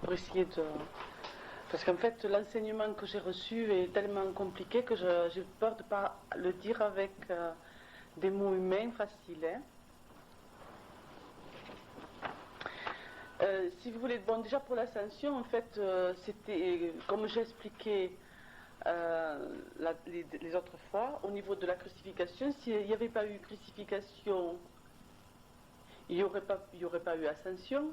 pour essayer de... Parce qu'en fait, l'enseignement que j'ai reçu est tellement compliqué que j'ai peur de ne pas le dire avec des mots humains faciles. Hein. Si vous voulez, bon, déjà pour l'ascension, en fait, c'était, comme j'ai expliqué les autres fois, au niveau de la crucifixion, s'il n'y avait pas eu crucifixion, il n'y aurait pas eu ascension.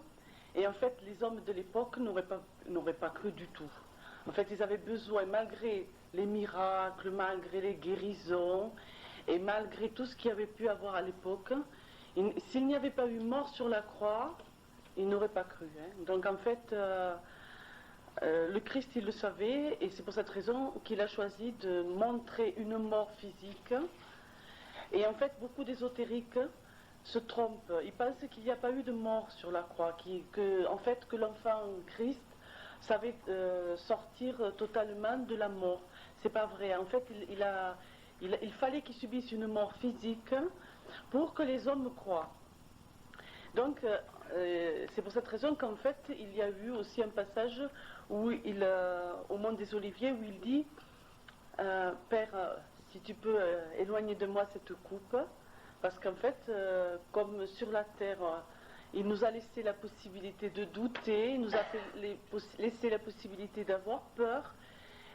Et en fait, les hommes de l'époque n'auraient pas cru du tout. En fait, ils avaient besoin, malgré les miracles, malgré les guérisons, et malgré tout ce qu'il y avait pu avoir à l'époque, s'il n'y avait pas eu mort sur la croix, ils n'auraient pas cru. Hein. Donc en fait, le Christ, il le savait, et c'est pour cette raison qu'il a choisi de montrer une mort physique. Et en fait, beaucoup d'ésotériques se trompent. Ils pensent qu'il n'y a pas eu de mort sur la croix, que l'enfant Christ savait sortir totalement de la mort. C'est pas vrai. En fait, il fallait qu'il subisse une mort physique pour que les hommes croient. Donc, c'est pour cette raison qu'en fait, il y a eu aussi un passage où au Mont des Oliviers, où il dit Père, si tu peux éloigner de moi cette coupe, parce qu'en fait, comme sur la terre, il nous a laissé la possibilité de douter, il nous a laissé la possibilité d'avoir peur,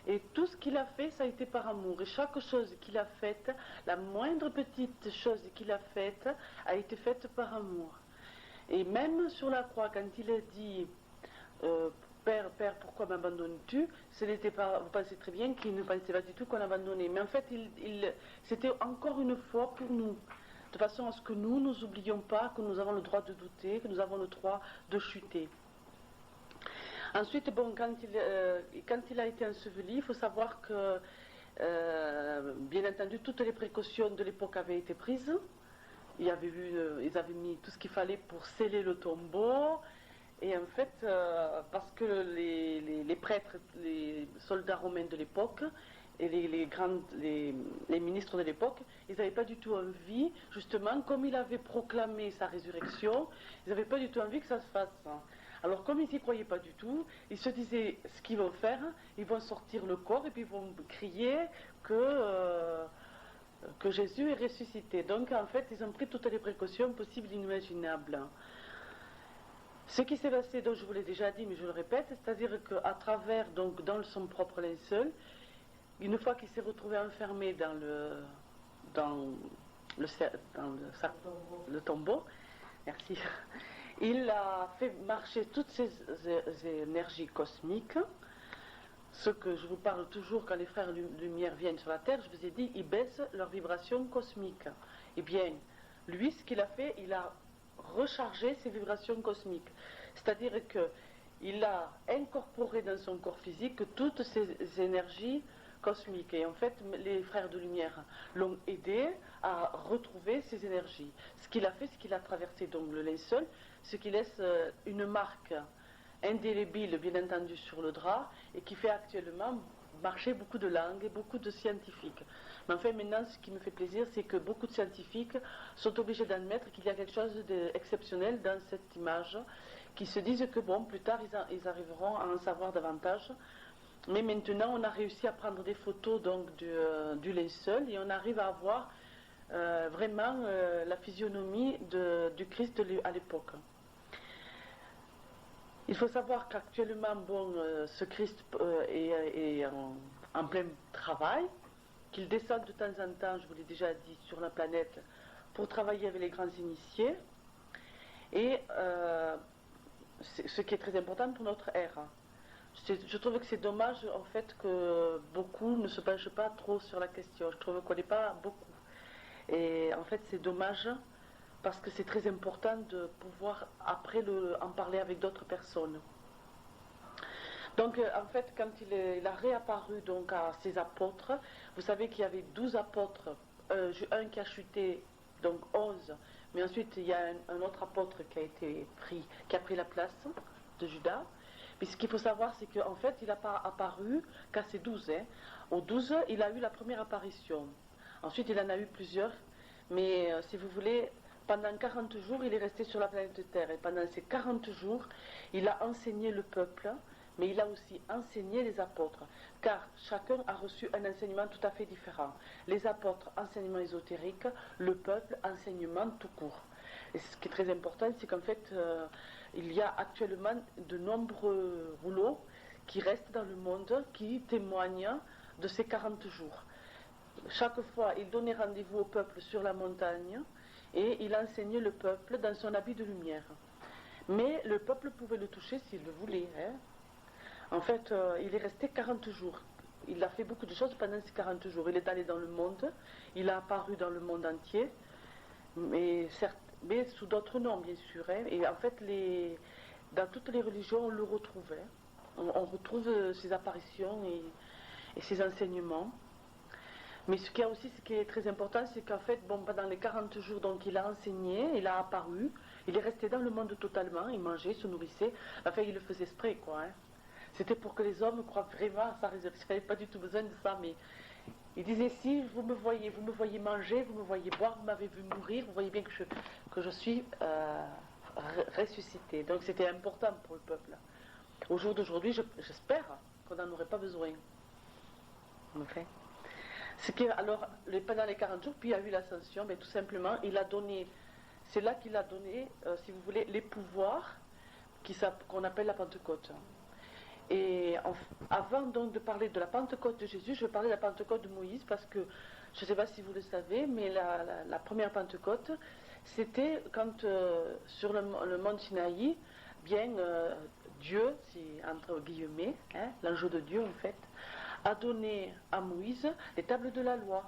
et tout ce qu'il a fait, ça a été par amour. Et chaque chose qu'il a faite, la moindre petite chose qu'il a faite, a été faite par amour. Et même sur la croix, quand il a dit Père, pourquoi m'abandonnes-tu? Ce n'était pas, vous pensez très bien qu'il ne pensait pas du tout qu'on l'abandonnait. Mais en fait, c'était encore une fois pour nous, de façon à ce que nous n'oublions pas que nous avons le droit de douter, que nous avons le droit de chuter. Ensuite, bon, quand il a été enseveli, il faut savoir que, bien entendu, toutes les précautions de l'époque avaient été prises. Ils avaient mis tout ce qu'il fallait pour sceller le tombeau. Et en fait, parce que les prêtres, les soldats romains de l'époque et les ministres de l'époque, ils n'avaient pas du tout envie, justement, comme il avait proclamé sa résurrection, ils n'avaient pas du tout envie que ça se fasse. Alors comme ils n'y croyaient pas du tout, ils se disaient ce qu'ils vont faire, ils vont sortir le corps et puis ils vont crier que Jésus est ressuscité. Donc en fait, ils ont pris toutes les précautions possibles et inimaginables. Ce qui s'est passé, donc je vous l'ai déjà dit, mais je le répète, c'est-à-dire qu'à travers, donc dans son propre linceul, une fois qu'il s'est retrouvé enfermé dans le tombeau, merci, il a fait marcher toutes ces énergies cosmiques. Ce que je vous parle toujours quand les frères lumière viennent sur la Terre, je vous ai dit, ils baissent leur vibration cosmique. Eh bien, lui, ce qu'il a fait, il a rechargé ses vibrations cosmiques. C'est-à-dire qu'il a incorporé dans son corps physique toutes ces énergies cosmiques. Et en fait, les frères de lumière l'ont aidé à retrouver ces énergies. Ce qu'il a fait, c'est qu'il a traversé donc le linceul, ce qui laisse une marque indélébile, bien entendu, sur le drap, et qui fait actuellement marcher beaucoup de langues et beaucoup de scientifiques. Mais enfin, maintenant, ce qui me fait plaisir, c'est que beaucoup de scientifiques sont obligés d'admettre qu'il y a quelque chose d'exceptionnel dans cette image, qui se disent que, bon, plus tard, ils arriveront à en savoir davantage. Mais maintenant, on a réussi à prendre des photos donc, du linceul, et on arrive à voir vraiment la physionomie du Christ à l'époque. Il faut savoir qu'actuellement, bon, ce Christ est en plein travail, qu'il descend de temps en temps, je vous l'ai déjà dit, sur la planète pour travailler avec les grands initiés. Et ce qui est très important pour notre ère. Je trouve que c'est dommage en fait que beaucoup ne se penchent pas trop sur la question. Je trouve qu'on n'est pas beaucoup. Et en fait, c'est dommage parce que c'est très important de pouvoir après en parler avec d'autres personnes. Donc en fait, quand il a réapparu donc à ses apôtres, vous savez qu'il y avait 12 apôtres, un qui a chuté, donc 11, mais ensuite il y a un autre apôtre qui a pris la place de Judas. Mais ce qu'il faut savoir, c'est qu'en fait, il n'a pas apparu qu'à ces 12. Hein. Aux 12, il a eu la première apparition. Ensuite, il en a eu plusieurs. Mais si vous voulez, Pendant 40 jours, il est resté sur la planète Terre. Et pendant ces 40 jours, il a enseigné le peuple, mais il a aussi enseigné les apôtres. Car chacun a reçu un enseignement tout à fait différent. Les apôtres, enseignement ésotérique, le peuple, enseignement tout court. Et ce qui est très important, c'est qu'en fait, il y a actuellement de nombreux rouleaux qui restent dans le monde, qui témoignent de ces 40 jours. Chaque fois, il donnait rendez-vous au peuple sur la montagne, et il enseignait le peuple dans son habit de lumière. Mais le peuple pouvait le toucher s'il le voulait. En fait, il est resté 40 jours. Il a fait beaucoup de choses pendant ces 40 jours. Il est allé dans le monde, il a apparu dans le monde entier, mais sous d'autres noms, bien sûr. Et en fait, dans toutes les religions, on le retrouve. On retrouve ses apparitions et ses enseignements. Mais ce qui est très important, c'est qu'en fait, pendant les 40 jours, donc, il a enseigné, il a apparu, il est resté dans le monde totalement, il mangeait, se nourrissait, enfin, il le faisait exprès, quoi. C'était pour que les hommes croient vraiment à sa résurrection. Il n'avait pas du tout besoin de ça, mais il disait, si vous me voyez manger, vous me voyez boire, vous m'avez vu mourir, vous voyez bien que je suis ressuscité. Donc c'était important pour le peuple. Au jour d'aujourd'hui, j'espère qu'on n'en aurait pas besoin. Okay. Alors, pendant les 40 jours, puis il y a eu l'ascension, mais tout simplement, c'est là qu'il a donné, si vous voulez, les pouvoirs qu'on appelle la Pentecôte. Et avant donc de parler de la Pentecôte de Jésus, je vais parler de la Pentecôte de Moïse, parce que, je ne sais pas si vous le savez, mais la première Pentecôte, c'était quand, sur le mont Sinaï, Dieu, c'est entre guillemets, l'ange de Dieu en fait, a donné à Moïse les tables de la loi.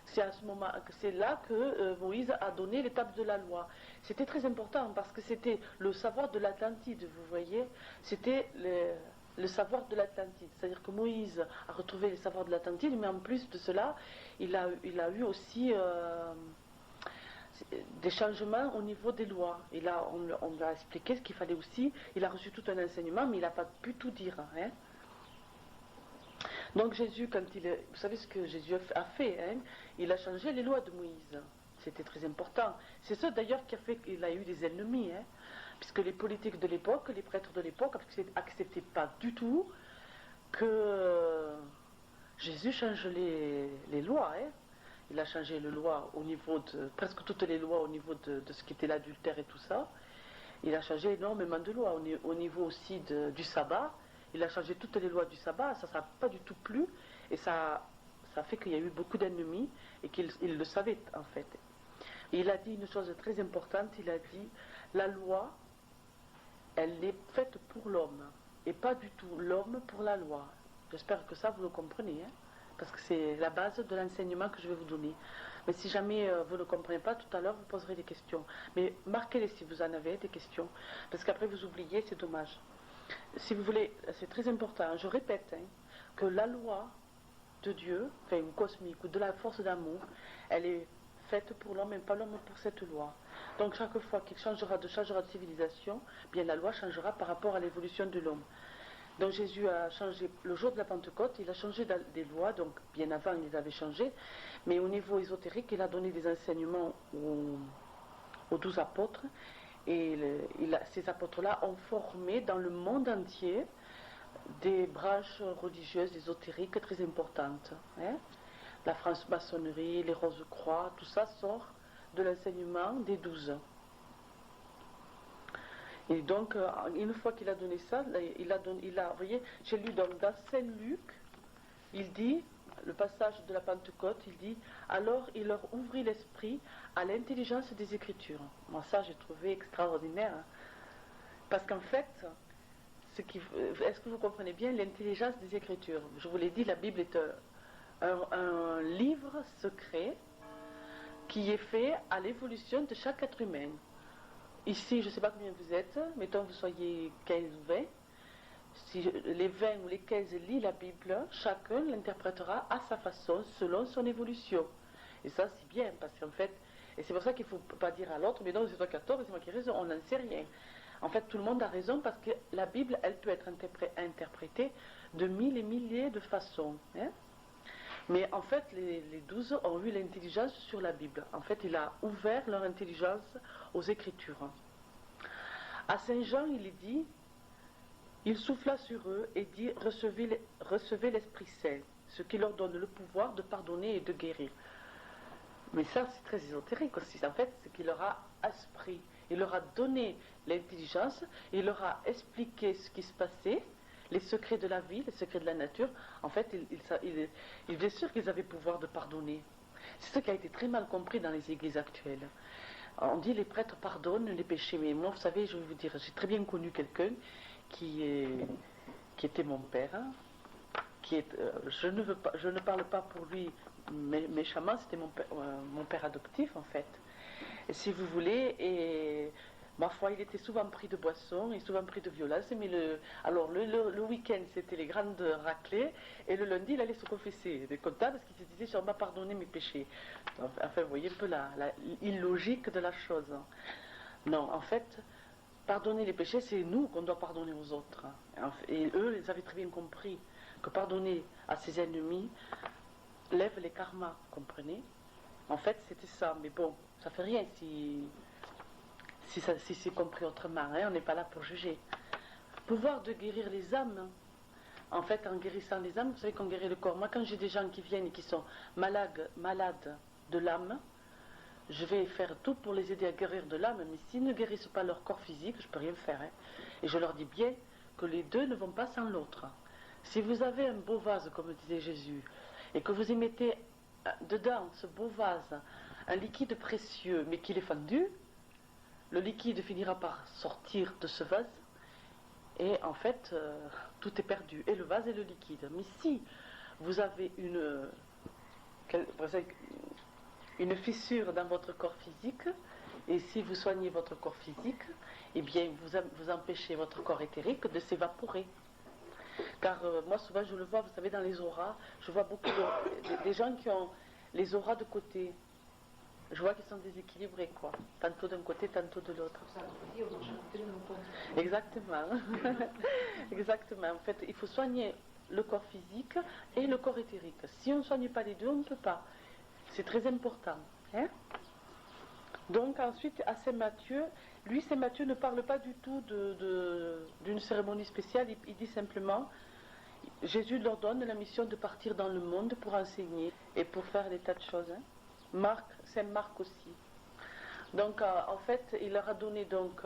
C'est là que Moïse a donné les tables de la loi. C'était très important parce que c'était le savoir de l'Atlantide, vous voyez. C'était le savoir de l'Atlantide. C'est-à-dire que Moïse a retrouvé les savoirs de l'Atlantide, mais en plus de cela, il a eu aussi des changements au niveau des lois. Et là, on lui a expliqué ce qu'il fallait aussi. Il a reçu tout un enseignement, mais il n'a pas pu tout dire. Donc Jésus, vous savez ce que Jésus a fait, il a changé les lois de Moïse. C'était très important. C'est ça d'ailleurs qui a fait qu'il a eu des ennemis, puisque les politiques de l'époque, les prêtres de l'époque, n'acceptaient pas du tout que Jésus change les lois. Il a changé les lois au niveau de, presque toutes les lois au niveau de ce qui était l'adultère et tout ça. Il a changé énormément de lois au niveau aussi du sabbat. Il a changé toutes les lois du sabbat, ça n'a pas du tout plu, et ça fait qu'il y a eu beaucoup d'ennemis, et qu'il le savait en fait. Et il a dit une chose très importante, il a dit, la loi, elle est faite pour l'homme, et pas du tout l'homme pour la loi. J'espère que ça vous le comprenez, parce que c'est la base de l'enseignement que je vais vous donner. Mais si jamais vous ne le comprenez pas, tout à l'heure vous poserez des questions. Mais marquez-les si vous en avez des questions, parce qu'après vous oubliez, c'est dommage. Si vous voulez, c'est très important, je répète, que la loi de Dieu, ou cosmique, ou de la force d'amour, elle est faite pour l'homme et pas l'homme pour cette loi. Donc chaque fois qu'il changera de civilisation, bien la loi changera par rapport à l'évolution de l'homme. Donc Jésus a changé, le jour de la Pentecôte, il a changé des lois, donc bien avant il les avait changées, mais au niveau ésotérique, il a donné des enseignements aux 12 apôtres, et ces apôtres-là ont formé dans le monde entier des branches religieuses ésotériques très importantes. La franc-maçonnerie, les Rose-Croix, tout ça sort de l'enseignement des 12. Et donc, une fois qu'il a donné ça, vous voyez, j'ai lu dans Saint-Luc, il dit, le passage de la Pentecôte, il dit, alors il leur ouvrit l'esprit à l'intelligence des Écritures. Moi, ça, j'ai trouvé extraordinaire. Parce qu'en fait, est-ce que vous comprenez bien l'intelligence des Écritures? Je vous l'ai dit, la Bible est un livre secret qui est fait à l'évolution de chaque être humain. Ici, je ne sais pas combien vous êtes, mettons que vous soyez 15 ou 20. Si les 20 ou les 15 lisent la Bible, chacun l'interprétera à sa façon, selon son évolution. Et ça, c'est bien, parce qu'en fait, et c'est pour ça qu'il ne faut pas dire à l'autre, mais non, c'est toi qui as tort, c'est moi qui ai raison, on n'en sait rien. En fait, tout le monde a raison, parce que la Bible, elle peut être interprétée de mille et milliers de façons. Mais en fait, les 12 ont eu l'intelligence sur la Bible. En fait, il a ouvert leur intelligence aux Écritures. À Saint Jean, il est dit, il souffla sur eux et dit, recevez l'Esprit Saint, ce qui leur donne le pouvoir de pardonner et de guérir. Mais ça, c'est très ésotérique aussi. En fait, c'est qu'il leur a appris, il leur a donné l'intelligence, il leur a expliqué ce qui se passait, les secrets de la vie, les secrets de la nature. En fait, il est sûr qu'ils avaient pouvoir de pardonner. C'est ce qui a été très mal compris dans les églises actuelles. On dit les prêtres pardonnent les péchés, mais moi, vous savez, je vais vous dire, j'ai très bien connu quelqu'un qui était mon père, hein, je ne parle pas pour lui méchamment, c'était mon père adoptif en fait. Et si vous voulez, et ma foi, il était souvent pris de boissons et souvent pris de violence, mais le week-end c'était les grandes raclées, et le lundi il allait se confesser. Il était content parce qu'il se disait, je m'a pardonné mes péchés. Enfin, vous voyez un peu la illogique de la chose. Non, en fait, pardonner les péchés, c'est nous qu'on doit pardonner aux autres. Et eux, ils avaient très bien compris que pardonner à ses ennemis lève les karmas, comprenez? En fait, c'était ça. Mais bon, ça fait rien si c'est compris autrement. Hein, on n'est pas là pour juger. Pouvoir de guérir les âmes. En fait, en guérissant les âmes, vous savez qu'on guérit le corps. Moi, quand j'ai des gens qui viennent et qui sont malades de l'âme, je vais faire tout pour les aider à guérir de l'âme, mais s'ils ne guérissent pas leur corps physique, je ne peux rien faire. Hein. Et je leur dis bien que les deux ne vont pas sans l'autre. Si vous avez un beau vase, comme disait Jésus, et que vous y mettez dedans, ce beau vase, un liquide précieux, mais qu'il est fendu, le liquide finira par sortir de ce vase, et en fait, tout est perdu, et le vase et le liquide. Mais si vous avez une fissure dans votre corps physique, et si vous soignez votre corps physique, eh bien vous empêchez votre corps éthérique de s'évaporer. Car moi souvent je le vois, vous savez, dans les auras, je vois beaucoup des gens qui ont les auras de côté. Je vois qu'ils sont déséquilibrés, quoi. Tantôt d'un côté, tantôt de l'autre. Exactement. Exactement. En fait, il faut soigner le corps physique et le corps éthérique. Si on ne soigne pas les deux, on ne peut pas. C'est très important. Hein? Donc ensuite, à Saint Matthieu, lui, Saint Matthieu ne parle pas du tout d'une cérémonie spéciale. Il dit simplement, Jésus leur donne la mission de partir dans le monde pour enseigner et pour faire des tas de choses. Hein? Saint Marc aussi. Donc en fait, il leur a donné donc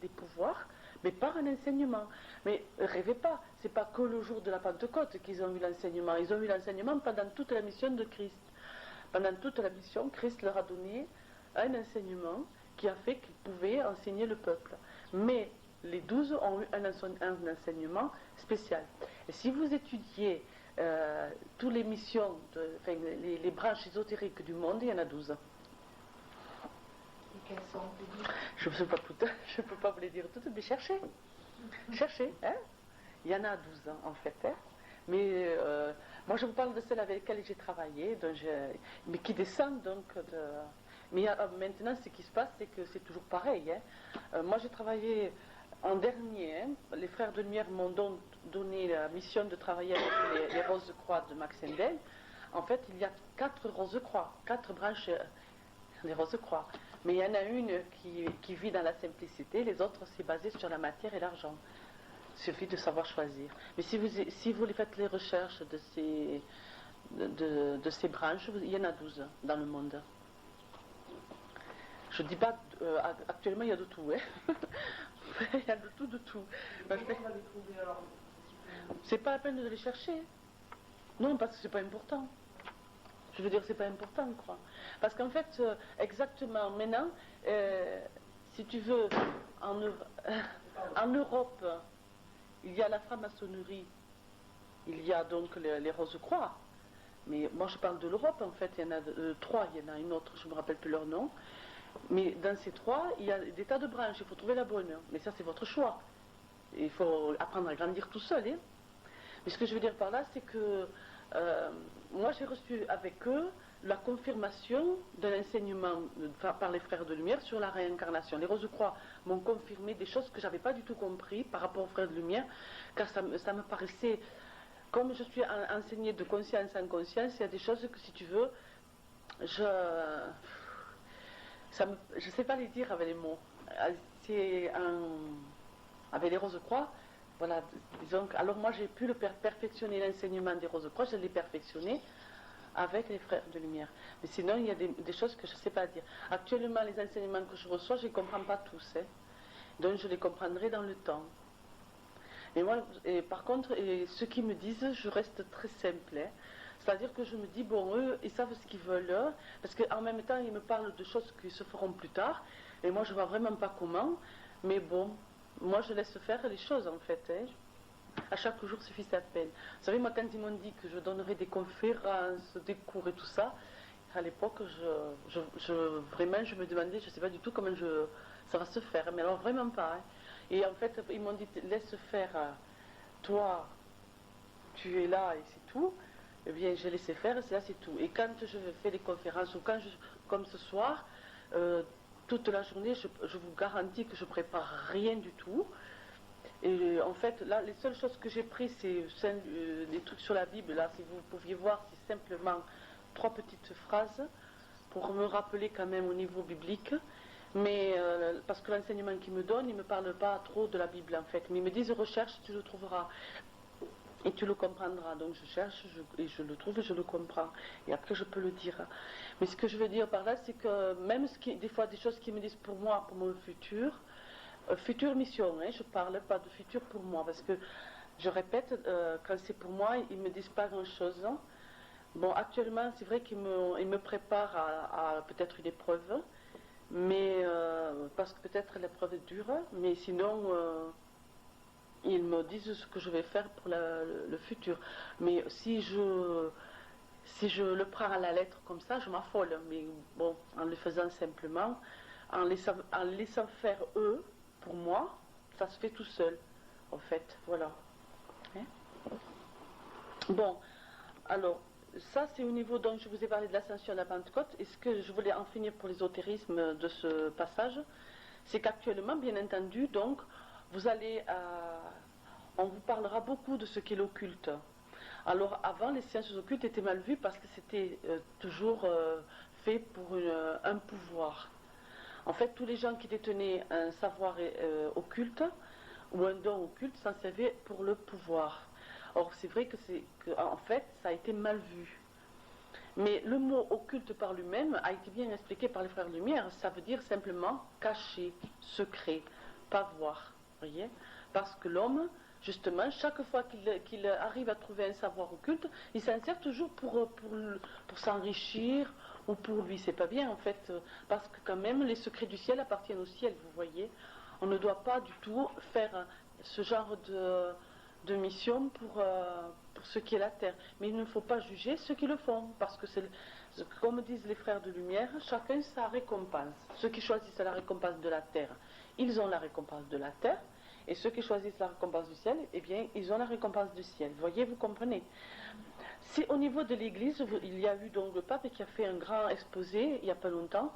des pouvoirs, mais par un enseignement. Mais rêvez pas, c'est pas que le jour de la Pentecôte qu'ils ont eu l'enseignement. Ils ont eu l'enseignement pendant toute la mission de Christ. Pendant toute la mission, Christ leur a donné un enseignement qui a fait qu'ils pouvaient enseigner le peuple. Mais les 12 ont eu un enseignement spécial. Et si vous étudiez toutes les missions, les branches ésotériques du monde, il y en a 12. Et quelles sont? Je ne peux pas vous les dire toutes, mais cherchez. Cherchez. Hein? Il y en a 12 en fait. Hein? Mais moi je vous parle de celles avec lesquelles j'ai travaillé, mais qui descendent donc de... Mais maintenant ce qui se passe, c'est que c'est toujours pareil. Hein. Moi j'ai travaillé en dernier, hein, les frères de lumière m'ont donné la mission de travailler avec les Rose-Croix de Max Endel. En fait, il y a 4 Rose-Croix, 4 branches des Rose-Croix. Mais il y en a une qui vit dans la simplicité, les autres c'est basé sur la matière et l'argent. Il suffit de savoir choisir. Mais si vous faites les recherches de ces branches, il y en a 12 dans le monde. Je ne dis pas, actuellement il y a de tout. Hein. Il y a de tout, de tout. C'est pas la peine de les chercher. Non, parce que c'est pas important. Je veux dire, c'est pas important, quoi. Parce qu'en fait, exactement, maintenant, si tu veux, en Europe, il y a la franc-maçonnerie, il y a donc les Rose-Croix. Mais moi, je parle de l'Europe, en fait, il y en a 3, il y en a une autre, je ne me rappelle plus leur nom. Mais dans ces 3, il y a des tas de branches, il faut trouver la bonne. Mais ça, c'est votre choix. Il faut apprendre à grandir tout seul. Hein. Mais ce que je veux dire par là, c'est que moi, j'ai reçu avec eux la confirmation de l'enseignement par les frères de lumière sur la réincarnation. Les Rose-Croix m'ont confirmé des choses que je n'avais pas du tout compris par rapport aux frères de lumière, car ça me paraissait comme je suis enseignée de conscience en conscience, il y a des choses que si tu veux, je ne sais pas les dire avec les mots. Avec les Rose-Croix, voilà, disons, alors moi j'ai pu perfectionner l'enseignement des Rose-Croix, je l'ai perfectionné avec les frères de lumière. Mais sinon, il y a des choses que je ne sais pas dire. Actuellement, les enseignements que je reçois, je ne les comprends pas tous. Hein. Donc, je les comprendrai dans le temps. Et moi, par contre, ceux qui me disent, je reste très simple. Hein. C'est-à-dire que je me dis, bon, eux, ils savent ce qu'ils veulent. Parce qu'en même temps, ils me parlent de choses qui se feront plus tard. Et moi, je ne vois vraiment pas comment. Mais bon, moi, je laisse faire les choses, en fait. Hein. À chaque jour suffit sa peine. Vous savez, moi, quand ils m'ont dit que je donnerais des conférences, des cours et tout ça, à l'époque, vraiment, je me demandais, je ne sais pas du tout comment ça va se faire, mais alors vraiment pas. Hein. Et en fait, ils m'ont dit, laisse faire, toi, tu es là et c'est tout. Eh bien, j'ai laissé faire et c'est là, c'est tout. Et quand je fais des conférences, ou comme ce soir, toute la journée, je vous garantis que je prépare rien du tout. Et en fait, là, les seules choses que j'ai prises, c'est des trucs sur la Bible. Là, si vous pouviez voir, c'est simplement 3 petites phrases pour me rappeler quand même au niveau biblique. Mais parce que l'enseignement qu'ils me donnent, ils ne me parlent pas trop de la Bible en fait. Mais ils me disent recherche, tu le trouveras. Et tu le comprendras. Donc je cherche et je le trouve et je le comprends. Et après, je peux le dire. Mais ce que je veux dire par là, c'est que même des fois, des choses qu'ils me disent pour moi, pour mon future mission, hein, je ne parle pas de futur pour moi, parce que, je répète, quand c'est pour moi, ils ne me disent pas grand-chose. Hein. Bon, actuellement, c'est vrai qu'ils me préparent à peut-être une épreuve, mais, parce que peut-être l'épreuve est dure, mais sinon, ils me disent ce que je vais faire pour le futur. Mais si je le prends à la lettre comme ça, je m'affole. Mais bon, en le faisant simplement, en laissant faire eux, pour moi, ça se fait tout seul, en fait, voilà. Hein? Bon, alors, ça c'est au niveau, donc je vous ai parlé de l'ascension à la Pentecôte, et ce que je voulais en finir pour l'ésotérisme de ce passage, c'est qu'actuellement, bien entendu, donc, on vous parlera beaucoup de ce qu'est l'occulte. Alors, avant, les sciences occultes étaient mal vues parce que c'était toujours fait pour un pouvoir. En fait, tous les gens qui détenaient un savoir occulte ou un don occulte s'en servaient pour le pouvoir. Or, c'est vrai en fait, ça a été mal vu. Mais le mot occulte par lui-même a été bien expliqué par les frères Lumière. Ça veut dire simplement caché, secret, pas voir. Voyez ? Parce que l'homme, justement, chaque fois qu'il arrive à trouver un savoir occulte, il s'en sert toujours pour s'enrichir, ou pour lui, c'est pas bien en fait, parce que quand même les secrets du ciel appartiennent au ciel, vous voyez. On ne doit pas du tout faire ce genre de mission pour ce qui est la terre. Mais il ne faut pas juger ceux qui le font, parce que comme disent les frères de lumière, chacun sa récompense. Ceux qui choisissent la récompense de la terre, ils ont la récompense de la terre, et ceux qui choisissent la récompense du ciel, eh bien, ils ont la récompense du ciel. Vous voyez, vous comprenez. C'est au niveau de l'Église, il y a eu donc le pape qui a fait un grand exposé, il n'y a pas longtemps,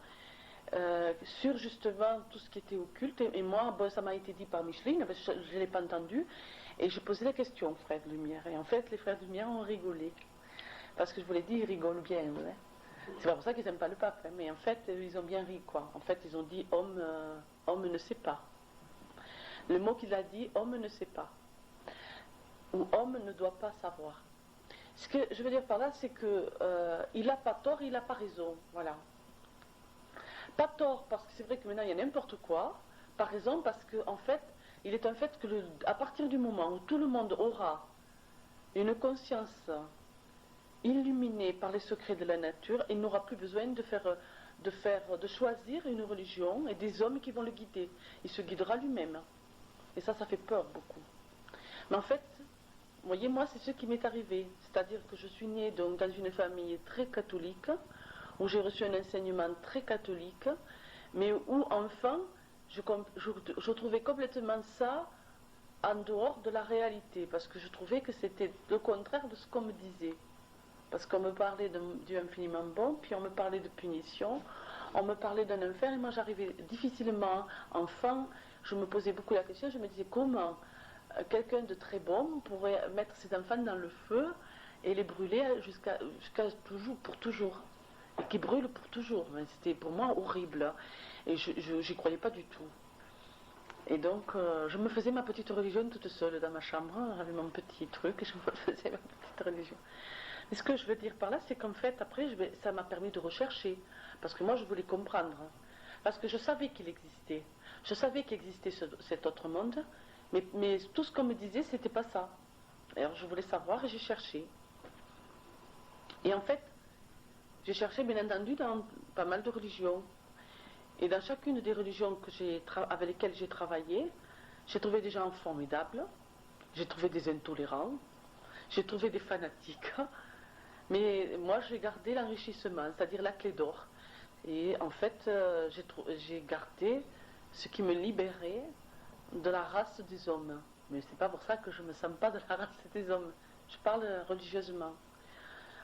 sur justement tout ce qui était occulte. Et moi, bon, ça m'a été dit par Micheline, je ne l'ai pas entendu, et je posais la question aux frères de Lumière. Et en fait, les frères de Lumière ont rigolé. Parce que je vous l'ai dit, ils rigolent bien. Ouais. C'est pas pour ça qu'ils n'aiment pas le pape, hein, mais en fait, ils ont bien ri, quoi. En fait, ils ont dit, homme ne sait pas. Le mot qu'il a dit, homme ne sait pas. Ou homme ne doit pas savoir. Ce que je veux dire par là, c'est que il n'a pas tort, il n'a pas raison. Voilà. Pas tort, parce que c'est vrai que maintenant il y a n'importe quoi. Pas raison, parce qu'en fait, il est un fait que à partir du moment où tout le monde aura une conscience illuminée par les secrets de la nature, il n'aura plus besoin de choisir une religion et des hommes qui vont le guider. Il se guidera lui-même. Et ça fait peur beaucoup. Mais en fait, vous voyez, moi, c'est ce qui m'est arrivé. C'est-à-dire que je suis née donc, dans une famille très catholique, où j'ai reçu un enseignement très catholique, mais où, enfin, je trouvais complètement ça en dehors de la réalité, parce que je trouvais que c'était le contraire de ce qu'on me disait. Parce qu'on me parlait du infiniment bon, puis on me parlait de punition, on me parlait d'un enfer, et moi j'arrivais difficilement, enfant, je me posais beaucoup la question, je me disais comment quelqu'un de très bon pourrait mettre ses enfants dans le feu et les brûler jusqu'à toujours, pour toujours. Et qui brûlent pour toujours. C'était pour moi horrible. Et je n'y croyais pas du tout. Et donc, je me faisais ma petite religion toute seule dans ma chambre. J'avais mon petit truc et je me faisais ma petite religion. Mais ce que je veux dire par là, c'est qu'en fait, après, ça m'a permis de rechercher. Parce que moi, je voulais comprendre. Parce que je savais qu'il existait. Je savais qu'il existait cet autre monde. Mais tout ce qu'on me disait, c'était pas ça. Alors, je voulais savoir et j'ai cherché. Et en fait, j'ai cherché, bien entendu, dans pas mal de religions. Et dans chacune des religions avec lesquelles j'ai travaillé, j'ai trouvé des gens formidables, j'ai trouvé des intolérants, j'ai trouvé des fanatiques. Mais moi, j'ai gardé l'enrichissement, c'est-à-dire la clé d'or. Et en fait, j'ai gardé ce qui me libérait de la race des hommes. Mais c'est pas pour ça que je ne me sens pas de la race des hommes. Je parle religieusement.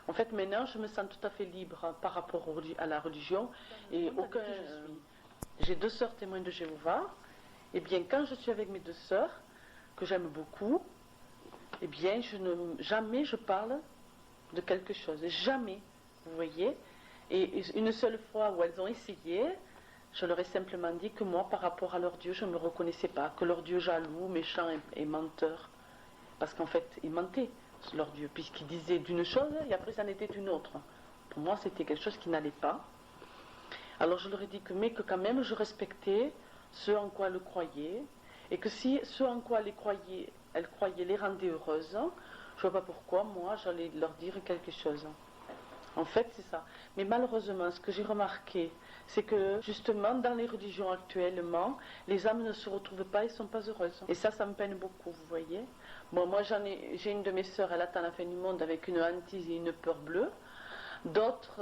En fait, maintenant, je me sens tout à fait libre par rapport à la religion. Et j'ai 2 sœurs témoins de Jéhovah. Et bien, quand je suis avec mes 2 sœurs, que j'aime beaucoup, eh bien, jamais je parle de quelque chose. Jamais, vous voyez. Et une seule fois où elles ont essayé, je leur ai simplement dit que moi, par rapport à leur Dieu, je ne me reconnaissais pas. Que leur Dieu jaloux, méchant et menteur. Parce qu'en fait, ils mentaient. Leur Dieu, puisqu'il disait d'une chose et après ça en était une autre. Pour moi, c'était quelque chose qui n'allait pas. Alors je leur ai dit mais que quand même je respectais ce en quoi elles croyaient, et que si ce en quoi elles croyaient les rendait heureuses, je ne vois pas pourquoi moi j'allais leur dire quelque chose. En fait, c'est ça. Mais malheureusement, ce que j'ai remarqué, c'est que justement dans les religions actuellement, les âmes ne se retrouvent pas et ne sont pas heureuses. Et ça me peine beaucoup, vous voyez. Bon, moi j'ai une de mes sœurs, elle attend la fin du monde avec une hantise et une peur bleue. D'autres,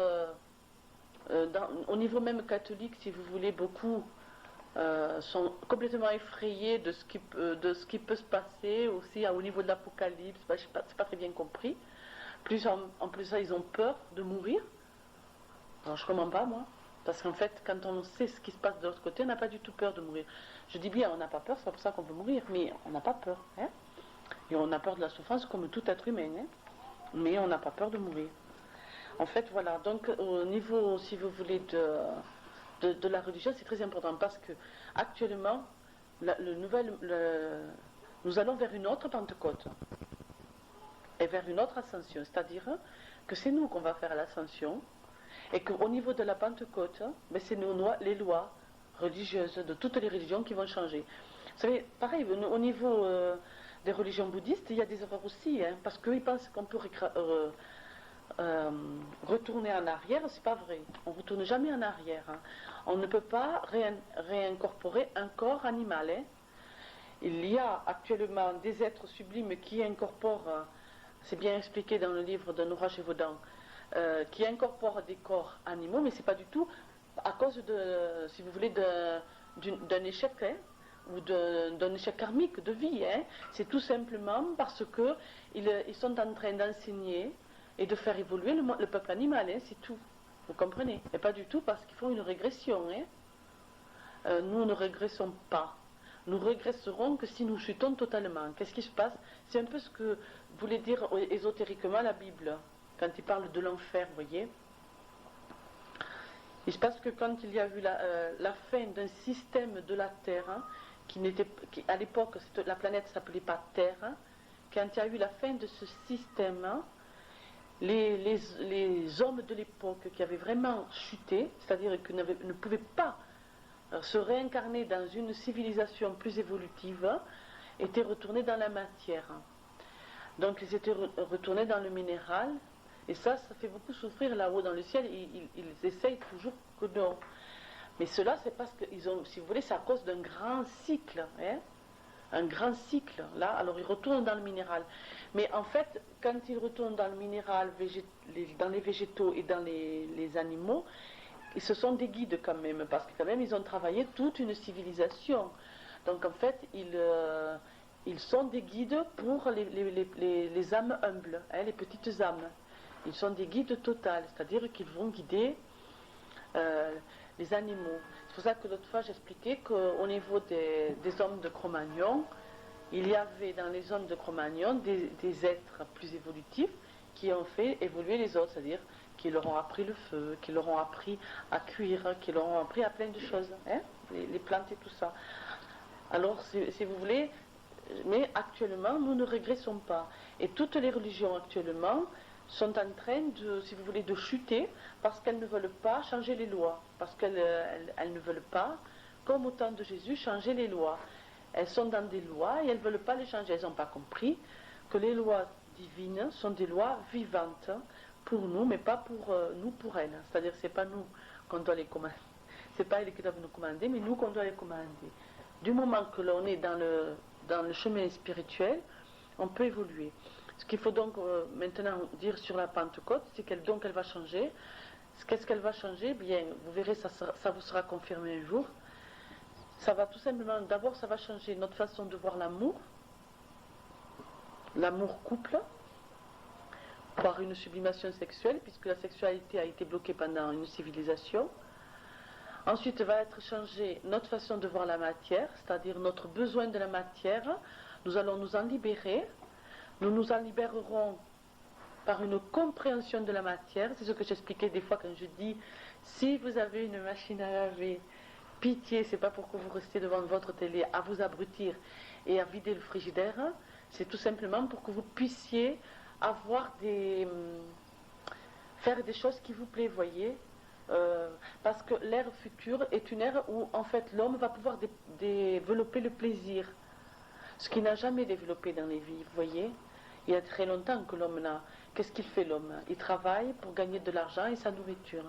au niveau même catholique, si vous voulez, beaucoup sont complètement effrayés de ce qui peut se passer aussi au niveau de l'Apocalypse. Je sais pas, c'est pas très bien compris. En plus ça, ils ont peur de mourir. Alors je ne comprends pas, moi. Parce qu'en fait, quand on sait ce qui se passe de l'autre côté, on n'a pas du tout peur de mourir. Je dis bien, on n'a pas peur, c'est pas pour ça qu'on veut mourir, mais on n'a pas peur. Hein, et on a peur de la souffrance comme tout être humain, hein, mais on n'a pas peur de mourir. En fait, voilà. Donc, au niveau, si vous voulez, de la religion, c'est très important parce que actuellement, nous allons vers une autre Pentecôte et vers une autre ascension. C'est-à-dire que c'est nous qu'on va faire l'ascension. Et qu'au niveau de la Pentecôte, c'est les lois religieuses de toutes les religions qui vont changer. Vous savez, pareil, au niveau des religions bouddhistes, il y a des erreurs aussi, hein, parce qu'ils pensent qu'on peut retourner en arrière, c'est pas vrai. On ne retourne jamais en arrière. Hein. On ne peut pas réincorporer un corps animal. Hein. Il y a actuellement des êtres sublimes qui incorporent, c'est bien expliqué dans le livre de Nora Gévaudan, qui incorporent des corps animaux, mais c'est pas du tout à cause de, si vous voulez, d'un échec, hein, ou d'un échec karmique de vie. Hein. C'est tout simplement parce que ils sont en train d'enseigner et de faire évoluer le peuple animal, hein, c'est tout. Vous comprenez? Et pas du tout parce qu'ils font une régression. Hein. Nous ne régressons pas. Nous régresserons que si nous chutons totalement. Qu'est-ce qui se passe? C'est un peu ce que voulait dire ésotériquement la Bible, quand il parle de l'enfer, vous voyez. Il se passe que quand il y a eu la fin d'un système de la Terre, hein, à l'époque, la planète ne s'appelait pas Terre, hein, quand il y a eu la fin de ce système, hein, les hommes de l'époque qui avaient vraiment chuté, c'est-à-dire qu'ils ne pouvaient pas se réincarner dans une civilisation plus évolutive, étaient retournés dans la matière. Donc ils étaient retournés dans le minéral, et ça fait beaucoup souffrir là-haut dans le ciel. Ils essayent toujours que non. Mais cela, c'est parce que, si vous voulez, c'est à cause d'un grand cycle. Hein, un grand cycle, là, alors ils retournent dans le minéral. Mais en fait, quand ils retournent dans le minéral, dans les végétaux et dans les animaux, ils se sont des guides quand même, parce que quand même, ils ont travaillé toute une civilisation. Donc en fait, ils sont des guides pour les âmes humbles, hein, les petites âmes. Ils sont des guides totales, c'est-à-dire qu'ils vont guider les animaux. C'est pour ça que l'autre fois j'expliquais qu'au niveau des hommes de Cro-Magnon, il y avait dans les zones de Cro-Magnon des êtres plus évolutifs qui ont fait évoluer les autres, c'est-à-dire qui leur ont appris le feu, qui leur ont appris à cuire, qui leur ont appris à plein de choses, hein, les plantes et tout ça. Alors, si vous voulez, mais actuellement, nous ne régressons pas. Et toutes les religions actuellement sont en train de, si vous voulez, de chuter parce qu'elles ne veulent pas changer les lois, parce qu'elles ne veulent pas, comme au temps de Jésus, changer les lois. Elles sont dans des lois et elles ne veulent pas les changer. Elles n'ont pas compris que les lois divines sont des lois vivantes pour nous, mais pas pour nous, pour elles. C'est-à-dire que ce n'est pas nous qu'on doit les commander. Ce n'est pas elles qui doivent nous commander, mais nous qu'on doit les commander. Du moment que l'on est dans le chemin spirituel, on peut évoluer. Ce qu'il faut donc maintenant dire sur la Pentecôte, c'est qu'elle va changer. Qu'est-ce qu'elle va changer? Bien, vous verrez, ça vous sera confirmé un jour. Ça va tout simplement, d'abord, ça va changer notre façon de voir l'amour couple, par une sublimation sexuelle, puisque la sexualité a été bloquée pendant une civilisation. Ensuite, va être changée notre façon de voir la matière, c'est-à-dire notre besoin de la matière. Nous allons nous en libérer. Nous nous en libérerons par une compréhension de la matière. C'est ce que j'expliquais des fois quand je dis, si vous avez une machine à laver, pitié, c'est pas pour que vous restiez devant votre télé à vous abrutir et à vider le frigidaire. C'est tout simplement pour que vous puissiez faire des choses qui vous plaisent, voyez. Parce que l'ère future est une ère où en fait l'homme va pouvoir développer le plaisir, ce qu'il n'a jamais développé dans les vies, vous voyez. Il y a très longtemps que l'homme n'a. Qu'est-ce qu'il fait l'homme? Il travaille pour gagner de l'argent et sa nourriture.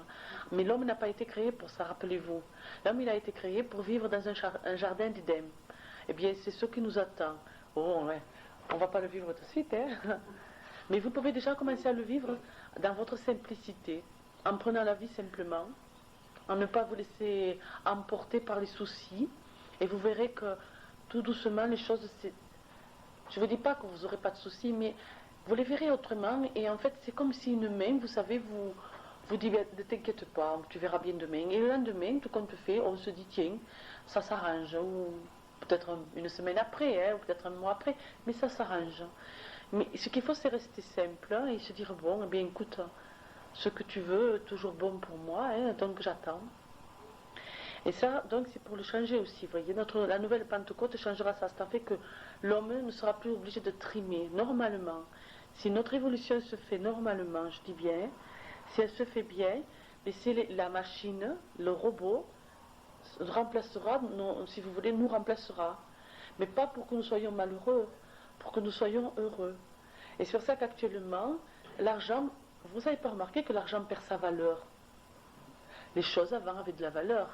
Mais l'homme n'a pas été créé pour ça, rappelez-vous. L'homme, il a été créé pour vivre dans un jardin d'Éden. Eh bien, c'est ce qui nous attend. Oh, ouais. On ne va pas le vivre tout de suite, hein. Mais vous pouvez déjà commencer à le vivre dans votre simplicité, en prenant la vie simplement, en ne pas vous laisser emporter par les soucis. Et vous verrez que tout doucement, les choses... Je ne vous dis pas que vous n'aurez pas de soucis, mais vous les verrez autrement. Et en fait, c'est comme si une main, vous savez, vous dit, ne t'inquiète pas, tu verras bien demain. Et le lendemain, tout compte fait, on se dit, tiens, ça s'arrange. Ou peut-être une semaine après, hein, ou peut-être un mois après, mais ça s'arrange. Mais ce qu'il faut, c'est rester simple hein, et se dire, bon, eh bien, écoute, ce que tu veux, toujours bon pour moi, hein, donc j'attends. Et ça, donc, c'est pour le changer aussi. Vous voyez, la nouvelle Pentecôte changera ça. C'est en fait que l'homme ne sera plus obligé de trimer normalement. Si notre évolution se fait normalement, je dis bien, si elle se fait bien, laissez la machine, le robot, remplacera, si vous voulez, nous remplacera. Mais pas pour que nous soyons malheureux, pour que nous soyons heureux. Et c'est pour ça qu'actuellement, l'argent, vous n'avez pas remarqué que l'argent perd sa valeur. Les choses avant avaient de la valeur.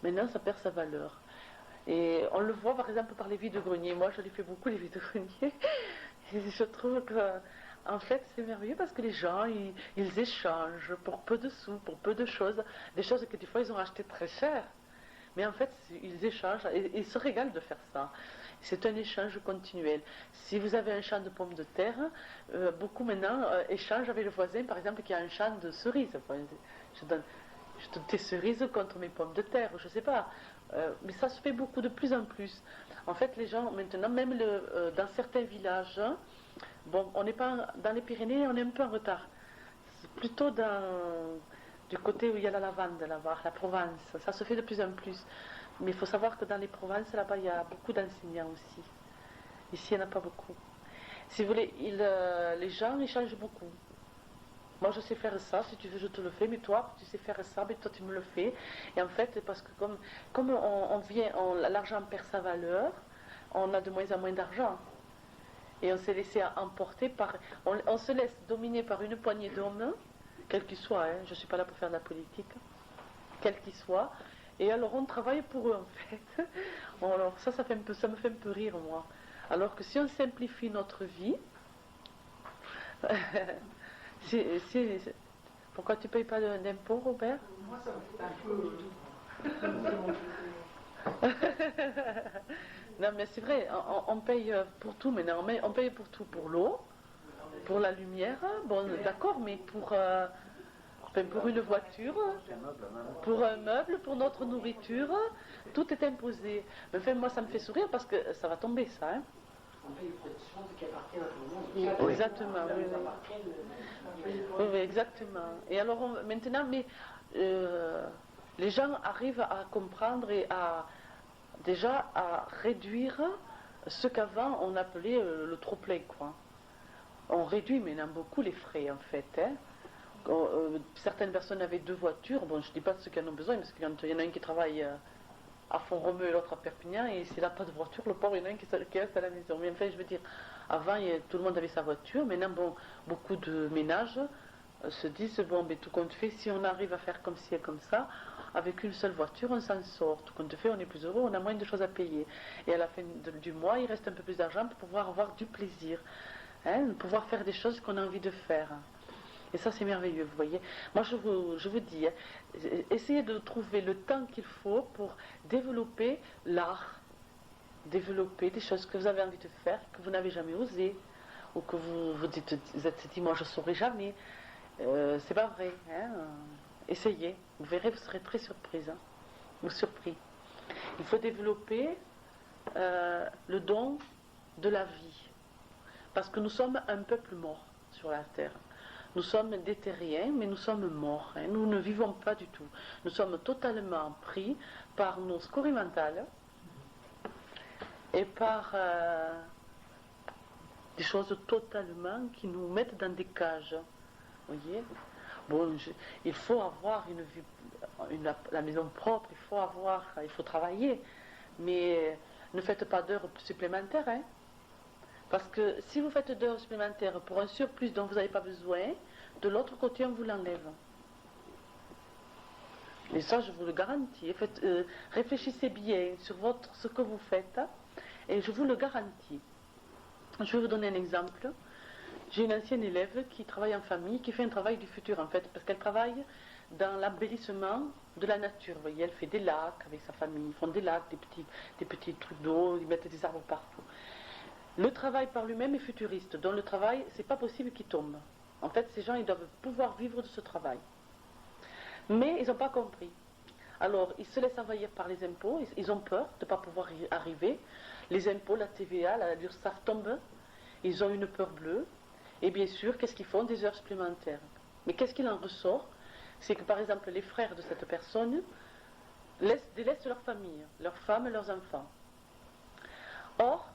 Maintenant, ça perd sa valeur. Et on le voit par exemple par les vides-greniers. Moi, je les fais beaucoup, les vides-greniers. Et je trouve que, en fait, c'est merveilleux parce que les gens, ils échangent pour peu de sous, pour peu de choses. Des choses que des fois, ils ont achetées très cher. Mais en fait, ils échangent et ils se régalent de faire ça. C'est un échange continuel. Si vous avez un champ de pommes de terre, beaucoup maintenant échangent avec le voisin, par exemple, qui a un champ de cerises. Enfin, je donne des cerises contre mes pommes de terre, je ne sais pas. Mais ça se fait beaucoup, de plus en plus. En fait, les gens, maintenant, même dans certains villages, bon, on n'est pas dans les Pyrénées, on est un peu en retard. C'est plutôt du côté où il y a la lavande, là-bas, la Provence. Ça se fait de plus en plus. Mais il faut savoir que dans les provinces, là-bas, il y a beaucoup d'enseignants aussi. Ici, il n'y en a pas beaucoup. Si vous voulez, les gens échangent beaucoup. Moi, je sais faire ça, si tu veux, je te le fais, mais toi, tu sais faire ça, mais toi, tu me le fais. Et en fait, parce que comme l'argent perd sa valeur, on a de moins en moins d'argent. Et on s'est laissé emporter on se laisse dominer par une poignée d'hommes, quel qu'ils soient, hein, je ne suis pas là pour faire de la politique, quel qu'ils soient. Et alors on travaille pour eux en fait. Bon, alors ça me fait un peu rire moi. Alors que si on simplifie notre vie, pourquoi tu ne payes pas d'impôt, Robert? Moi ça me fait un peu... Non mais c'est vrai, on paye pour tout maintenant, on paye pour tout, pour l'eau, pour la lumière, bon d'accord, mais pour une voiture, pour un meuble, pour notre nourriture, tout est imposé. Mais enfin, moi, ça me fait sourire parce que ça va tomber, ça. Hein. En fait, il faut des choses qui appartiennent à tout le monde. Oui, exactement. Oui, exactement. Et alors, maintenant, les gens arrivent à comprendre et déjà à réduire ce qu'avant on appelait le trop-plein, quoi. On réduit maintenant beaucoup les frais, en fait. Hein. Certaines personnes avaient 2 voitures. Bon, je ne dis pas ceux qui en ont besoin, parce qu'il y en a un qui travaille à Font-Romeu et l'autre à Perpignan, et s'il n'a pas de voiture, le pauvre, il y en a un qui reste à la maison. Mais enfin, je veux dire, avant, tout le monde avait sa voiture. Maintenant, bon, beaucoup de ménages se disent, bon, mais tout compte fait, si on arrive à faire comme ci et comme ça, avec une seule voiture, on s'en sort. Tout compte fait, on est plus heureux, on a moins de choses à payer. Et à la fin du mois, il reste un peu plus d'argent pour pouvoir avoir du plaisir, hein, pouvoir faire des choses qu'on a envie de faire. Et ça, c'est merveilleux, vous voyez. Moi, je vous dis, hein, essayez de trouver le temps qu'il faut pour développer l'art, développer des choses que vous avez envie de faire, que vous n'avez jamais osé, ou que vous êtes dit, moi, je ne saurais jamais. C'est pas vrai. Hein. Essayez, vous verrez, vous serez très surprise, hein, ou surpris. Il faut développer le don de la vie, parce que nous sommes un peuple mort sur la terre. Nous sommes des terriens, mais nous sommes morts. Hein. Nous ne vivons pas du tout. Nous sommes totalement pris par nos scories mentales et par des choses totalement qui nous mettent dans des cages. Vous voyez ? Bon, il faut avoir une vie, la maison propre, il faut travailler, mais ne faites pas d'heures supplémentaires. Hein. Parce que si vous faites d'heures supplémentaires pour un surplus dont vous n'avez pas besoin, de l'autre côté, on vous l'enlève. Et ça, je vous le garantis. Réfléchissez bien sur ce que vous faites, et je vous le garantis. Je vais vous donner un exemple. J'ai une ancienne élève qui travaille en famille, qui fait un travail du futur, en fait, parce qu'elle travaille dans l'embellissement de la nature. Vous voyez, elle fait des lacs avec sa famille. Ils font des lacs, des petits trucs d'eau, ils mettent des arbres partout. Le travail par lui-même est futuriste, donc le travail, c'est pas possible qu'il tombe. En fait, ces gens, ils doivent pouvoir vivre de ce travail. Mais ils n'ont pas compris. Alors, ils se laissent envahir par les impôts, ils ont peur de ne pas pouvoir y arriver. Les impôts, la TVA, l'URSSAF tombent, ils ont une peur bleue. Et bien sûr, qu'est-ce qu'ils font? Des heures supplémentaires. Mais qu'est-ce qu'il en ressort? C'est que, par exemple, les frères de cette personne délaissent leur famille, leurs femmes et leurs enfants. Or,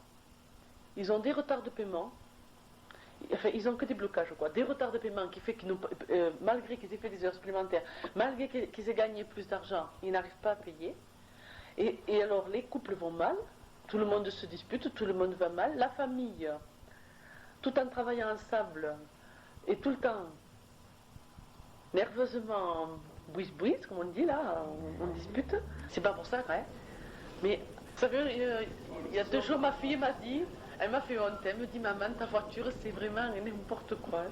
ils ont des retards de paiement, enfin, ils n'ont que des blocages, quoi. Des retards de paiement qui fait qu'ils malgré qu'ils aient fait des heures supplémentaires, malgré qu'ils aient gagné plus d'argent, ils n'arrivent pas à payer. Et alors, les couples vont mal, tout le monde se dispute, tout le monde va mal, la famille, tout en travaillant ensemble, et tout le temps, nerveusement, bouise, comme on dit là, on dispute. C'est pas pour ça, hein. Mais, vous savez, il y a 2 jours, ma fille m'a dit, elle m'a fait honte, elle me dit, maman, ta voiture, c'est vraiment n'importe quoi.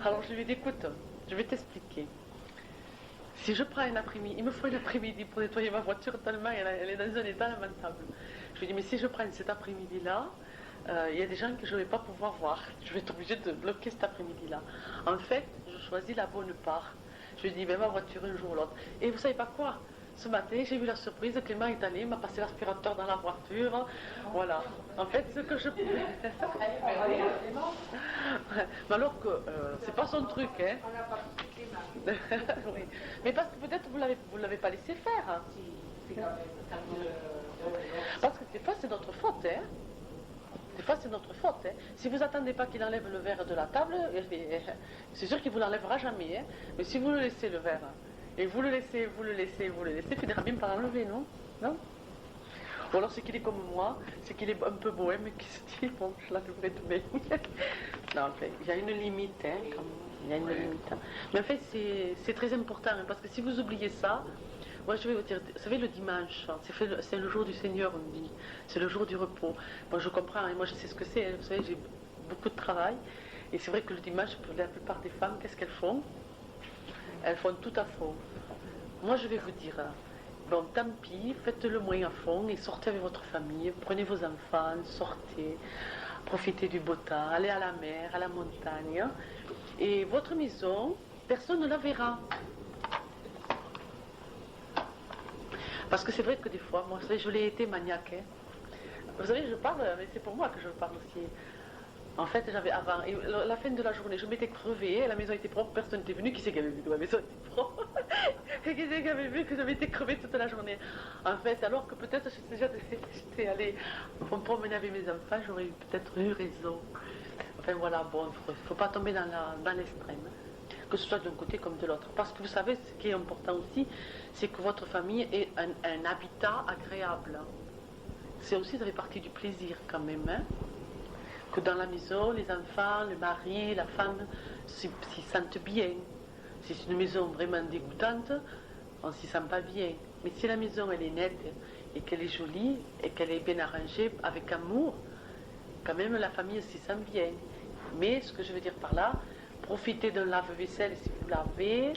Alors je lui ai dit, écoute, je vais t'expliquer. Si je prends un après-midi, il me faut un après-midi pour nettoyer ma voiture tellement elle est dans un état lamentable. Je lui ai dit, mais si je prends cet après-midi-là, il y a des gens que je ne vais pas pouvoir voir. Je vais être obligée de bloquer cet après-midi-là. En fait, je choisis la bonne part. Je lui ai dit, ben, ma voiture un jour ou l'autre. Et vous savez pas quoi? Ce matin, j'ai vu la surprise, Clément est allé, il m'a passé l'aspirateur dans la voiture. Voilà. En fait, ce que je pouvais. Mais alors que c'est pas son truc, hein. Oui. Mais parce que peut-être vous l'avez pas laissé faire. Hein. Parce que des fois, c'est notre faute, hein. Des fois, c'est notre faute. Hein. Si vous n'attendez pas qu'il enlève le verre de la table, c'est sûr qu'il ne vous l'enlèvera jamais. Hein. Mais si vous le laissez, le verre, et vous le laissez, il finira bien par l'enlever, non? Non? Ou alors c'est qu'il est comme moi, c'est qu'il est un peu bohème, mais qui se dit, bon, je l'enlèverai demain. Non, en fait, il y a une limite, hein, quand même. Il y a une limite. Hein. Mais en fait, c'est très important, hein, parce que si vous oubliez ça, moi je vais vous dire, vous savez, le dimanche, c'est le jour du Seigneur, on dit, c'est le jour du repos. Moi je comprends, et moi je sais ce que c'est, hein, vous savez, j'ai beaucoup de travail, et c'est vrai que le dimanche, pour la plupart des femmes, qu'est-ce qu'elles font? Elles font tout à fond. Moi je vais vous dire, bon, tant pis, faites le moins à fond, et sortez avec votre famille, prenez vos enfants, sortez, profitez du beau temps, allez à la mer, à la montagne, hein, et votre maison, personne ne la verra. Parce que c'est vrai que des fois, moi, je l'ai été maniaque. Hein. Vous savez, je parle, mais c'est pour moi que je parle aussi. En fait, j'avais avant, et la fin de la journée, je m'étais crevée, la maison était propre, personne n'était venu, qui c'est qui avait vu que la maison était propre? Et qui c'est qui avait vu que je m'étais crevée toute la journée? En fait, alors que peut-être j'étais allée me promener avec mes enfants, j'aurais peut-être eu raison. Enfin voilà, bon, il ne faut pas tomber dans l'extrême, que ce soit d'un côté comme de l'autre. Parce que vous savez, ce qui est important aussi, c'est que votre famille ait un habitat agréable. C'est aussi, ça fait partie du plaisir quand même, hein? Que dans la maison, les enfants, le mari, la femme s'y sentent bien. Si c'est une maison vraiment dégoûtante, on ne s'y sent pas bien. Mais si la maison elle est nette et qu'elle est jolie et qu'elle est bien arrangée avec amour, quand même la famille s'y sent bien. Mais ce que je veux dire par là, profitez d'un lave-vaisselle si vous l'avez,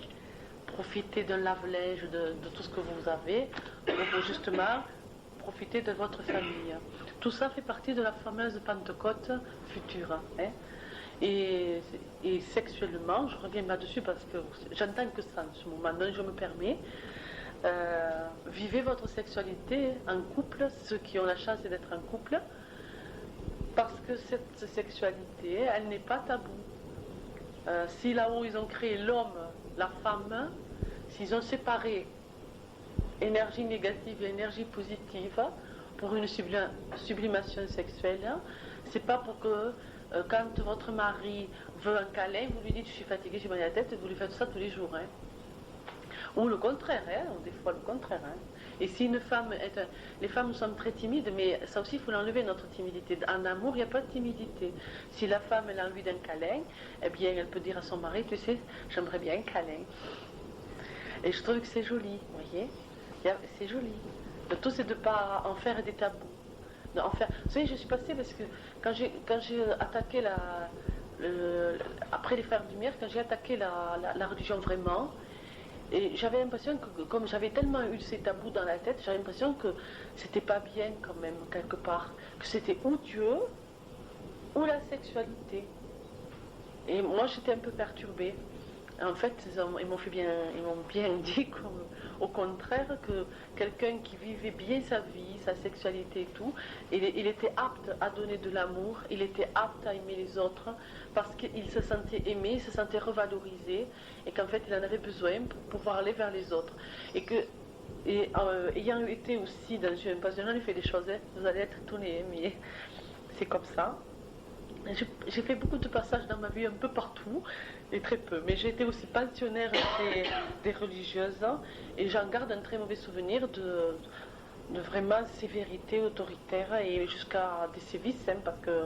profitez d'un lave-linge, de tout ce que vous avez, pour justement profiter de votre famille. Tout ça fait partie de la fameuse Pentecôte future. Hein. Et sexuellement, je reviens là-dessus parce que j'entends que ça en ce moment, donc je me permets. Vivez votre sexualité en couple, ceux qui ont la chance d'être en couple, parce que cette sexualité, elle n'est pas taboue. Si là-haut ils ont créé l'homme, la femme, s'ils ont séparé énergie négative et énergie positive pour une sublimation sexuelle, c'est pas pour que quand votre mari veut un câlin, vous lui dites je suis fatiguée, j'ai mal à la tête, et vous lui faites ça tous les jours. Hein. Ou le contraire, hein, ou des fois le contraire. Hein. Et si une femme les femmes sont très timides, mais ça aussi il faut l'enlever notre timidité. En amour, il n'y a pas de timidité. Si la femme elle a envie d'un câlin, eh bien elle peut dire à son mari, tu sais, j'aimerais bien un câlin. Et je trouve que c'est joli, vous voyez. C'est joli. Le tout, c'est de ne pas en faire des tabous. Vous savez, je suis passée parce que quand j'ai attaqué après les Frères Lumière, quand j'ai attaqué la religion vraiment, et j'avais l'impression que, comme j'avais tellement eu ces tabous dans la tête, j'avais l'impression que c'était pas bien quand même, quelque part. Que c'était ou Dieu, ou la sexualité. Et moi, j'étais un peu perturbée. En fait, ils m'ont bien dit au contraire que quelqu'un qui vivait bien sa vie, sa sexualité et tout, il était apte à donner de l'amour, il était apte à aimer les autres parce qu'il se sentait aimé, il se sentait revalorisé et qu'en fait il en avait besoin pour pouvoir aller vers les autres. Ayant été aussi dans une passion, il fait des choses, hein, vous allez être étonnés, mais c'est comme ça. J'ai fait beaucoup de passages dans ma vie un peu partout, et très peu, mais j'ai été aussi pensionnaire des religieuses, et j'en garde un très mauvais souvenir de vraiment sévérité autoritaire et jusqu'à des sévices, hein, parce que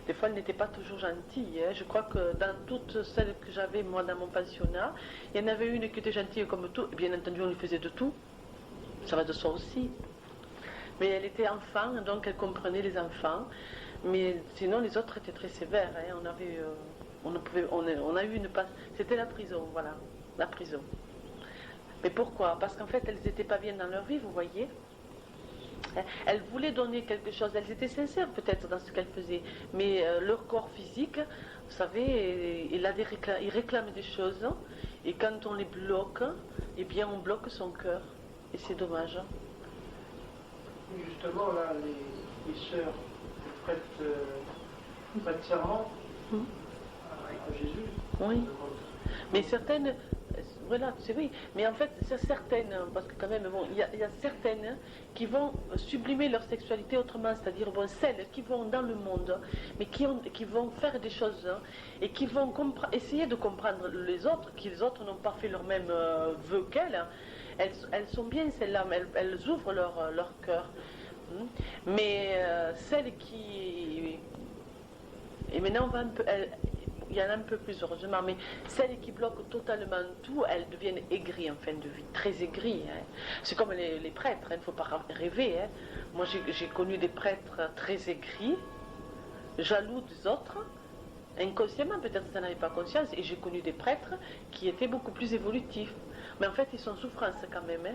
des fois elles n'étaient pas toujours gentilles. Hein. Je crois que dans toutes celles que j'avais moi dans mon pensionnat, il y en avait une qui était gentille comme tout, et bien entendu on lui faisait de tout, ça va de soi aussi. Mais elle était enfant, donc elle comprenait les enfants. Mais sinon, les autres étaient très sévères. Hein. On a eu c'était la prison, voilà, la prison. Mais pourquoi? Parce qu'en fait, elles n'étaient pas bien dans leur vie, vous voyez. Elles voulaient donner quelque chose, elles étaient sincères peut-être dans ce qu'elles faisaient. Mais leur corps physique, vous savez, il réclame des choses. Et quand on les bloque, eh bien, on bloque son cœur. Et c'est dommage. Justement, là, les sœurs prêtent serment à Jésus. Oui. Mais certaines, voilà, c'est oui. Mais en fait, c'est certaines, parce que quand même, bon, il y a certaines qui vont sublimer leur sexualité autrement, c'est-à-dire bon, celles qui vont dans le monde, mais qui vont faire des choses et qui vont essayer de comprendre les autres, que les autres n'ont pas fait leur même vœu qu'elles. Elles sont bien celles-là, elles ouvrent leur cœur. Mais celles qui... Et maintenant, il y en a un peu plus heureusement, mais celles qui bloquent totalement tout, elles deviennent aigries en fin de vie, très aigries. Hein. C'est comme les prêtres, il ne faut pas rêver. Hein. Moi, j'ai connu des prêtres très aigris, jaloux des autres, inconsciemment, peut-être qu'ils n'en avaient pas conscience, et j'ai connu des prêtres qui étaient beaucoup plus évolutifs. Mais en fait, ils sont en souffrance quand même. Hein.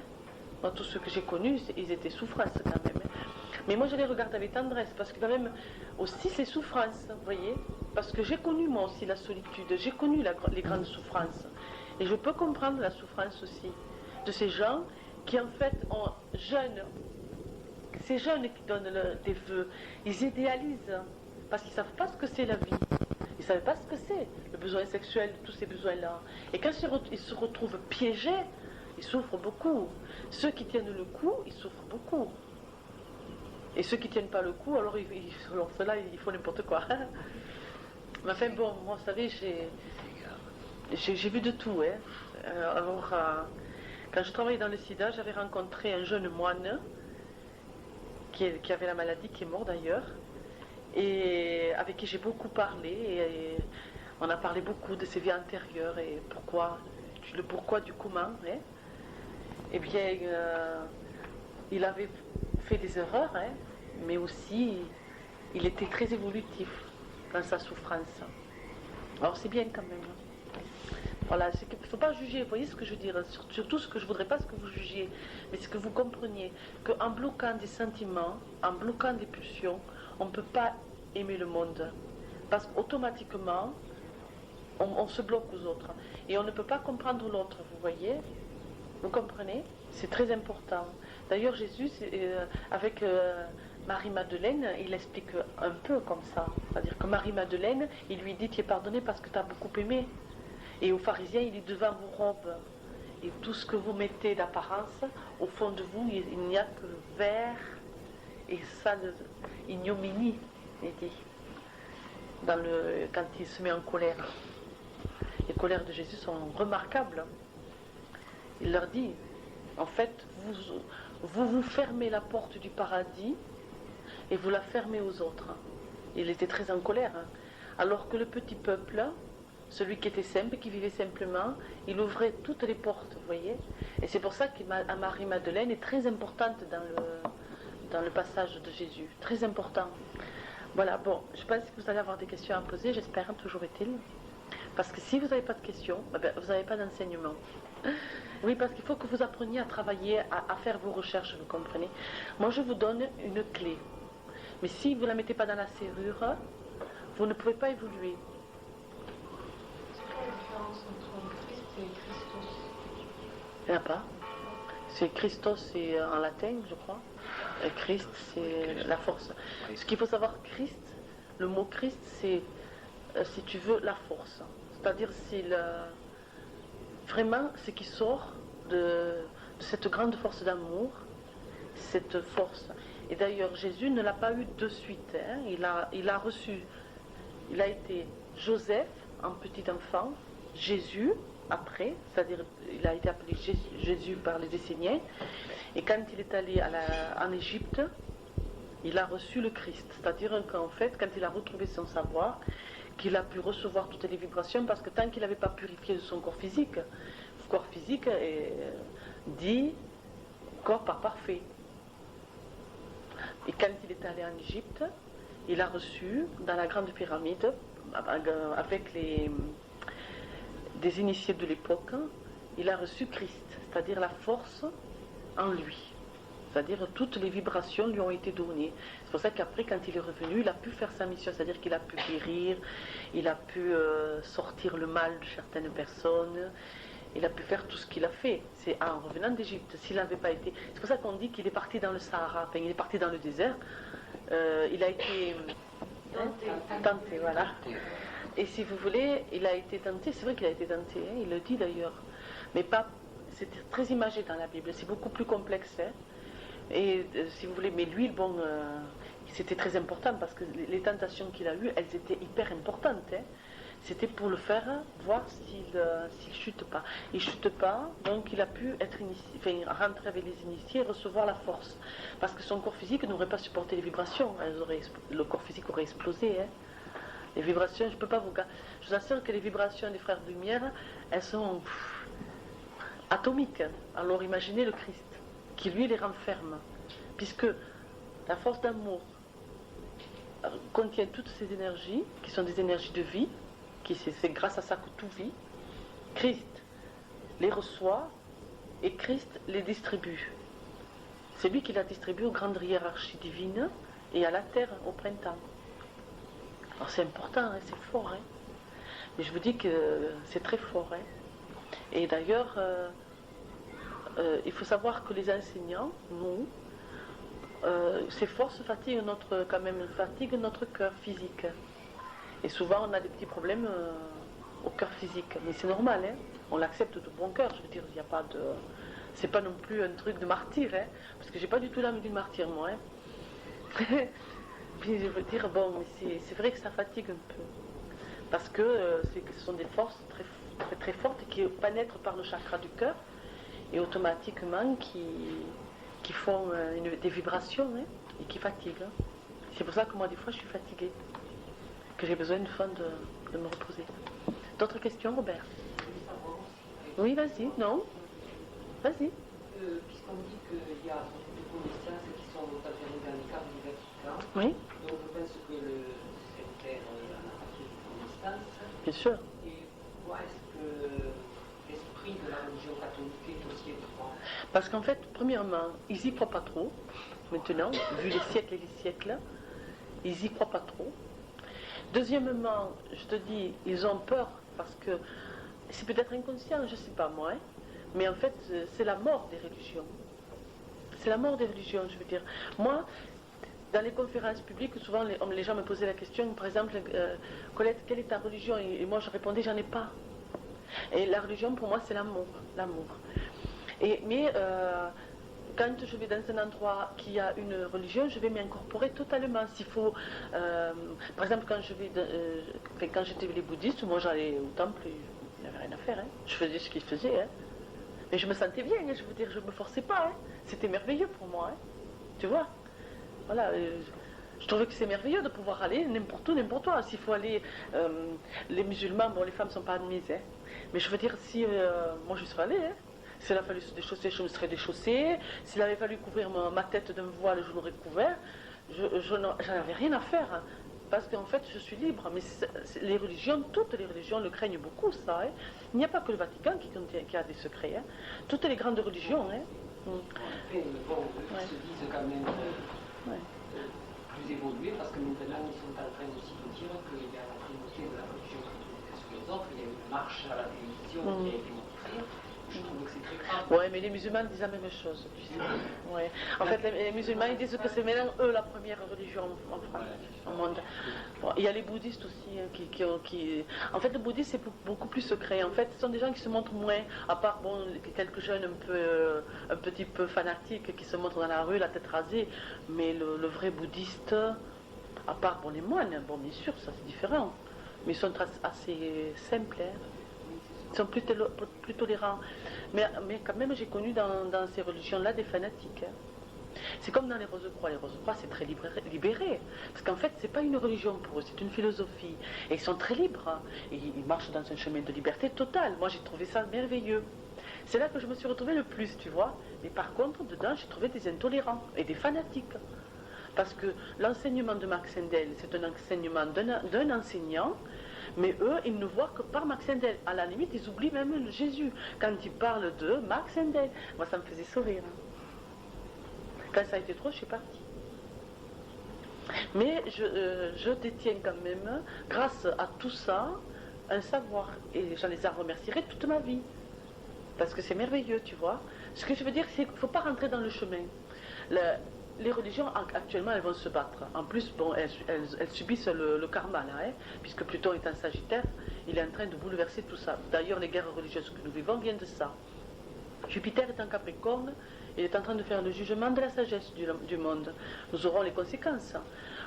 Moi, tous ceux que j'ai connus, ils étaient souffrance quand même. Hein. Mais moi, je les regarde avec tendresse, parce que quand même, aussi, c'est souffrance, vous voyez. Parce que j'ai connu, moi aussi, la solitude, j'ai connu les grandes souffrances. Et je peux comprendre la souffrance aussi de ces gens qui, en fait, jeûnent ces jeunes qui donnent des vœux, ils idéalisent parce qu'ils ne savent pas ce que c'est la vie. Ils ne savent pas ce que c'est, le besoin sexuel, tous ces besoins-là. Et quand ils se retrouvent piégés, ils souffrent beaucoup. Ceux qui tiennent le coup, ils souffrent beaucoup. Et ceux qui ne tiennent pas le coup, alors ceux-là, ils font n'importe quoi. Mais enfin bon, moi, vous savez, j'ai vu de tout. Hein. Alors, quand je travaillais dans le sida, j'avais rencontré un jeune moine qui avait la maladie, qui est mort d'ailleurs, et avec qui j'ai beaucoup parlé. Et on a parlé beaucoup de ses vies antérieures et le pourquoi du comment. Hein. Eh bien, il avait fait des erreurs, hein, mais aussi il était très évolutif dans sa souffrance. Alors c'est bien quand même. Voilà, il ne faut pas juger, vous voyez ce que je veux dire, surtout ce que je ne voudrais pas ce que vous jugiez, mais ce que vous compreniez, qu'en bloquant des sentiments, en bloquant des pulsions, on ne peut pas aimer le monde. Parce qu'automatiquement, on se bloque aux autres. Et on ne peut pas comprendre l'autre, vous voyez. Vous comprenez? C'est très important. D'ailleurs, Jésus, avec Marie-Madeleine, il explique un peu comme ça. C'est-à-dire que Marie-Madeleine, il lui dit, tu es pardonné parce que tu as beaucoup aimé. Et aux pharisiens, il dit, devant vos robes, et tout ce que vous mettez d'apparence, au fond de vous, il n'y a que verre et sale ignominie, il dit, quand il se met en colère. Les colères de Jésus sont remarquables. Il leur dit, en fait, vous fermez la porte du paradis et vous la fermez aux autres. Il était très en colère. Alors que le petit peuple, celui qui était simple, qui vivait simplement, il ouvrait toutes les portes, vous voyez. Et c'est pour ça que Marie-Madeleine est très importante dans le passage de Jésus. Très important. Voilà, bon, je pense que vous allez avoir des questions à poser, j'espère, toujours est-il. Parce que si vous n'avez pas de questions, vous n'avez pas d'enseignement. Oui, parce qu'il faut que vous appreniez à travailler, à faire vos recherches, vous comprenez. Moi, je vous donne une clé. Mais si vous ne la mettez pas dans la serrure, vous ne pouvez pas évoluer. C'est quoi la différence entre Christ et Christos? Il n'y en a pas. C'est Christos, c'est en latin, je crois. Et Christ, c'est la force. Ce qu'il faut savoir, Christ, le mot Christ, c'est, si tu veux, la force. C'est-à-dire, c'est vraiment ce qui sort de cette grande force d'amour, cette force. Et d'ailleurs, Jésus ne l'a pas eu de suite. Hein. Il a reçu, il a été Joseph, un petit enfant, Jésus, après, c'est-à-dire, il a été appelé Jésus par les Esséniens. Et quand il est allé en Égypte, il a reçu le Christ. C'est-à-dire qu'en fait, quand il a retrouvé son savoir, qu'il a pu recevoir toutes les vibrations, parce que tant qu'il n'avait pas purifié son corps physique est dit corps pas parfait. Et quand il est allé en Égypte, il a reçu dans la grande pyramide, avec des initiés de l'époque, il a reçu Christ, c'est-à-dire la force en lui. C'est-à-dire toutes les vibrations lui ont été données. C'est pour ça qu'après, quand il est revenu, il a pu faire sa mission, c'est-à-dire qu'il a pu guérir, il a pu sortir le mal de certaines personnes, il a pu faire tout ce qu'il a fait. C'est en revenant d'Égypte. S'il n'avait pas été... C'est pour ça qu'on dit qu'il est parti dans le Sahara, enfin, il est parti dans le désert. Il a été tenté, voilà. Et si vous voulez, il a été tenté, c'est vrai qu'il a été tenté, hein, il le dit d'ailleurs. Mais pas... C'est très imagé dans la Bible, c'est beaucoup plus complexe. Hein. Et si vous voulez, mais lui, bon, c'était très important parce que les tentations qu'il a eues, elles étaient hyper importantes. Hein. C'était pour le faire voir s'il chute pas. Il chute pas, donc il a pu être initié, rentrer avec les initiés et recevoir la force. Parce que son corps physique n'aurait pas supporté les vibrations. Le corps physique aurait explosé. Hein. Les vibrations, je peux pas je vous assure que les vibrations des frères de lumière, elles sont atomiques. Alors imaginez le Christ, qui lui les renferme. Puisque la force d'amour contient toutes ces énergies, qui sont des énergies de vie, c'est grâce à ça que tout vit. Christ les reçoit et Christ les distribue. C'est lui qui la distribue aux grandes hiérarchies divines et à la terre au printemps. Alors c'est important, hein, c'est fort. Hein. Mais je vous dis que c'est très fort. Hein. Et d'ailleurs, il faut savoir que les enseignants, nous, ces forces fatiguent notre cœur physique. Et souvent, on a des petits problèmes au cœur physique. Mais c'est normal, hein. On l'accepte de bon cœur. Je veux dire, il n'y a pas de... C'est pas non plus un truc de martyr, hein, parce que j'ai pas du tout l'âme d'une martyr, moi. Hein. Puis je veux dire, bon, mais c'est vrai que ça fatigue un peu. Parce que ce sont des forces très, très, très fortes qui pénètrent par le chakra du cœur et automatiquement qui font des vibrations, hein, et qui fatiguent. Hein. C'est pour ça que moi, des fois, je suis fatiguée. Que j'ai besoin une fois de me reposer. D'autres questions, Robert? Oui, vas-y, non? Vas-y. Puisqu'on dit qu'il y a beaucoup de connaissances qui sont enterrées dans les cadres du Vatican, Oui. donc je pense que le Saint-Père en a partie de connaissances. Bien sûr. Et pourquoi est-ce que l'esprit de la religion catholique est aussi étroit? Parce qu'en fait, premièrement, ils y croient pas trop. Maintenant, vu les siècles et les siècles, ils y croient pas trop. Deuxièmement, je te dis, ils ont peur parce que c'est peut-être inconscient, je ne sais pas moi, hein, mais en fait, c'est la mort des religions. C'est la mort des religions, je veux dire. Moi, dans les conférences publiques, souvent les gens me posaient la question, par exemple, Colette, quelle est ta religion? Et moi, je répondais, j'en ai pas. Et la religion, pour moi, c'est l'amour. L'amour. Mais quand je vais dans un endroit qui a une religion, je vais m'y incorporer totalement. S'il faut, par exemple, quand j'étais les bouddhistes, moi j'allais au temple, il n'y avait rien à faire. Hein. Je faisais ce qu'ils faisaient. Hein. Mais je me sentais bien, hein, je veux dire, je ne me forçais pas. Hein. C'était merveilleux pour moi. Hein. Tu vois? Voilà. Je trouvais que c'est merveilleux de pouvoir aller n'importe où, n'importe où. S'il faut aller, les musulmans, bon, les femmes ne sont pas admises. Hein. Mais je veux dire, si moi je serais allée. Hein. S'il a fallu se déchausser, je me serais déchaussée. S'il avait fallu couvrir ma tête d'un voile, je l'aurais couvert. J'en avais rien à faire. Hein, parce qu'en fait, je suis libre. Mais les religions, toutes les religions le craignent beaucoup, ça. Hein. Il n'y a pas que le Vatican qui a des secrets. Hein. Toutes les grandes religions. Hein. Après, bon, ils se disent quand même plus évolués, parce que maintenant, ils sont en train aussi de dire qu'il y a la primauté de la religion catholique sur les autres. Il y a eu une marche à la télévision qui a été montrée. Je trouve que c'est très grave. Oui, mais les musulmans disent la même chose. Ouais. En fait, les musulmans ils disent que c'est maintenant eux la première religion en France, au monde. Bon, il y a les bouddhistes aussi qui. En fait, le bouddhisme c'est beaucoup plus secret. En fait, ce sont des gens qui se montrent moins, à part bon, quelques jeunes un petit peu fanatiques qui se montrent dans la rue, la tête rasée. Mais le vrai bouddhiste, à part bon, les moines, bon, bien sûr, ça c'est différent. Mais ils sont assez simples. Hein. Ils sont plus tolérants. Mais quand même, j'ai connu dans ces religions-là des fanatiques. Hein. C'est comme dans les Rose-Croix. Les Rose-Croix, c'est très libéré. Parce qu'en fait, c'est pas une religion pour eux, c'est une philosophie. Et ils sont très libres. Hein. Et ils marchent dans un chemin de liberté totale. Moi, j'ai trouvé ça merveilleux. C'est là que je me suis retrouvée le plus, tu vois. Mais par contre, dedans, j'ai trouvé des intolérants et des fanatiques. Parce que l'enseignement de Marc Sendel, c'est un enseignement d'un enseignant. Mais eux, ils ne voient que par Marc Sendel. À la limite, ils oublient même Jésus. Quand ils parlent de Marc Sendel, moi, ça me faisait sourire. Quand ça a été trop, je suis partie. Mais je détiens quand même, grâce à tout ça, un savoir. Et j'en les remercierai toute ma vie. Parce que c'est merveilleux, tu vois. Ce que je veux dire, c'est qu'il ne faut pas rentrer dans le chemin. Les religions, actuellement, elles vont se battre. En plus, bon, elles subissent le karma, là, hein, puisque Pluton est en Sagittaire, il est en train de bouleverser tout ça. D'ailleurs, les guerres religieuses que nous vivons viennent de ça. Jupiter est en Capricorne, il est en train de faire le jugement de la sagesse du monde. Nous aurons les conséquences.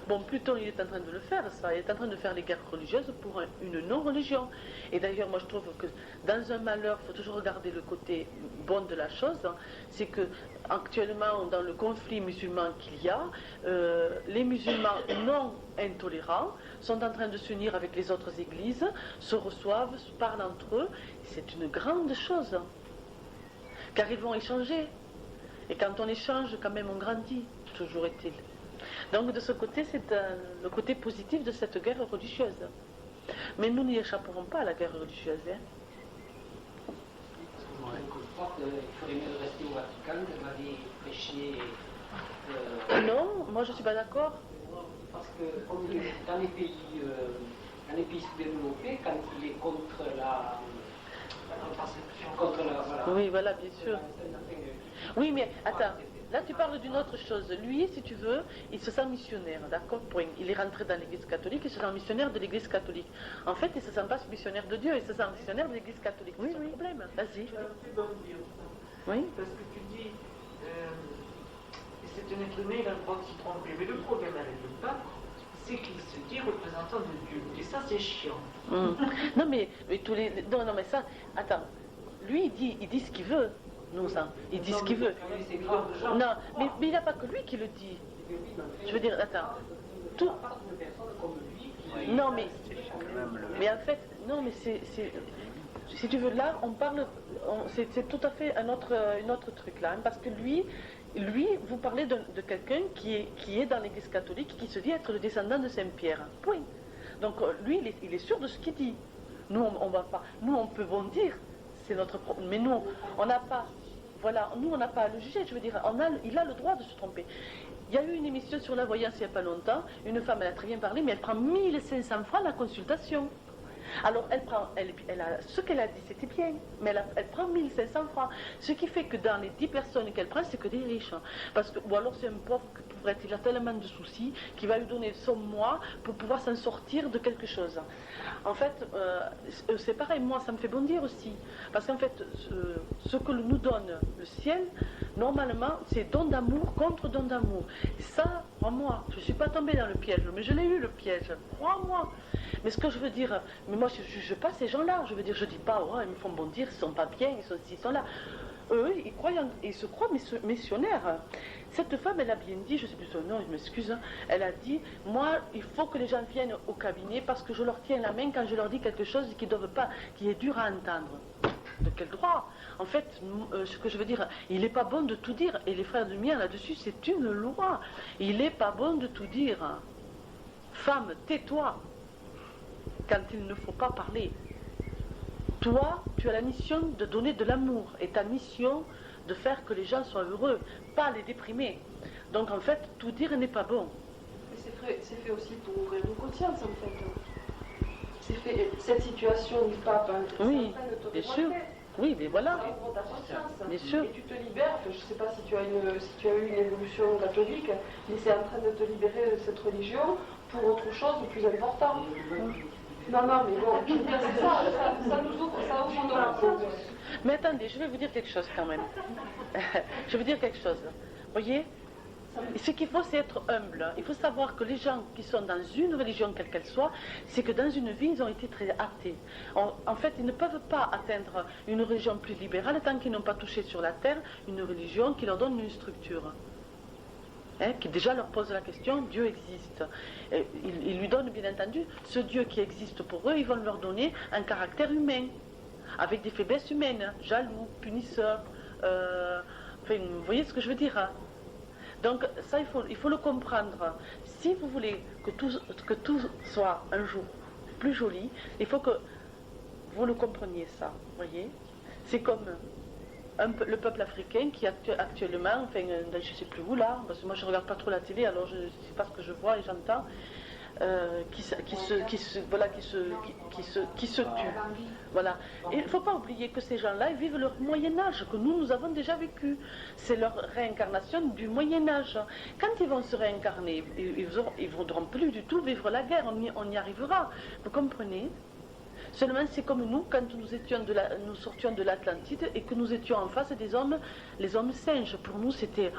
Bon, Pluton, il est en train de le faire, ça. Il est en train de faire les guerres religieuses pour une non-religion. Et d'ailleurs, moi, je trouve que dans un malheur, il faut toujours regarder le côté bon de la chose. Hein. C'est que actuellement, dans le conflit musulman qu'il y a, les musulmans non intolérants sont en train de s'unir avec les autres églises, se reçoivent, se parlent entre eux. C'est une grande chose. Car ils vont échanger. Et quand on échange, quand même, on grandit, toujours est-il. Donc de ce côté, c'est le côté positif de cette guerre religieuse. Mais nous n'y échapperons pas à la guerre religieuse. Hein. Il faudrait mieux rester au Vatican, que m'avait prêché. Non, moi je ne suis pas d'accord. Parce que dans les pays sous-développés, quand il est contre la. Voilà. Oui, voilà, bien sûr. Oui, mais attends. là tu parles d'une autre chose. Lui, si tu veux, il se sent missionnaire, d'accord, point. Il est rentré dans l'église catholique, il se sent missionnaire de l'église catholique. En fait, il ne se sent pas missionnaire de Dieu, il se sent missionnaire de l'église catholique. Oui, oui. Problème. Vas-y. Oui. Parce que tu dis, c'est un être humain, il a le droit de s'y tromper. Mais le problème avec le pape, c'est qu'il se dit représentant de Dieu. Et ça, c'est chiant. Non, mais tous les... Non, mais ça... Attends. Lui, il dit ce qu'il veut. Non, ça. Il dit ce qu'il veut. Non, mais il n'y a pas que lui qui le dit. Je veux dire, attends. Tout... Non, mais en fait... Non, mais c'est... Si tu veux, là, on parle... C'est tout à fait un autre truc, là. Hein, parce que lui, vous parlez de quelqu'un qui est dans l'église catholique, qui se dit être le descendant de Saint-Pierre. Point. Donc, lui, il est sûr de ce qu'il dit. Nous, on va pas... Nous, on peut bondir. C'est notre problème. Mais nous, on n'a pas... Voilà, nous, on n'a pas à le juger. Je veux dire, il a le droit de se tromper. Il y a eu une émission sur la voyance il n'y a pas longtemps. Une femme, elle a très bien parlé, mais elle prend 1500 francs la consultation. Alors, ce qu'elle a dit, c'était bien, mais elle prend 1500 francs. Ce qui fait que dans les 10 personnes qu'elle prend, c'est que des riches. Parce que, ou alors c'est un pauvre il a tellement de soucis qu'il va lui donner son mois pour pouvoir s'en sortir de quelque chose. En fait, c'est pareil, moi, ça me fait bondir aussi. Parce qu'en fait, ce que nous donne le ciel, normalement, c'est don d'amour contre don d'amour. Et ça, crois-moi, je ne suis pas tombée dans le piège, mais je l'ai eu, le piège. Crois-moi. Mais ce que je veux dire, mais moi, je ne juge pas ces gens-là. Je veux dire, je ne dis pas, oh, ils me font bondir, ils ne sont pas bien, ils sont là. Eux, ils se croient missionnaires. Cette femme, elle a bien dit, je ne sais plus son nom, je m'excuse, elle a dit, moi, il faut que les gens viennent au cabinet parce que je leur tiens la main quand je leur dis quelque chose qui est dur à entendre. De quel droit? En fait, ce que je veux dire, il n'est pas bon de tout dire. Et les frères de Lumière, là-dessus, c'est une loi. Il n'est pas bon de tout dire. Femme, tais-toi quand il ne faut pas parler. Toi, tu as la mission de donner de l'amour et ta mission de faire que les gens soient heureux, pas les déprimer. Donc en fait, tout dire n'est pas bon. Mais c'est fait aussi pour ouvrir nos consciences en fait. C'est fait, cette situation du pape, hein, oui, bien sûr. Oui, mais voilà. Ça ouvre ta conscience. Bien sûr. Et tu te libères, je ne sais pas si tu as eu une évolution catholique, mais c'est en train de te libérer de cette religion pour autre chose de plus important. Non, mais bon, je veux dire, c'est ça nous ouvre, ça ouvre nos consciences. Mais attendez, je vais vous dire quelque chose quand même. Je vais vous dire quelque chose. Voyez, ce qu'il faut, c'est être humble. Il faut savoir que les gens qui sont dans une religion, quelle qu'elle soit, c'est que dans une vie, ils ont été très athées. En fait, ils ne peuvent pas atteindre une religion plus libérale tant qu'ils n'ont pas touché sur la terre une religion qui leur donne une structure. Qui déjà leur pose la question, Dieu existe. Ils lui donnent bien entendu ce Dieu qui existe pour eux, ils vont leur donner un caractère humain, avec des faiblesses humaines, jaloux, punisseurs, enfin, vous voyez ce que je veux dire, hein? Donc ça, il faut le comprendre. Si vous voulez que tout soit un jour plus joli, il faut que vous le compreniez ça, voyez. C'est comme le peuple africain qui actuellement, enfin, je ne sais plus où là, parce que moi je ne regarde pas trop la télé, alors je ne sais pas ce que je vois et j'entends, qui se tue. Voilà. Et il ne faut pas oublier que ces gens-là, ils vivent leur Moyen-Âge, que nous avons déjà vécu. C'est leur réincarnation du Moyen-Âge. Quand ils vont se réincarner, ils ne voudront plus du tout vivre la guerre, on y arrivera. Vous comprenez? Seulement, c'est comme nous, quand nous sortions de l'Atlantide et que nous étions en face des hommes, les hommes singes. Pour nous, c'était...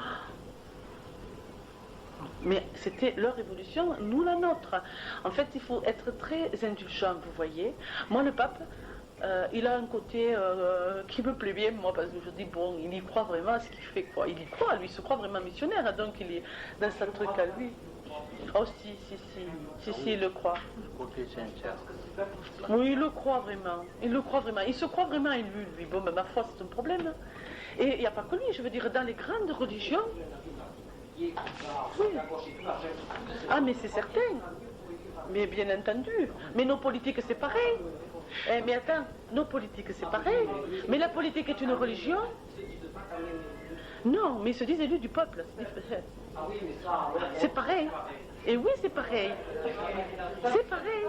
Mais c'était leur évolution, nous la nôtre. En fait, il faut être très indulgent, vous voyez. Moi, le pape, il a un côté qui me plaît bien, moi, parce que je dis, bon, il y croit vraiment à ce qu'il fait, quoi. Il y croit, lui, il se croit vraiment missionnaire, donc il est dans sa truc à lui. Oh, si, il le croit. Oui, il le croit vraiment. Il se croit vraiment élu, lui. Bon, mais ma foi, c'est un problème. Et il n'y a pas que lui, je veux dire, dans les grandes religions. Oui. Ah, mais c'est certain. Mais bien entendu. Mais nos politiques, c'est pareil. Mais attends, nos politiques, c'est pareil. Mais la politique est une religion? Non, mais ils se disent élus du peuple. C'est pareil. Et oui, c'est pareil. C'est pareil.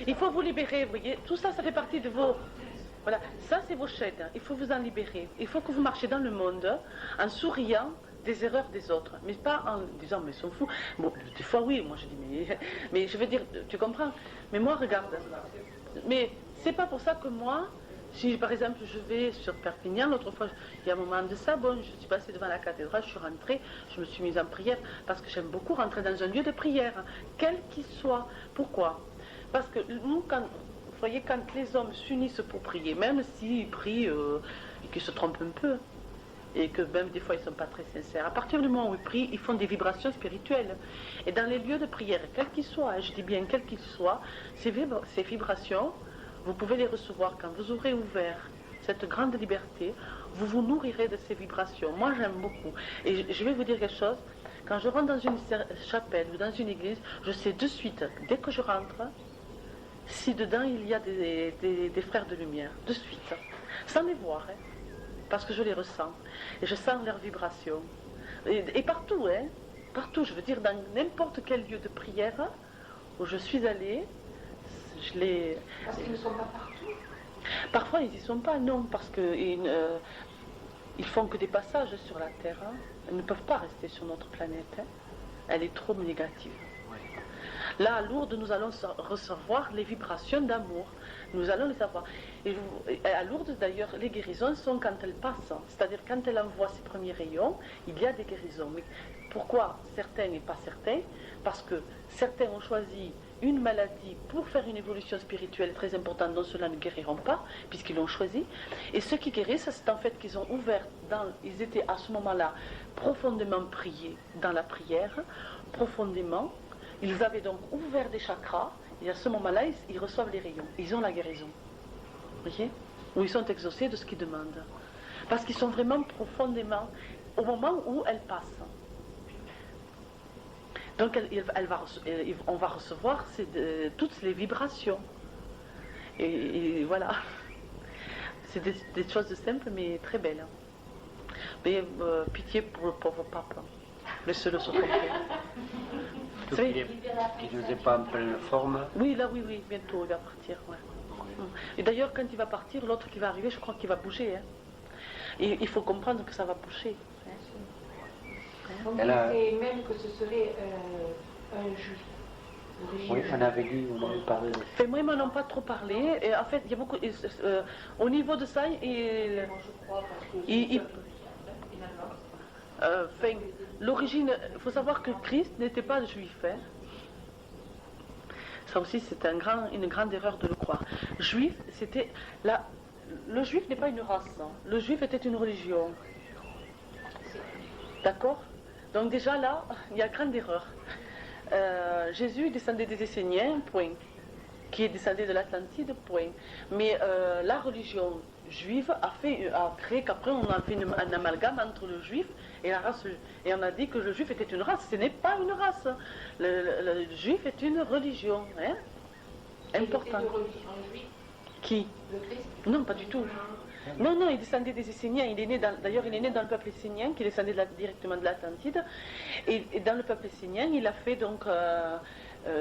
Il faut vous libérer, vous voyez. Tout ça, ça fait partie de vos... Voilà, ça c'est vos chaînes. Il faut vous en libérer. Il faut que vous marchiez dans le monde en souriant des erreurs des autres, mais pas en disant mais ils sont fous. Bon, des fois oui, moi je dis mais je veux dire, tu comprends? Mais moi regarde, mais c'est pas pour ça que moi, si par exemple je vais sur Perpignan, l'autre fois il y a un moment de ça, bon, je suis passée devant la cathédrale, je suis rentrée, je me suis mise en prière parce que j'aime beaucoup rentrer dans un lieu de prière, quel qu'il soit. Pourquoi? Parce que nous, vous voyez, quand les hommes s'unissent pour prier, même s'ils prient et qu'ils se trompent un peu, et que même des fois ils ne sont pas très sincères, à partir du moment où ils prient, ils font des vibrations spirituelles. Et dans les lieux de prière, quels qu'ils soient, je dis bien quels qu'ils soient, ces vibrations, vous pouvez les recevoir quand vous aurez ouvert cette grande liberté, vous vous nourrirez de ces vibrations. Moi j'aime beaucoup. Et je vais vous dire quelque chose, quand je rentre dans une chapelle ou dans une église, je sais de suite, dès que je rentre, si dedans il y a des frères de lumière, de suite, sans les voir, hein, parce que je les ressens, et je sens leurs vibrations. Et partout, hein, partout, je veux dire, dans n'importe quel lieu de prière où je suis allée, je les... Parce qu'ils ne sont pas partout. Parfois, ils n'y sont pas, non, parce qu'ils font que des passages sur la Terre. Hein. Ils ne peuvent pas rester sur notre planète. Hein. Elle est trop négative. Là, à Lourdes, nous allons recevoir les vibrations d'amour. Nous allons les avoir. Et à Lourdes, d'ailleurs, les guérisons sont quand elles passent. C'est-à-dire, quand elle envoie ses premiers rayons, il y a des guérisons. Mais pourquoi certains et pas certains? Parce que certains ont choisi une maladie pour faire une évolution spirituelle très importante, dont ceux-là ne guériront pas, puisqu'ils l'ont choisi. Et ceux qui guérissent, c'est en fait qu'ils ont ouvert, ils étaient à ce moment-là profondément priés dans la prière, profondément. Ils avaient donc ouvert des chakras, et à ce moment-là, ils reçoivent les rayons. Ils ont la guérison. Vous voyez? Ou ils sont exaucés de ce qu'ils demandent. Parce qu'ils sont vraiment profondément, au moment où elles passent. Donc on va recevoir toutes les vibrations. Et voilà. C'est des choses simples mais très belles. Mais pitié pour le pauvre pape. Laissez-le se tromper. Qui ne est pas en pleine forme. Oui, là, oui, bientôt il va partir. Ouais. Et d'ailleurs, quand il va partir, l'autre qui va arriver, je crois qu'il va bouger. Hein. Et il faut comprendre que ça va bouger. On disait même que ce serait un juif. Oui, on avait parlé de ça. Mais moi, ils m'en ont pas trop parlé. Et en fait, il y a beaucoup. Au niveau de ça, l'origine, il faut savoir que Christ n'était pas juif. Hein. Ça aussi, c'est une grande erreur de le croire. Juif, c'était... Le juif n'est pas une race. Hein. Le juif était une religion. D'accord? Donc déjà là, il y a grande erreur. Jésus descendait des Esséniens, point. Qui est descendu de l'Atlantide, point. Mais la religion juive a créé qu'après on a fait un amalgame entre le juif et la race. Et on a dit que le juif était une race. Ce n'est pas une race. Le juif est une religion. Hein, importante. Qui? Le Christ? Non, pas du tout. Non, il descendait des Esséniens. D'ailleurs, il est né dans le peuple essénien, qui descendait directement de l'Atlantide. Et dans le peuple essénien, il a fait donc...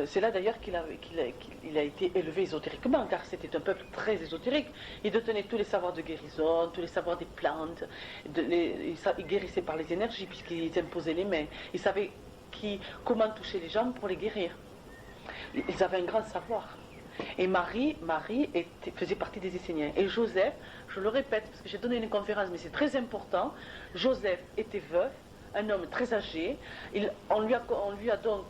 c'est là d'ailleurs qu'il a été élevé ésotériquement, car c'était un peuple très ésotérique. Il détenait tous les savoirs de guérison, tous les savoirs des plantes. Il guérissait par les énergies, puisqu'ils imposaient les mains. Il savait comment toucher les gens pour les guérir. Ils avaient un grand savoir. Et Marie faisait partie des Esséniens. Et Joseph, je le répète, parce que j'ai donné une conférence, mais c'est très important, Joseph était veuf, un homme très âgé. On lui a donc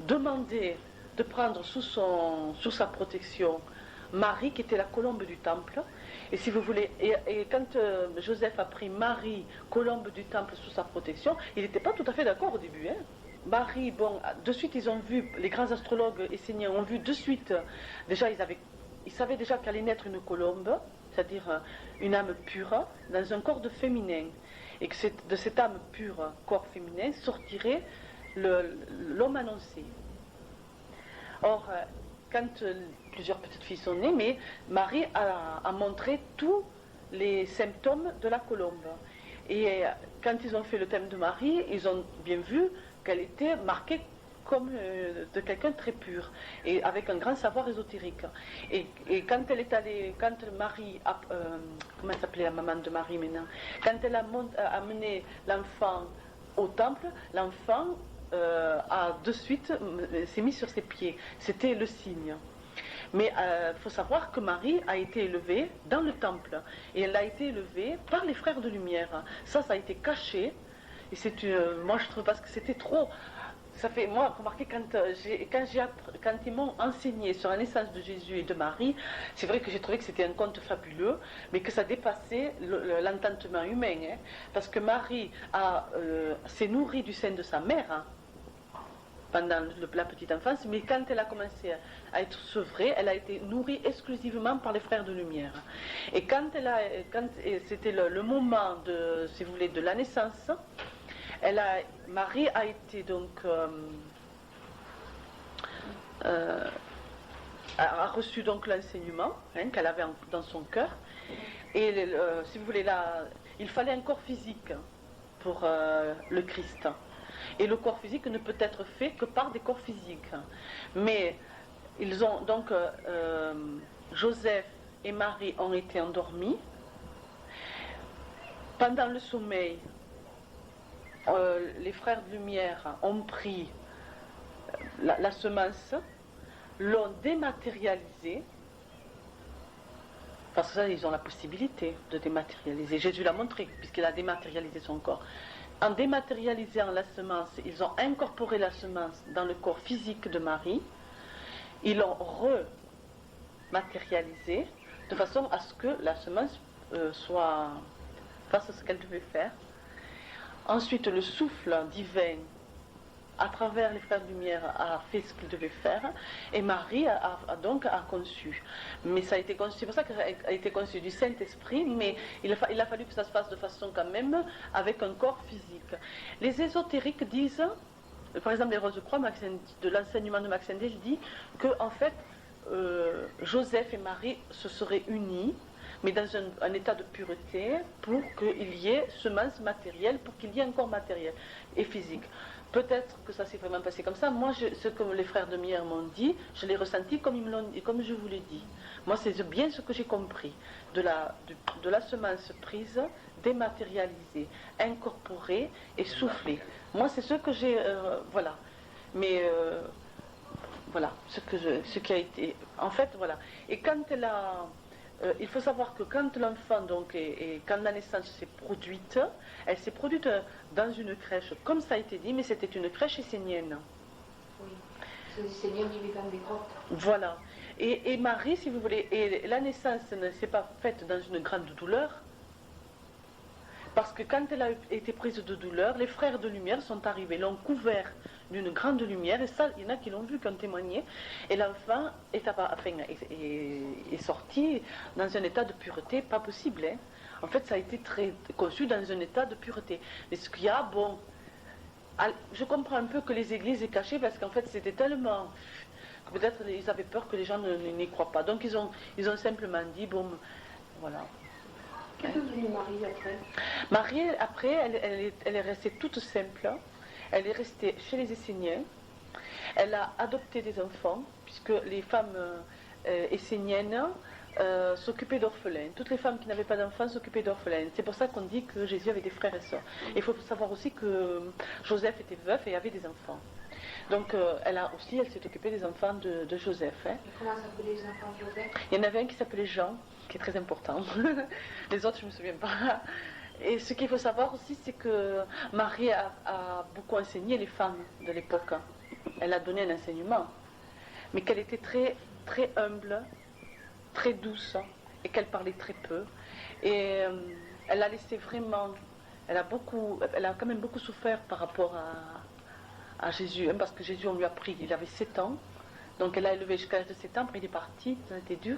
demandé de prendre sous sa protection Marie, qui était la colombe du temple. Et si vous voulez, et quand Joseph a pris Marie, colombe du temple, sous sa protection, il n'était pas tout à fait d'accord au début, hein. Marie, bon, de suite ils ont vu, les grands astrologues esséniens ont vu de suite, déjà ils savaient déjà qu'allait naître une colombe, c'est-à-dire une âme pure, dans un corps de féminin, et que de cette âme pure, corps féminin, sortirait l'homme annoncé. Or, quand plusieurs petites filles sont nées, mais Marie a montré tous les symptômes de la colombe. Et quand ils ont fait le thème de Marie, ils ont bien vu qu'elle était marquée comme de quelqu'un de très pur et avec un grand savoir ésotérique. Et quand elle est allée, quand Marie, comment s'appelait la maman de Marie maintenant, quand elle a amené l'enfant au temple, l'enfant a de suite s'est mis sur ses pieds. C'était le signe. Mais il faut savoir que Marie a été élevée dans le temple. Et elle a été élevée par les frères de lumière. Ça a été caché. Et moi, je trouve parce que c'était trop. Ça fait, moi, remarquez, quand ils m'ont enseigné sur la naissance de Jésus et de Marie, c'est vrai que j'ai trouvé que c'était un conte fabuleux, mais que ça dépassait l'entendement humain. Hein, parce que Marie s'est nourrie du sein de sa mère. Hein, pendant la petite enfance, mais quand elle a commencé à être sevrée, elle a été nourrie exclusivement par les frères de lumière. Et quand c'était le moment de, si vous voulez, de la naissance, Marie a été donc a reçu donc l'enseignement qu'elle avait dans son cœur. Et si vous voulez, il fallait un corps physique pour le Christ. Et le corps physique ne peut être fait que par des corps physiques. Mais ils ont donc Joseph et Marie ont été endormis. Pendant le sommeil, les frères de lumière ont pris la semence, l'ont dématérialisée, parce que ça, ils ont la possibilité de dématérialiser. Jésus l'a montré, puisqu'il a dématérialisé son corps. En dématérialisant la semence, ils ont incorporé la semence dans le corps physique de Marie. Ils l'ont rematérialisée de façon à ce que la semence fasse ce qu'elle devait faire. Ensuite, le souffle divin, à travers les frères de lumière, a fait ce qu'il devait faire, et Marie a conçu. Mais ça a été conçu, c'est pour ça qu'elle a été conçue du Saint-Esprit, mais il a fallu que ça se fasse de façon quand même avec un corps physique. Les ésotériques disent, par exemple les Rose-Croix de l'enseignement de Max Endel dit que en fait Joseph et Marie se seraient unis, mais dans un état de pureté pour qu'il y ait semence matérielle, pour qu'il y ait un corps matériel et physique. Peut-être que ça s'est vraiment passé comme ça. Moi, ce que les frères de lumière m'ont dit, je l'ai ressenti comme je vous l'ai dit. Moi, c'est bien ce que j'ai compris de la semence prise, dématérialisée, incorporée et soufflée. Moi, c'est ce que j'ai... voilà. Mais... voilà, ce qui a été... En fait, voilà. Et quand elle a... il faut savoir que quand l'enfant, donc, quand la naissance s'est produite, elle s'est produite dans une crèche, comme ça a été dit, mais c'était une crèche essénienne. Oui, les Esséniens vivaient dans des grottes. Voilà. Et Marie, si vous voulez, et la naissance ne s'est pas faite dans une grande douleur, parce que quand elle a été prise de douleur, les frères de lumière sont arrivés, l'ont couvert d'une grande lumière, et ça, il y en a qui l'ont vu, qui ont témoigné, et l'enfant est sorti dans un état de pureté pas possible. Hein. En fait, ça a été conçu dans un état de pureté. Mais ce qu'il y a, bon, je comprends un peu que les églises aient caché, parce qu'en fait, c'était tellement... que peut-être ils avaient peur que les gens n'y croient pas. Donc, ils ont simplement dit, bon, voilà. Qu'est-ce que devenu Marie après? Marie, après, elle est restée toute simple. Elle est restée chez les Esséniens. Elle a adopté des enfants, puisque les femmes esséniennes s'occupaient d'orphelins. Toutes les femmes qui n'avaient pas d'enfants s'occupaient d'orphelins. C'est pour ça qu'on dit que Jésus avait des frères et sœurs. Et il faut savoir aussi que Joseph était veuf et avait des enfants. Donc elle s'est occupée des enfants de Joseph. Hein. Et comment s'appelaient les enfants de Joseph? Il y en avait un qui s'appelait Jean, qui est très important. Les autres, je ne me souviens pas. Et ce qu'il faut savoir aussi, c'est que Marie a beaucoup enseigné les femmes de l'époque. Elle a donné un enseignement. Mais qu'elle était très, très humble, très douce, et qu'elle parlait très peu. Et elle a laissé vraiment... Elle a quand même beaucoup souffert par rapport à Jésus, hein, parce que Jésus, on lui a pris, il avait 7 ans. Donc elle a élevé jusqu'à l'âge de 7 ans, après il est parti, ça a été dur.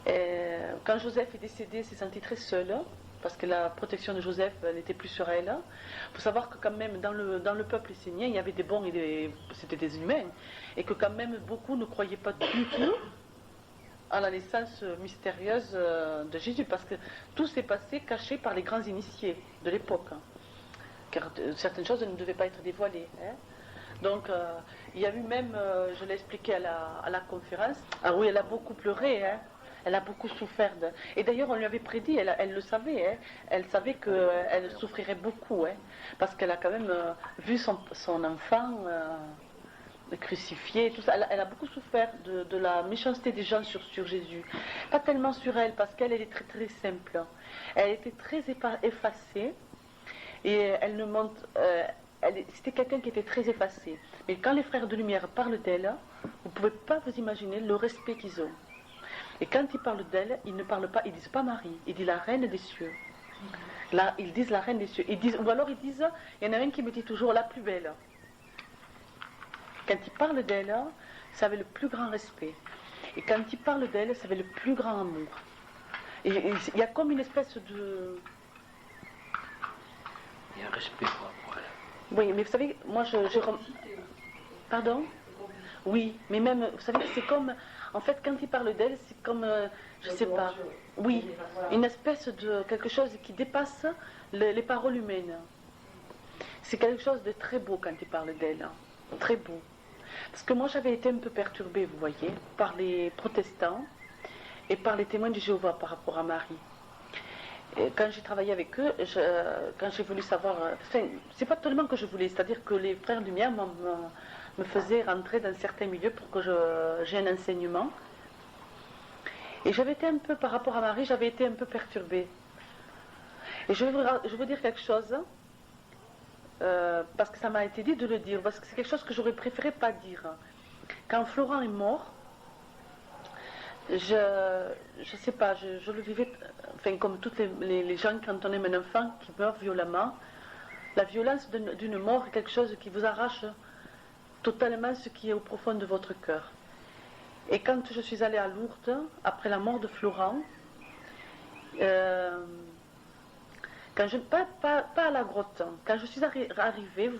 Et quand Joseph est décédé, elle s'est sentie très seule, parce que la protection de Joseph n'était plus sur elle. Il faut savoir que quand même dans le peuple essénien, il y avait des bons et c'était des humains, et que quand même beaucoup ne croyaient pas du tout à la naissance mystérieuse de Jésus, parce que tout s'est passé caché par les grands initiés de l'époque, car certaines choses ne devaient pas être dévoilées. Hein. Donc, il y a eu même, je l'ai expliqué à la conférence, ah oui, elle a beaucoup pleuré, hein. Elle a beaucoup souffert. Et d'ailleurs, on lui avait prédit, elle le savait, hein. Elle savait qu'elle souffrirait beaucoup, hein, parce qu'elle a quand même vu son enfant crucifié, tout ça. Elle a beaucoup souffert de la méchanceté des gens sur Jésus. Pas tellement sur elle, parce qu'elle est très très simple. Elle était très effacée, et elle ne monte... c'était quelqu'un qui était très effacé. Mais quand les frères de lumière parlent d'elle, vous ne pouvez pas vous imaginer le respect qu'ils ont. Et quand ils parlent d'elle, ils ne parlent pas, ils disent pas Marie, ils disent la reine des cieux. Là, ils disent la reine des cieux. Ou alors ils disent, il y en a un qui me dit toujours la plus belle. Quand ils parlent d'elle, ça avait le plus grand respect. Et quand ils parlent d'elle, ça avait le plus grand amour. Et il y a comme une espèce de... Il y a un respect pour elle. Oui, mais vous savez, moi Pardon? Oui, mais même, vous savez, c'est comme... En fait, quand il parle d'elle, c'est comme, je sais pas, oui, une espèce de quelque chose qui dépasse les paroles humaines. C'est quelque chose de très beau quand il parle d'elle, très beau. Parce que moi, j'avais été un peu perturbée, vous voyez, par les protestants et par les témoins de Jéhovah par rapport à Marie. Et quand j'ai travaillé avec eux, quand j'ai voulu savoir, enfin, c'est pas tellement que je voulais, c'est-à-dire que les frères lumière me faisaient rentrer dans certains milieux pour que j'ai un enseignement. Et j'avais été un peu, par rapport à Marie, j'avais été un peu perturbée. Et je veux vous dire quelque chose, parce que ça m'a été dit de le dire, parce que c'est quelque chose que j'aurais préféré pas dire. Quand Florent est mort, je sais pas, je le vivais, enfin comme tous les gens quand on aime un enfant qui meurt violemment, la violence d'une mort est quelque chose qui vous arrache totalement ce qui est au profond de votre cœur. Et quand je suis allée à Lourdes, après la mort de Florent, pas à la grotte, quand je suis arrivée,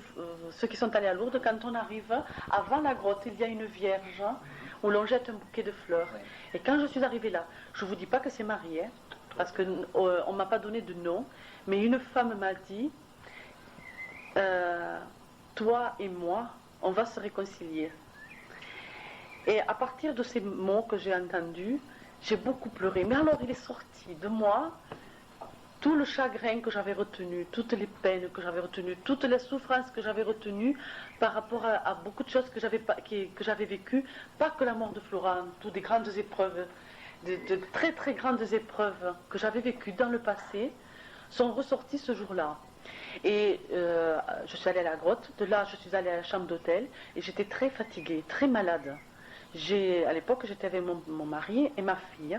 ceux qui sont allés à Lourdes, quand on arrive, avant la grotte, il y a une vierge où l'on jette un bouquet de fleurs. Et quand je suis arrivée là, je ne vous dis pas que c'est Marie, hein, parce qu'on ne m'a pas donné de nom, mais une femme m'a dit, toi et moi, on va se réconcilier. Et à partir de ces mots que j'ai entendus, j'ai beaucoup pleuré. Mais alors il est sorti de moi tout le chagrin que j'avais retenu, toutes les peines que j'avais retenues, toutes les souffrances que j'avais retenues par rapport à beaucoup de choses que j'avais vécues, pas que la mort de Florent, toutes des grandes épreuves, de très très grandes épreuves que j'avais vécues dans le passé, sont ressorties ce jour-là. Et je suis allée à la grotte, de là je suis allée à la chambre d'hôtel et j'étais très fatiguée, très malade. À l'époque j'étais avec mon mari et ma fille.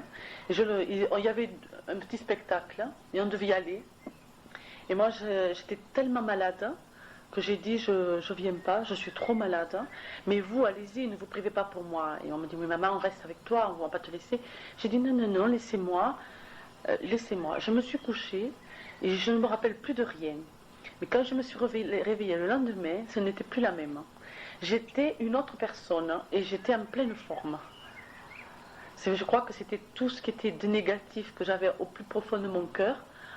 Et il y avait un petit spectacle et on devait y aller. Et moi j'étais tellement malade que j'ai dit je viens pas, je suis trop malade. Mais vous allez-y, ne vous privez pas pour moi. Et on me dit oui maman on reste avec toi, on ne va pas te laisser. J'ai dit non, laissez-moi. Je me suis couchée et je ne me rappelle plus de rien. Mais quand je me suis réveillée le lendemain, ce n'était plus la même. J'étais une autre personne et j'étais en pleine forme. Je crois que c'était tout ce qui était de négatif que j'avais au plus profond de mon cœur,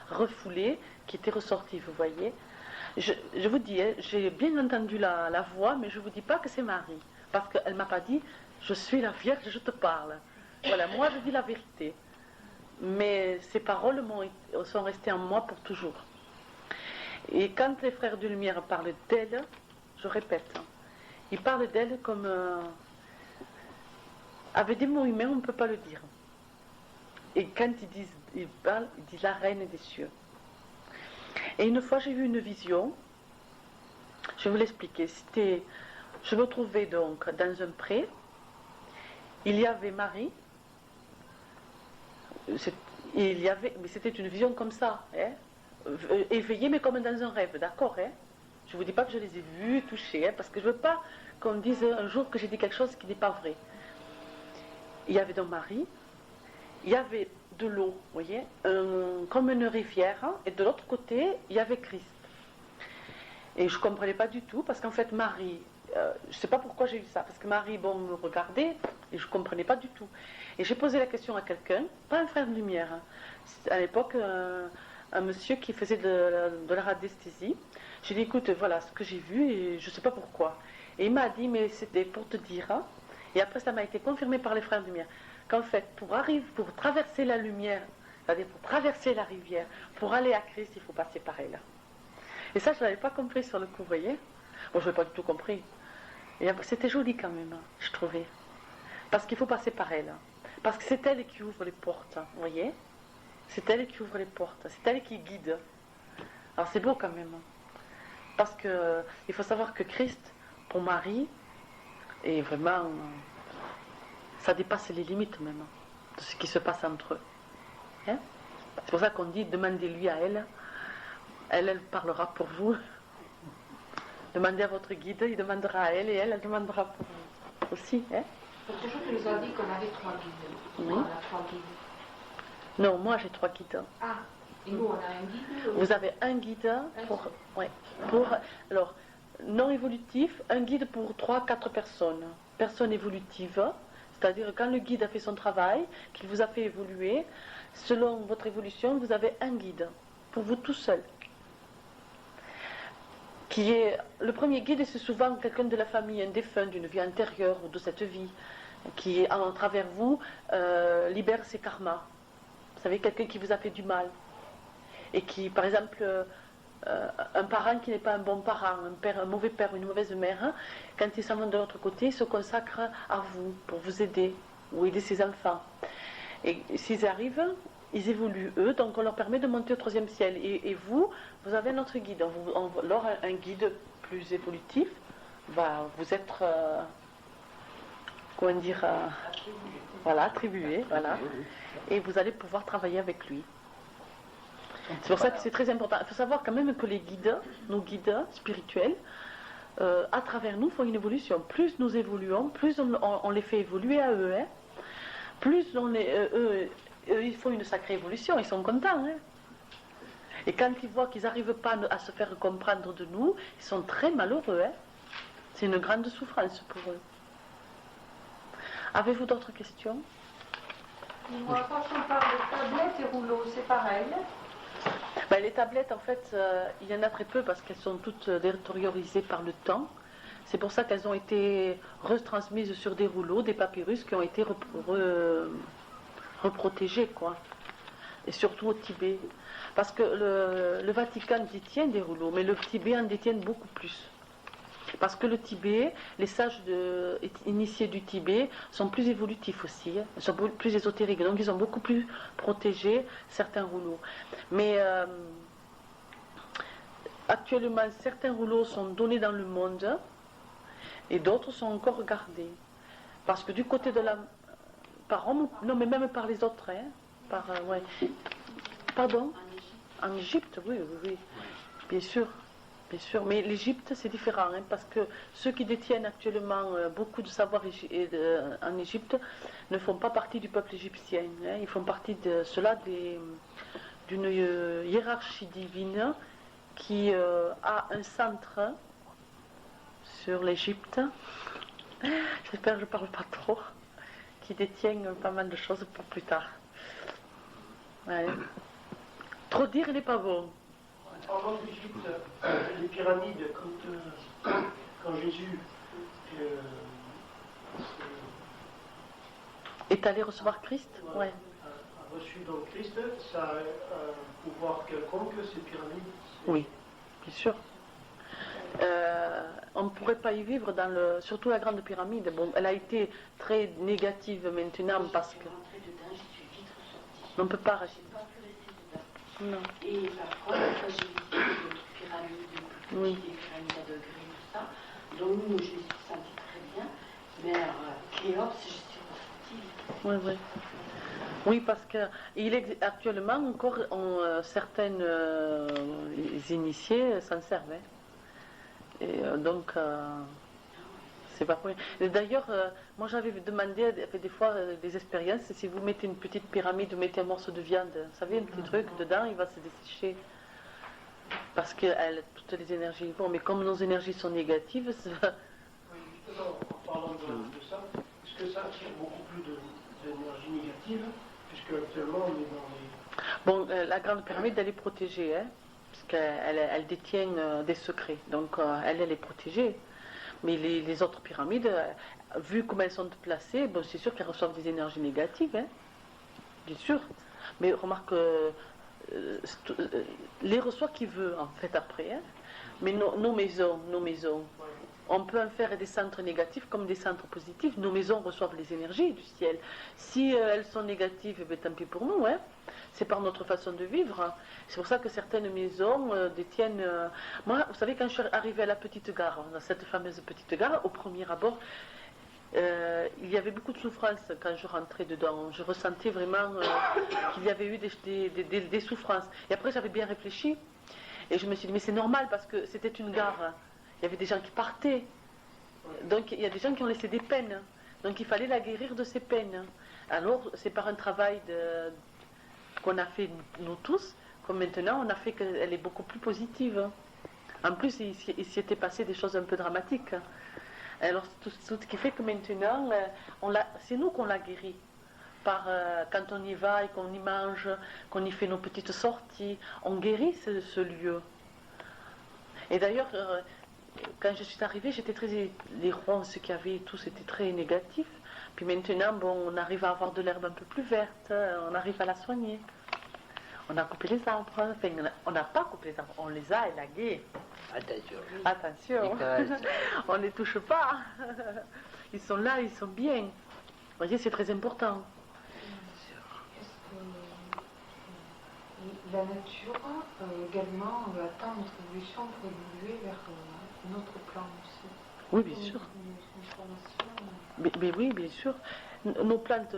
refoulé, qui était ressorti, vous voyez. Je vous dis, hein, j'ai bien entendu la voix, mais je ne vous dis pas que c'est Marie. Parce qu'elle ne m'a pas dit, je suis la Vierge, je te parle. Voilà, moi je dis la vérité. Mais ces paroles sont restées en moi pour toujours. Et quand les frères de lumière parlent d'elle, je répète, ils parlent d'elle comme... avec des mots humains, on ne peut pas le dire. Et quand ils disent la reine des cieux. Et une fois, j'ai eu une vision, je vais vous l'expliquer. Je me trouvais donc dans un pré, il y avait Marie, mais c'était une vision comme ça, hein, éveillée, mais comme dans un rêve, d'accord, hein. Je ne vous dis pas que je les ai vus, touchés, hein, parce que je ne veux pas qu'on me dise un jour que j'ai dit quelque chose qui n'est pas vrai. Il y avait donc Marie, il y avait de l'eau, vous voyez, comme une rivière, hein, et de l'autre côté, il y avait Christ. Et je ne comprenais pas du tout, parce qu'en fait, Marie, je ne sais pas pourquoi j'ai eu ça, parce que Marie, me regardait, et je ne comprenais pas du tout. Et j'ai posé la question à quelqu'un, pas un frère de lumière, hein, à l'époque, un monsieur qui faisait de la radiesthésie. J'ai dit, écoute, voilà ce que j'ai vu, et je ne sais pas pourquoi. Et il m'a dit, mais c'était pour te dire, hein, et après ça m'a été confirmé par les frères lumière, qu'en fait, pour traverser la lumière, c'est-à-dire pour traverser la rivière, pour aller à Christ, il faut passer par elle. Et ça, je ne l'avais pas compris sur le coup, vous voyez. Bon, je n'avais pas du tout compris. Et c'était joli quand même, je trouvais. Parce qu'il faut passer par elle. Parce que c'est elle qui ouvre les portes, vous voyez. C'est elle qui ouvre les portes, c'est elle qui guide. Alors c'est beau quand même. Parce que il faut savoir que Christ, pour Marie, est vraiment... ça dépasse les limites même de ce qui se passe entre eux. Hein? C'est pour ça qu'on dit, demandez-lui à elle. Elle parlera pour vous. Demandez à votre guide, il demandera à elle et elle demandera pour vous aussi. Hein? L'autre jour, tu nous as dit qu'on avait 3 guides. Oui. On a 3 guides. Non, moi j'ai 3 guides. Ah, et nous on a un guide. Vous avez un guide alors, non évolutif, un guide pour 3-4 personnes. Personne évolutive, c'est-à-dire quand le guide a fait son travail, qu'il vous a fait évoluer, selon votre évolution, vous avez un guide, pour vous tout seul. Le premier guide, c'est souvent quelqu'un de la famille, un défunt d'une vie antérieure ou de cette vie, qui, à travers vous, libère ses karmas. Vous savez, quelqu'un qui vous a fait du mal. Et qui, par exemple, un parent qui n'est pas un bon parent, un mauvais père, une mauvaise mère, hein, quand il s'en va de l'autre côté, il se consacre à vous, pour vous aider, ou aider ses enfants. Et s'ils arrivent, ils évoluent eux, donc on leur permet de monter au 3e ciel. Et vous avez un autre guide. Alors un guide plus évolutif va vous être, comment dire, voilà, attribué, voilà. Et vous allez pouvoir travailler avec lui. C'est pour ça que c'est très important. Il faut savoir quand même que les guides, nos guides spirituels, à travers nous, font une évolution. Plus nous évoluons, plus on les fait évoluer à eux. Hein. Plus eux, ils font une sacrée évolution, ils sont contents. Hein. Et quand ils voient qu'ils n'arrivent pas à se faire comprendre de nous, ils sont très malheureux. Hein. C'est une grande souffrance pour eux. Avez-vous d'autres questions? Moi, quand on parle de tablettes et rouleaux, c'est pareil. Ben, les tablettes, en fait, il y en a très peu parce qu'elles sont toutes détériorisées par le temps. C'est pour ça qu'elles ont été retransmises sur des rouleaux, des papyrus qui ont été reprotégés, quoi. Et surtout au Tibet. Parce que le Vatican détient des rouleaux, mais le Tibet en détient beaucoup plus. Parce que le Tibet, les sages initiés du Tibet sont plus évolutifs aussi, hein, sont plus ésotériques, donc ils ont beaucoup plus protégé certains rouleaux. Mais actuellement, certains rouleaux sont donnés dans le monde et d'autres sont encore gardés. Parce que du côté de par Rome, non mais même par les autres, hein, ouais. Pardon? En Égypte, oui, bien sûr. Bien sûr, mais l'Égypte c'est différent, hein, parce que ceux qui détiennent actuellement beaucoup de savoir en Égypte ne font pas partie du peuple égyptien. Hein, ils font partie de d'une hiérarchie divine qui a un centre sur l'Égypte. J'espère que je ne parle pas trop, qui détient pas mal de choses pour plus tard. Ouais. Trop dire, il n'est pas bon. En parlant d'Égypte, les pyramides, quand Jésus est allé recevoir Christ, ouais. a reçu donc Christ, ça a un pouvoir quelconque, ces pyramides? Oui, bien sûr. On ne pourrait pas y vivre surtout la grande pyramide. Bon, elle a été très négative maintenant parce que on ne peut pas rester. Non. Et parfois, j'ai visité d'autres pyramides, oui. Des pyramides à degrés, tout ça. Donc, je me suis sentie très bien. Mais Khéops, je suis ressentie. Oui, oui. Oui, parce qu'actuellement, encore, certaines initiés s'en servent. Hein. Et donc, c'est pas pour rien. D'ailleurs, moi j'avais demandé des fois des expériences, si vous mettez une petite pyramide, vous mettez un morceau de viande, vous savez, un petit truc dedans, il va se dessécher. Parce que toutes les énergies vont, mais comme nos énergies sont négatives, ça va... Oui, justement, en parlant de ça, est-ce que ça attire beaucoup plus d'énergie négative, puisque actuellement on est dans les... Bon, la grande pyramide, elle est protégée, hein, parce qu'elle détient des secrets, donc elle est protégée. Mais les autres pyramides, vu comment elles sont placées, bon, c'est sûr qu'elles reçoivent des énergies négatives, hein, bien sûr. Mais remarque, les reçoit qui veut, en fait, après. Hein. Mais nos maisons, on peut en faire des centres négatifs comme des centres positifs. Nos maisons reçoivent les énergies du ciel. Si elles sont négatives, ben, tant pis pour nous. Hein. C'est par notre façon de vivre. Hein. C'est pour ça que certaines maisons détiennent... Moi, vous savez, quand je suis arrivée à la petite gare, dans cette fameuse petite gare, au premier abord, il y avait beaucoup de souffrance quand je rentrais dedans. Je ressentais vraiment qu'il y avait eu des souffrances. Et après, j'avais bien réfléchi. Et je me suis dit, mais c'est normal parce que c'était une gare. Il y avait des gens qui partaient. Donc, il y a des gens qui ont laissé des peines. Donc, il fallait la guérir de ces peines. Alors, c'est par un travail qu'on a fait nous tous, comme maintenant, on a fait qu'elle est beaucoup plus positive. En plus, il s'y était passé des choses un peu dramatiques. Alors, tout ce qui fait que maintenant, c'est nous qu'on l'a guéri. Quand on y va et qu'on y mange, qu'on y fait nos petites sorties, on guérit ce lieu. Et d'ailleurs, quand je suis arrivée, les ronces qu'il y avait et tout, c'était très négatif. Puis maintenant, bon, on arrive à avoir de l'herbe un peu plus verte, on arrive à la soigner. On a coupé les arbres, enfin, on n'a pas coupé les arbres, on les a élagués. Attention, on ne les touche pas. Ils sont là, ils sont bien. Vous voyez, c'est très important. La nature également attend notre évolution pour évoluer vers notre plan aussi. Oui, bien sûr. Mais oui, bien sûr. Nos plantes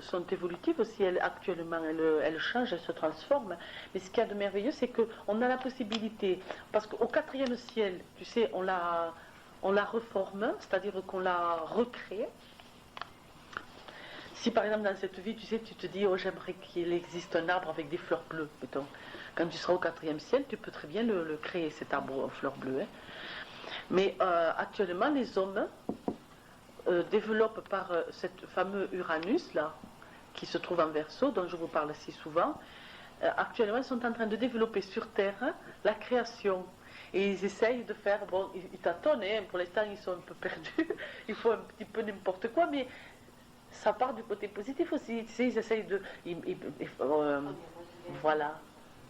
sont évolutives aussi. Actuellement, elles changent, elles se transforment. Mais ce qu'il y a de merveilleux, c'est qu'on a la possibilité, parce qu'au 4e ciel, tu sais, on la reforme, c'est-à-dire qu'on la recrée. Si par exemple dans cette vie, tu sais, tu te dis, oh j'aimerais qu'il existe un arbre avec des fleurs bleues, mettons. Quand tu seras au 4e ciel, tu peux très bien le créer, cet arbre aux fleurs bleues. Hein. Mais actuellement, les hommes développent par cette fameux Uranus, là, qui se trouve en Verseau, dont je vous parle si souvent, actuellement, ils sont en train de développer sur Terre la création. Et ils essayent de faire, bon, ils tâtonnent, hein, pour l'instant, ils sont un peu perdus, il faut un petit peu n'importe quoi, mais ça part du côté positif aussi. Tu sais, ils essayent de... voilà.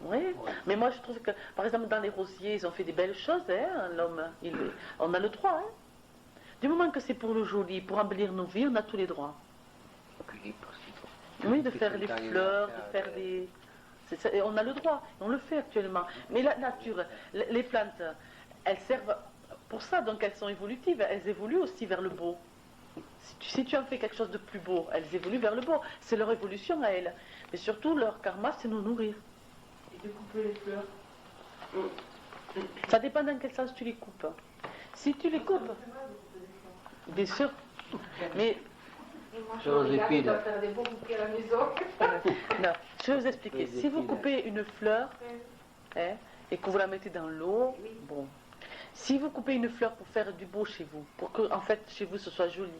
Oui, mais moi je trouve que, par exemple, dans les rosiers, ils ont fait des belles choses, hein, l'homme. On a le droit, hein. Du moment que c'est pour le joli, pour embellir nos vies, on a tous les droits. Oui, de faire les fleurs, de faire des... on a le droit, on le fait actuellement. Mais la nature, les plantes, elles servent pour ça, donc elles sont évolutives, elles évoluent aussi vers le beau. Si tu en fais quelque chose de plus beau, elles évoluent vers le beau. C'est leur évolution à elles. Mais surtout, leur karma, c'est nous nourrir. Et de couper les fleurs. Ça dépend dans quel sens tu les coupes. Si tu les coupes, bien sûr. Mais moi, je regarde, dois faire des beaux bouquets à la maison. non, je vais vous expliquer. Si vous coupez une fleur hein, et que vous la mettez dans l'eau, bon. Si vous coupez une fleur pour faire du beau chez vous, pour que en fait chez vous ce soit joli,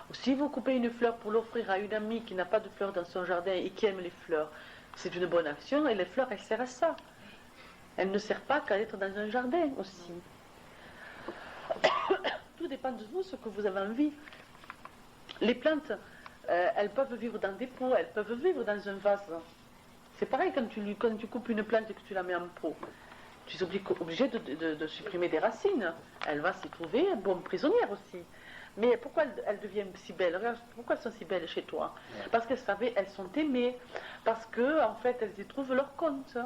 ou si vous coupez une fleur pour l'offrir à une amie qui n'a pas de fleurs dans son jardin et qui aime les fleurs, c'est une bonne action et les fleurs elles servent à ça. Elles ne servent pas qu'à être dans un jardin aussi. Tout dépend de vous, ce que vous avez envie. Les plantes, elles peuvent vivre dans des pots, elles peuvent vivre dans un vase. C'est pareil quand tu coupes une plante et que tu la mets en pot. Tu es obligé de supprimer des racines. Elle va s'y trouver bonne prisonnière aussi. Mais pourquoi elles deviennent si belles? Regarde, pourquoi elles sont si belles chez toi? Parce qu'elles sont aimées. Parce que en fait, elles y trouvent leur compte.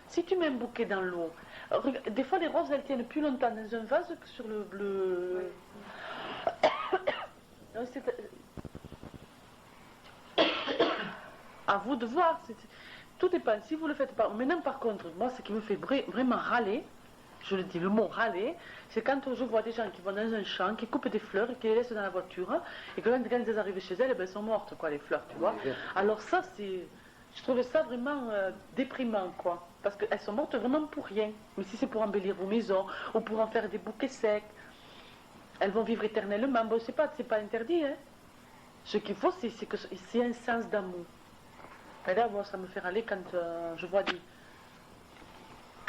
Si tu mets un bouquet dans l'eau, des fois les roses, elles tiennent plus longtemps dans un vase que sur le bleu. À vous de voir. Tout dépend. Si vous ne le faites pas. Maintenant, par contre, moi, ce qui me fait vraiment râler, je le dis, le mot râler, c'est quand je vois des gens qui vont dans un champ, qui coupent des fleurs et qui les laissent dans la voiture, et que quand elles arrivent chez elles, elles sont mortes, quoi, les fleurs, tu vois. Alors ça, je trouvais ça vraiment déprimant, quoi. Parce qu'elles sont mortes vraiment pour rien. Mais si c'est pour embellir vos maisons, ou pour en faire des bouquets secs, elles vont vivre éternellement. Bon, c'est pas interdit, hein. Ce qu'il faut, c'est que c'est un sens d'amour. Et là, moi, ça me fait râler quand je vois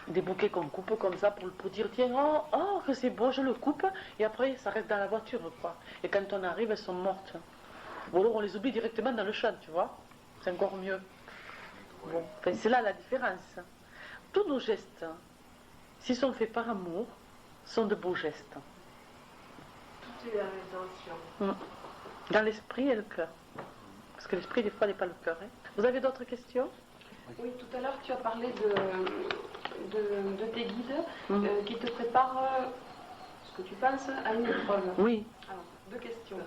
des bouquets qu'on coupe comme ça pour dire tiens, oh, que c'est beau, je le coupe, et après ça reste dans la voiture, quoi. Et quand on arrive, elles sont mortes. Ou alors on les oublie directement dans le champ, tu vois. C'est encore mieux. Bon, enfin, c'est là la différence. Tous nos gestes, s'ils sont faits par amour, sont de beaux gestes. Tout est la rétention. Dans l'esprit et le cœur. Parce que l'esprit, des fois, n'est pas le cœur. Hein. Vous avez d'autres questions? Oui, tout à l'heure, tu as parlé de tes guides qui te préparent ce que tu penses à une épreuve. Oui. Alors, deux questions.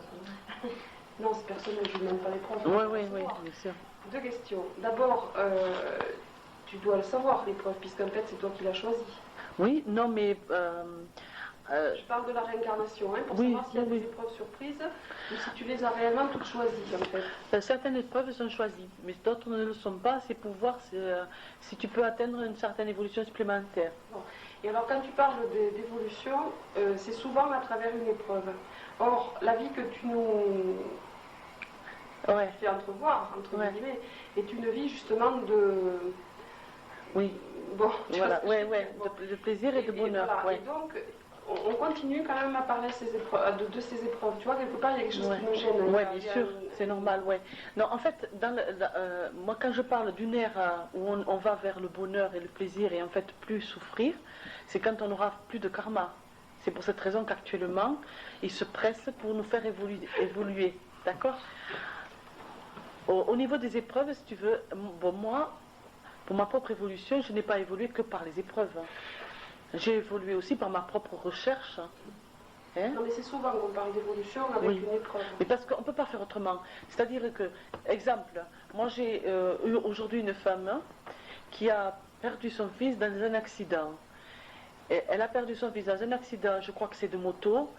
Non, c'est personnel, je ne demande pas l'épreuve. Oui, bien sûr. Deux questions. D'abord, tu dois le savoir, l'épreuve, puisqu'en fait, c'est toi qui l'as choisie. Oui, non, mais... je parle de la réincarnation, hein, pour savoir s'il y a des épreuves surprises ou si tu les as réellement toutes choisies, en fait. Certaines épreuves sont choisies, mais d'autres ne le sont pas. C'est pour voir si tu peux atteindre une certaine évolution supplémentaire. Bon. Et alors, quand tu parles d'évolution, c'est souvent à travers une épreuve. Or, la vie que tu nous fais entrevoir, entre guillemets, est une vie justement de... Oui. Bon, voilà, de plaisir et de bonheur. Voilà. Et donc, on continue quand même à parler de ces épreuves. Tu vois, quelque part, il y a quelque chose qui nous gêne. Oui, bien sûr, c'est normal, oui. Non, en fait, moi, quand je parle d'une ère où on va vers le bonheur et le plaisir et en fait plus souffrir, c'est quand on n'aura plus de karma. C'est pour cette raison qu'actuellement, ils se pressent pour nous faire évoluer. D'accord? Au niveau des épreuves, si tu veux, bon, moi, pour ma propre évolution, je n'ai pas évolué que par les épreuves. J'ai évolué aussi par ma propre recherche. Hein? Non, mais c'est souvent qu'on parle d'évolution avec une épreuve. Mais parce qu'on ne peut pas faire autrement. C'est-à-dire que, exemple, moi j'ai eu aujourd'hui une femme qui a perdu son fils dans un accident. Et elle a perdu son fils dans un accident, je crois que c'est de moto,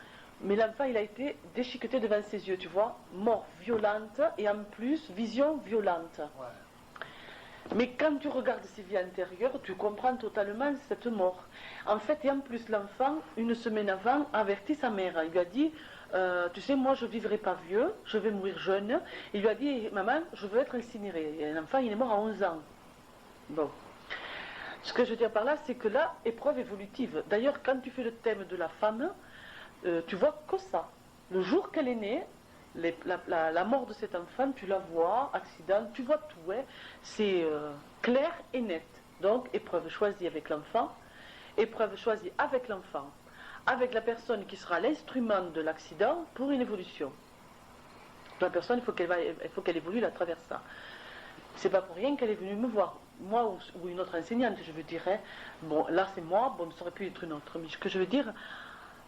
mais l'enfant il a été déchiqueté devant ses yeux, tu vois, mort violente et en plus vision violente. Ouais. Mais quand tu regardes ses vies antérieures, tu comprends totalement cette mort. En fait, et en plus, l'enfant, une semaine avant, avertit sa mère. Il lui a dit, tu sais, moi, je ne vivrai pas vieux, je vais mourir jeune. Il lui a dit, maman, je veux être incinéré. Et l'enfant, il est mort à 11 ans. Bon. Ce que je veux dire par là, c'est que là, épreuve évolutive. D'ailleurs, quand tu fais le thème de la femme, tu vois que ça. Le jour qu'elle est née, la mort de cet enfant, tu la vois, accident, tu vois tout, hein. C'est clair et net. Donc, épreuve choisie avec l'enfant, épreuve choisie avec l'enfant, avec la personne qui sera l'instrument de l'accident pour une évolution. La personne, il faut qu'elle évolue à travers ça. C'est pas pour rien qu'elle est venue me voir. Moi ou une autre enseignante, je veux dire, hein. Bon, là c'est moi, bon, ça aurait pu être une autre. Mais ce que je veux dire,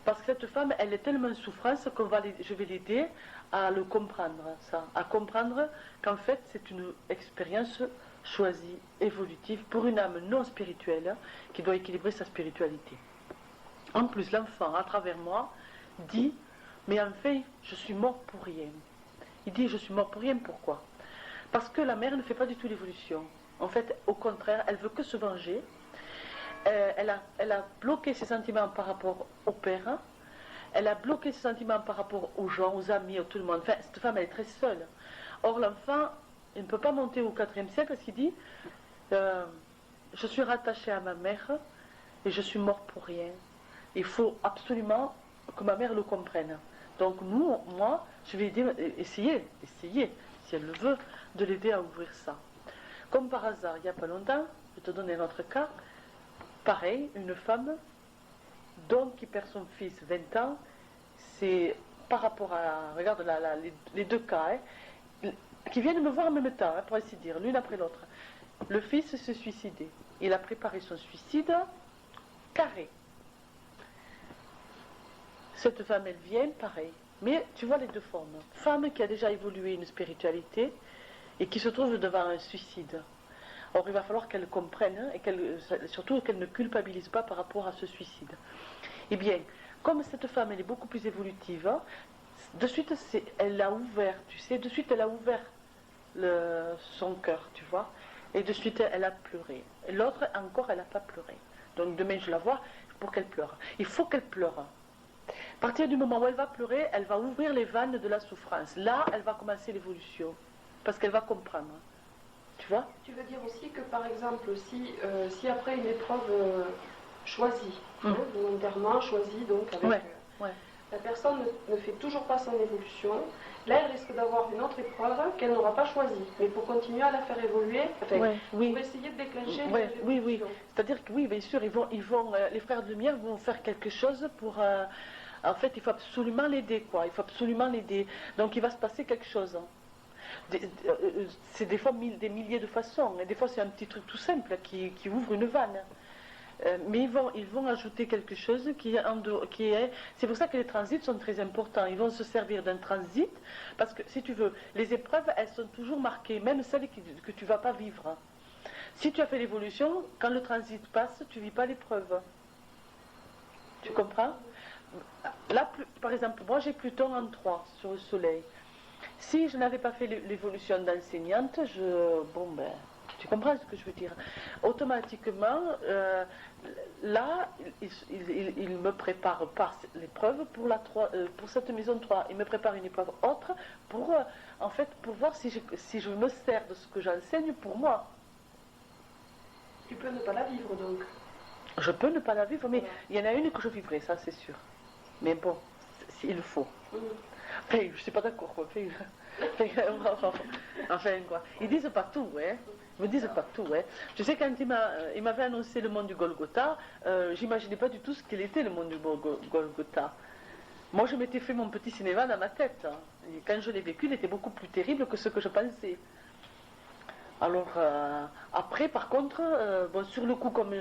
parce que cette femme, elle est tellement en souffrance que je vais l'aider à le comprendre, ça. À comprendre qu'en fait, c'est une expérience choisie, évolutive, pour une âme non spirituelle qui doit équilibrer sa spiritualité. En plus, l'enfant, à travers moi, dit, mais en fait, je suis mort pour rien. Il dit, je suis mort pour rien, pourquoi? Parce que la mère ne fait pas du tout l'évolution. En fait, au contraire, elle veut que se venger. Elle a bloqué ses sentiments par rapport au père. Elle a bloqué ses sentiments par rapport aux gens, aux amis, à tout le monde. Enfin, cette femme, elle est très seule. Or, l'enfant, il ne peut pas monter au IVe siècle parce qu'il dit je suis rattaché à ma mère et je suis mort pour rien. Il faut absolument que ma mère le comprenne. Donc, moi, je vais essayer, si elle le veut, de l'aider à ouvrir ça. Comme par hasard, il n'y a pas longtemps, je te donne un autre cas. Pareil, une femme donc qui perd son fils 20 ans, c'est par rapport à, regarde les deux cas, hein, qui viennent me voir en même temps, hein, pour ainsi dire, l'une après l'autre. Le fils se suicidait. Il a préparé son suicide carré. Cette femme, elle vient, pareil. Mais tu vois les deux formes. Femme qui a déjà évolué une spiritualité et qui se trouve devant un suicide. Or, il va falloir qu'elle comprenne et surtout qu'elle ne culpabilise pas par rapport à ce suicide. Eh bien, comme cette femme, elle est beaucoup plus évolutive, hein, de suite, elle a ouvert, tu sais, de suite, elle a ouvert son cœur, tu vois, et de suite, elle a pleuré. Et l'autre, encore, elle n'a pas pleuré. Donc, demain, je la vois pour qu'elle pleure. Il faut qu'elle pleure. À partir du moment où elle va pleurer, elle va ouvrir les vannes de la souffrance. Là, elle va commencer l'évolution, parce qu'elle va comprendre. Tu vois? Tu veux dire aussi que par exemple, si après une épreuve choisie, volontairement choisie, donc avec la personne ne fait toujours pas son évolution, là elle risque d'avoir une autre épreuve qu'elle n'aura pas choisie, mais pour continuer à la faire évoluer, pour essayer de déclencher l'évolution. Oui. C'est-à-dire que oui, bien sûr, les frères de lumière vont faire quelque chose pour. En fait, il faut absolument l'aider, quoi. Il faut absolument l'aider. Donc il va se passer quelque chose. C'est des fois des milliers de façons, et des fois c'est un petit truc tout simple qui ouvre une vanne. Mais ils vont ajouter quelque chose qui est. C'est pour ça que les transits sont très importants. Ils vont se servir d'un transit, parce que si tu veux, les épreuves, elles sont toujours marquées, même celles que tu ne vas pas vivre. Si tu as fait l'évolution, quand le transit passe, tu ne vis pas l'épreuve. Tu comprends? Là, par exemple, moi j'ai Pluton en 3 sur le Soleil. Si je n'avais pas fait l'évolution d'enseignante, tu comprends ce que je veux dire? Automatiquement, là, il me prépare par l'épreuve pour cette maison 3. Il me prépare une épreuve autre pour voir si je me sers de ce que j'enseigne pour moi. Tu peux ne pas la vivre donc. Je peux ne pas la vivre, mais il y en a une que je vivrai, ça c'est sûr. Mais bon, il le faut. Enfin, je ne suis pas d'accord, quoi. Enfin, quoi. Ils disent pas tout, hein. Ils me disent pas tout, hein. Je sais, quand il m'avait annoncé le monde du Golgotha, j'imaginais pas du tout ce qu'il était, le monde du Golgotha. Moi, je m'étais fait mon petit cinéma dans ma tête. Hein. Et quand je l'ai vécu, il était beaucoup plus terrible que ce que je pensais. Alors, après, par contre, sur le coup, comme...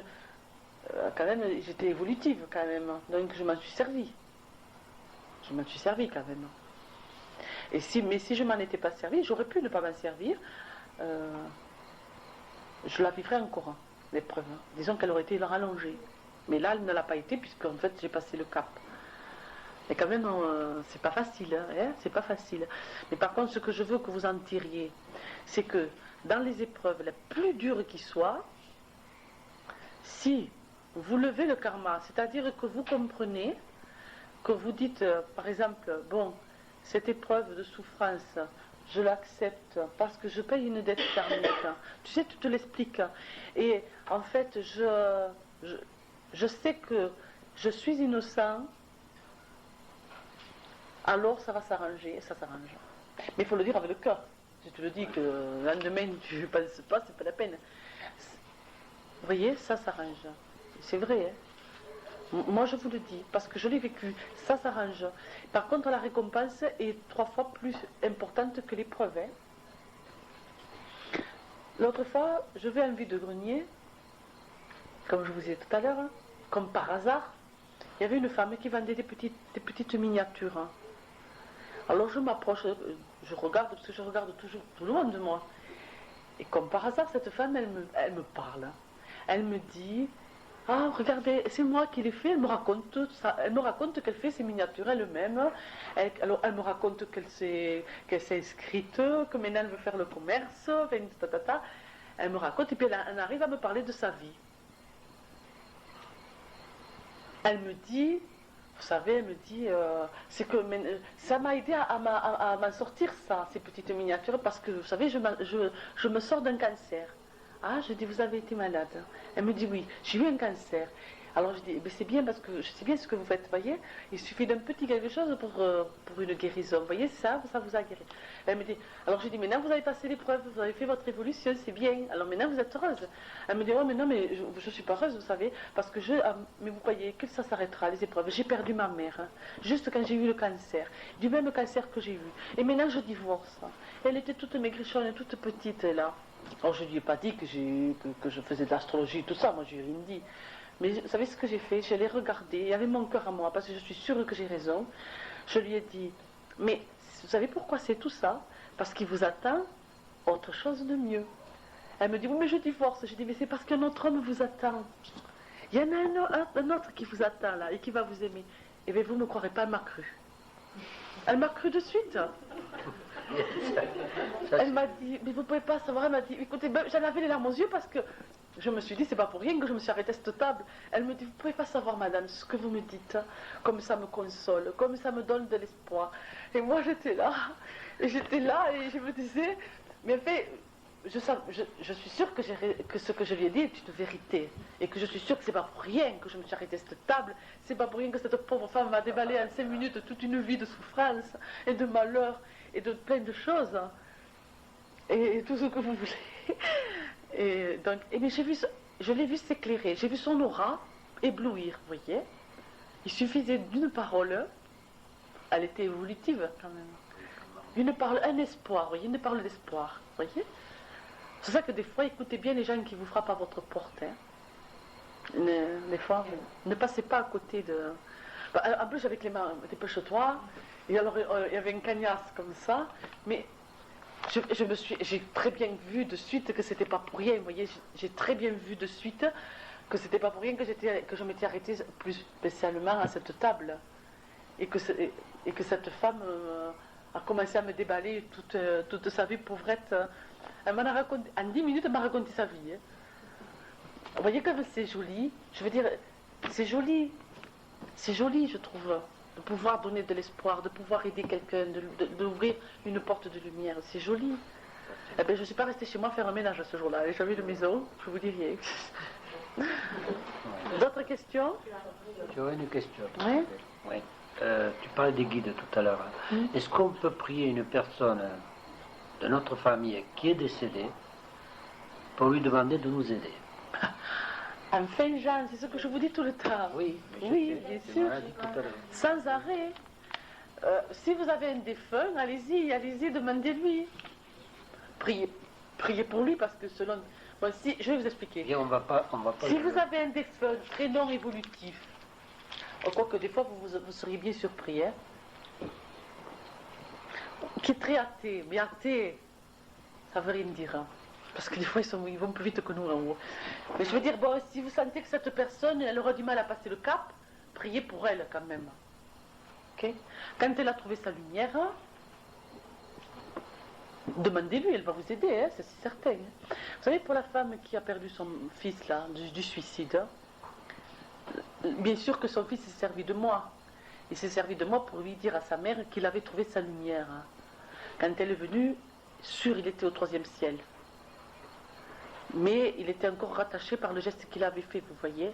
quand même, j'étais évolutive, quand même. Donc, je m'en suis servie. Je m'en suis servie, quand même. Mais si je m'en étais pas servie, j'aurais pu ne pas m'en servir. Je la vivrais encore, l'épreuve. Disons qu'elle aurait été rallongée. Mais là, elle ne l'a pas été, puisque en fait, j'ai passé le cap. Et quand même, c'est pas facile, hein, c'est pas facile. Mais par contre, ce que je veux que vous en tiriez, c'est que dans les épreuves les plus dures qui soient, si vous levez le karma, c'est-à-dire que vous comprenez, que vous dites, par exemple, bon, cette épreuve de souffrance, je l'accepte parce que je paye une dette karmique. Tu sais, tu te l'expliques. Et en fait, je sais que je suis innocent, alors ça va s'arranger, et ça s'arrange. Mais il faut le dire avec le cœur. Si tu le dis que le lendemain tu ne penses pas, c'est pas la peine. Vous voyez, ça s'arrange. C'est vrai, hein. Moi je vous le dis, parce que je l'ai vécu, ça s'arrange. Par contre, la récompense est 3 fois plus importante que l'épreuve. Hein. L'autre fois, je vais à un vide-grenier, comme je vous ai dit tout à l'heure, hein, comme par hasard, il y avait une femme qui vendait des petites miniatures. Hein. Alors je m'approche, je regarde, parce que je regarde toujours tout loin de moi. Et comme par hasard, cette femme, elle me parle. Elle me dit... Ah, regardez, c'est moi qui l'ai fait, elle me raconte ça. Elle me raconte qu'elle fait ses miniatures elle-même. Alors, elle me raconte qu'elle s'est inscrite, que maintenant elle veut faire le commerce, Elle me raconte, et puis elle arrive à me parler de sa vie. Elle me dit, vous savez, elle me dit, c'est que ça m'a aidé à m'en sortir, ça, ces petites miniatures, parce que, vous savez, je me sors d'un cancer. Ah, je dis, vous avez été malade. Elle me dit, oui, j'ai eu un cancer. Alors je dis, mais c'est bien parce que je sais bien ce que vous faites, vous voyez. Il suffit d'un petit quelque chose pour une guérison. Vous voyez, ça vous a guéri. Elle me dit, alors je dis, maintenant vous avez passé l'épreuve, vous avez fait votre évolution, c'est bien. Alors maintenant vous êtes heureuse. Elle me dit, oh mais non, mais je ne suis pas heureuse, vous savez, parce que mais vous croyez que ça s'arrêtera, les épreuves. J'ai perdu ma mère, hein, juste quand j'ai eu le cancer, du même cancer que j'ai eu. Et maintenant je divorce. Elle était toute maigrichonne, toute petite là. Alors je ne lui ai pas dit que je faisais de l'astrologie, tout ça, moi je lui ai rien dit. Mais vous savez ce que j'ai fait? Je l'ai regardé avec mon cœur à moi, parce que je suis sûre que j'ai raison. Je lui ai dit, mais vous savez pourquoi c'est tout ça? Parce qu'il vous attend autre chose de mieux. Elle me dit, oui mais je divorce. Je dis, mais c'est parce qu'un autre homme vous attend. Il y en a un autre qui vous attend là, et qui va vous aimer. Et bien vous ne me croirez pas, elle m'a cru. Elle m'a cru de suite. Elle m'a dit, mais vous ne pouvez pas savoir, elle m'a dit, écoutez, j'en avais les larmes aux yeux parce que je me suis dit, c'est pas pour rien que je me suis arrêtée à cette table. Elle me dit, vous ne pouvez pas savoir, madame, ce que vous me dites, comme ça me console, comme ça me donne de l'espoir. Et moi, j'étais là, et je me disais, mais en fait, je suis sûre que ce que je lui ai dit est une vérité. Et que je suis sûre que c'est pas pour rien que je me suis arrêtée à cette table. C'est pas pour rien que cette pauvre femme m'a déballé en 5 minutes toute une vie de souffrance et de malheur et de plein de choses. Et tout ce que vous voulez. Et donc, mais je l'ai vu s'éclairer. J'ai vu son aura éblouir, vous voyez. Il suffisait d'une parole. Elle était évolutive quand même. Une parole, un espoir, vous voyez, une parole d'espoir, vous voyez. C'est ça que des fois, écoutez bien les gens qui vous frappent à votre porte. Hein. Des fois, ne passez pas à côté de... En plus, avec les mains, dépêche-toi. Et alors, il y avait une cagnasse comme ça. Mais j'ai très bien vu de suite que c'était pas pour rien, vous voyez. J'ai très bien vu de suite que c'était pas pour rien que je m'étais arrêtée plus spécialement à cette table. Et que cette femme... a commencé à me déballer toute sa vie pauvrette. Elle m'en a raconté, en 10 minutes, elle m'a raconté sa vie. Hein. Vous voyez comme c'est joli. Je veux dire, c'est joli. C'est joli, je trouve, de pouvoir donner de l'espoir, de pouvoir aider quelqu'un, d'ouvrir une porte de lumière. C'est joli. Eh bien, je ne suis pas restée chez moi faire un ménage ce jour-là. J'ai jamais de maison, je vous dis rien. D'autres questions? Tu aurais une question? Oui. Oui. Tu parlais des guides tout à l'heure. Est-ce qu'on peut prier une personne de notre famille qui est décédée pour lui demander de nous aider? Enfin, Jean, c'est ce que je vous dis tout le temps. Oui, oui, bien sûr. Sans arrêt. Si vous avez un défunt, allez-y, demandez-lui. Priez pour lui parce que selon... Bon, je vais vous expliquer. Et on va pas si vous avez un défunt très non évolutif, quoique des fois vous seriez bien surpris, hein, qui est très athée, mais athée, ça veut rien dire, hein, parce que des fois ils vont plus vite que nous en haut. Mais je veux dire, bon, si vous sentez que cette personne, elle aura du mal à passer le cap, priez pour elle quand même. Okay. Quand elle a trouvé sa lumière, demandez-lui, elle va vous aider, hein, c'est certain. Hein. Vous savez, pour la femme qui a perdu son fils là, du suicide, bien sûr que son fils s'est servi de moi. Il s'est servi de moi pour lui dire à sa mère qu'il avait trouvé sa lumière. Quand elle est venue, sûr, il était au 3e ciel. Mais il était encore rattaché par le geste qu'il avait fait, vous voyez.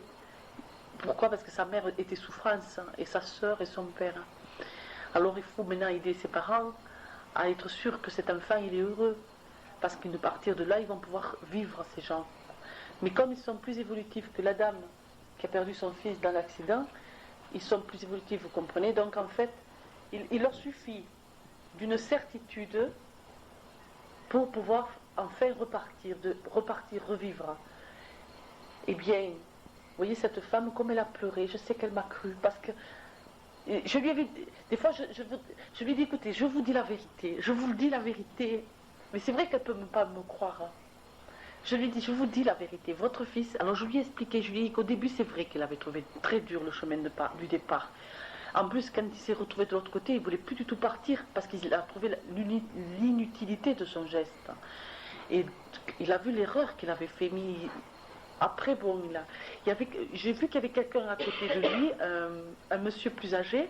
Pourquoi? Parce que sa mère était souffrance, et sa sœur et son père. Alors il faut maintenant aider ses parents à être sûr que cet enfant, il est heureux. Parce qu'à partir de là, ils vont pouvoir vivre, ces gens. Mais comme ils sont plus évolutifs que la dame qui a perdu son fils dans l'accident, ils sont plus évolutifs, vous comprenez. Donc en fait, il leur suffit d'une certitude pour pouvoir enfin repartir, revivre. Eh bien, vous voyez cette femme, comme elle a pleuré, je sais qu'elle m'a cru, parce que je lui avais, des fois je lui ai dit, écoutez, je vous dis la vérité, je vous le dis la vérité, mais c'est vrai qu'elle ne peut pas me croire. Je lui ai dit, je vous dis la vérité, votre fils... Alors je lui ai expliqué, je lui ai dit qu'au début c'est vrai qu'il avait trouvé très dur le chemin du départ. En plus, quand il s'est retrouvé de l'autre côté, il ne voulait plus du tout partir parce qu'il a trouvé l'inutilité de son geste. Et il a vu l'erreur qu'il avait fait. Mais après, bon, j'ai vu qu'il y avait quelqu'un à côté de lui, un monsieur plus âgé.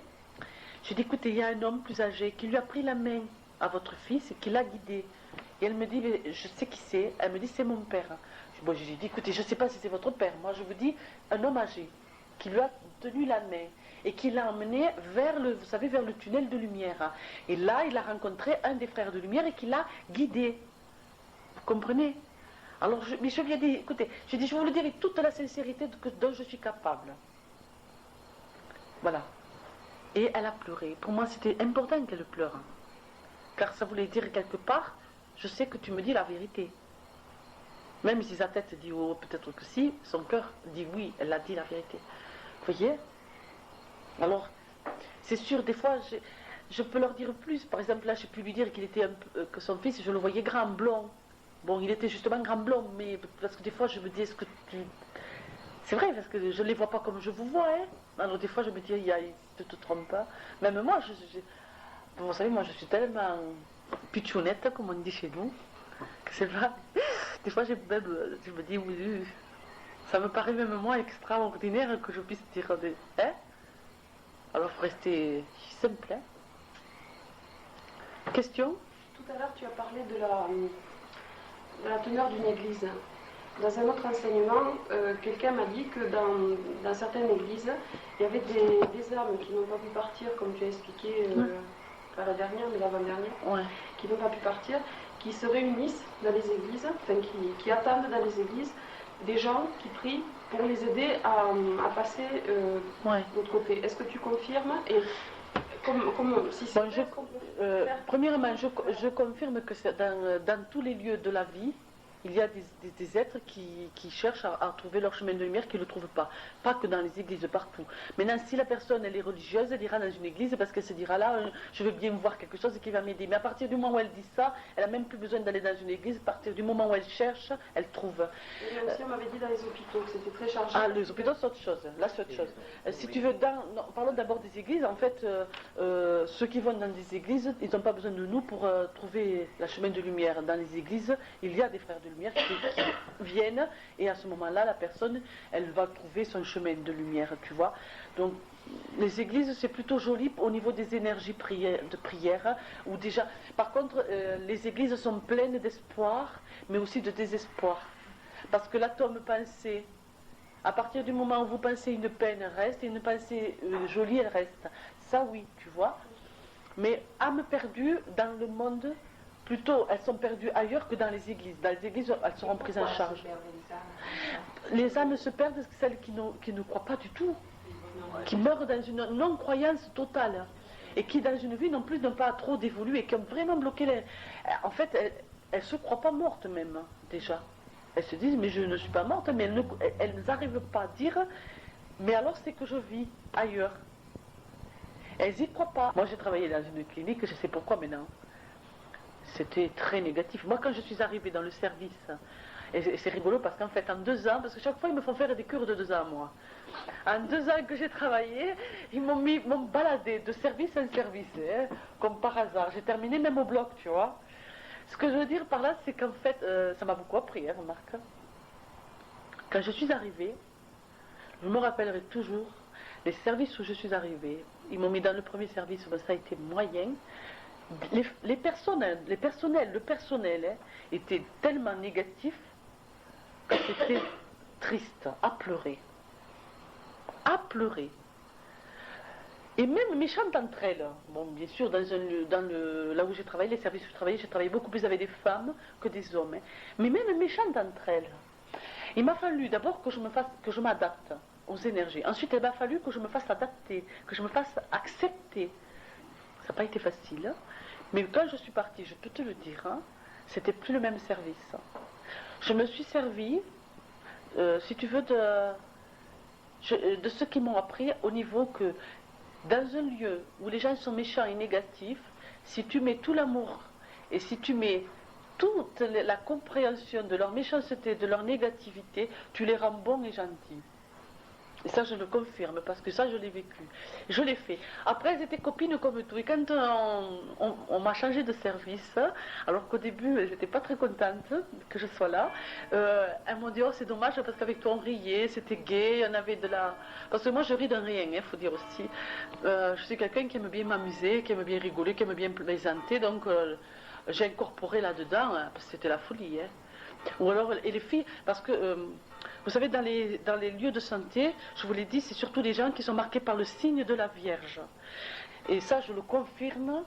J'ai dit, écoutez, il y a un homme plus âgé qui lui a pris la main à votre fils et qui l'a guidé. Et elle me dit, mais je sais qui c'est. Elle me dit, c'est mon père. Bon, j'ai dit, écoutez, je ne sais pas si c'est votre père. Moi, je vous dis, un homme âgé qui lui a tenu la main et qui l'a emmené vers le, vous savez, vers le tunnel de lumière. Et là, il a rencontré un des frères de lumière et qui l'a guidé. Vous comprenez? Alors, mais je lui ai dit, écoutez, j'ai dit, je vous le dis avec toute la sincérité dont je suis capable. Voilà. Et elle a pleuré. Pour moi, c'était important qu'elle pleure. Car ça voulait dire quelque part, je sais que tu me dis la vérité. Même si sa tête dit oh, peut-être que si, son cœur dit oui, elle a dit la vérité. Vous voyez? Alors, c'est sûr, des fois, je peux leur dire plus. Par exemple, là, j'ai pu lui dire qu'il était que son fils, je le voyais grand, blond. Bon, il était justement grand blond, mais parce que des fois, je me dis, est-ce que tu... C'est vrai, parce que je ne les vois pas comme je vous vois, hein. Alors, des fois, je me dis, tu te trompes pas. Même moi, vous savez, moi, je suis tellement pitchounette, comme on dit chez nous, que c'est pas... Des fois, je me dis, oui, ça me paraît même moi extraordinaire que je puisse dire des... Hein? Alors, il faut rester simple, hein? Question? Tout à l'heure, tu as parlé de la teneur d'une église. Dans un autre enseignement, quelqu'un m'a dit que dans certaines églises, il y avait des âmes qui n'ont pas pu partir, comme tu as expliqué, pas la dernière, mais l'avant-dernière, qui n'ont pas pu partir, qui se réunissent dans les églises, enfin qui attendent dans les églises des gens qui prient pour les aider à passer de l'autre côté. Est-ce que tu confirmes? Et si c'est premièrement, je confirme que dans tous les lieux de la vie, il y a des êtres qui cherchent à trouver leur chemin de lumière, qui ne le trouvent pas. Pas que dans les églises, partout. Maintenant, si la personne elle est religieuse, elle ira dans une église parce qu'elle se dira là, je veux bien voir quelque chose qui va m'aider. Mais à partir du moment où elle dit ça, elle n'a même plus besoin d'aller dans une église. À partir du moment où elle cherche, elle trouve. Et aussi, on m'avait dit dans les hôpitaux que c'était très chargé. Ah, les hôpitaux, c'est autre chose. Là, c'est autre chose. Si tu veux, parlons d'abord des églises. En fait, ceux qui vont dans des églises, ils n'ont pas besoin de nous pour trouver le chemin de lumière. Dans les églises, il y a des frères de lumière qui viennent et à ce moment-là, la personne, elle va trouver son chemin de lumière, tu vois. Donc, les églises, c'est plutôt joli au niveau des énergies de prière. Ou déjà, par contre, les églises sont pleines d'espoir, mais aussi de désespoir. Parce que l'atome pensée, à partir du moment où vous pensez une peine reste, et une pensée jolie, elle reste. Ça, oui, tu vois. Mais âme perdue dans le monde, plutôt, elles sont perdues ailleurs que dans les églises. Dans les églises, elles seront prises en charge. Les âmes se perdent, celles qui ne croient pas du tout, qui meurent dans une non-croyance totale, et qui, dans une vie non plus, n'ont pas trop d'évoluer, et qui ont vraiment bloqué les... En fait, elles ne se croient pas mortes même, déjà. Elles se disent, mais je ne suis pas morte, mais elles n'arrivent pas à dire, mais alors c'est que je vis ailleurs. Elles n'y croient pas. Moi, j'ai travaillé dans une clinique, je sais pourquoi maintenant. C'était très négatif. Moi, quand je suis arrivée dans le service, et c'est rigolo parce qu'en fait, en 2 ans, parce que chaque fois, ils me font faire des cures de 2 ans, moi. En 2 ans que j'ai travaillé, ils m'ont baladé de service en service, hein, comme par hasard. J'ai terminé même au bloc, tu vois. Ce que je veux dire par là, c'est qu'en fait, ça m'a beaucoup appris, hein, remarque. Quand je suis arrivée, je me rappellerai toujours, les services où je suis arrivée, ils m'ont mis dans le premier service, ben, ça a été moyen. Le personnel hein, était tellement négatif que c'était triste, à pleurer. À pleurer. Et même méchantes entre elles. Bon, bien sûr, là où j'ai travaillé, les services où j'ai travaillé beaucoup plus avec des femmes que des hommes. Hein. Mais même méchantes entre elles. Il m'a fallu d'abord que je m'adapte aux énergies. Ensuite, il m'a fallu que je me fasse adapter, que je me fasse accepter. Ça n'a pas été facile. Hein. Mais quand je suis partie, je peux te le dire, hein, c'était plus le même service. Je me suis servie, si tu veux, de ce qu'ils m'ont appris au niveau que dans un lieu où les gens sont méchants et négatifs, si tu mets tout l'amour et si tu mets toute la compréhension de leur méchanceté, de leur négativité, tu les rends bons et gentils. Et ça, je le confirme, parce que ça, je l'ai vécu. Je l'ai fait. Après, elles étaient copines comme tout. Et quand on m'a changé de service, alors qu'au début, elles n'étaient pas très contentes que je sois là, elles m'ont dit, oh, c'est dommage, parce qu'avec toi, on riait, c'était gai, on avait de la... Parce que moi, je ris d'un rien, il faut dire aussi. Je suis quelqu'un qui aime bien m'amuser, qui aime bien rigoler, qui aime bien plaisanter, donc j'ai incorporé là-dedans, hein, parce que c'était la folie. Hein. Ou alors, et les filles, parce que... vous savez, dans les lieux de santé, je vous l'ai dit, c'est surtout les gens qui sont marqués par le signe de la Vierge. Et ça, je le confirme,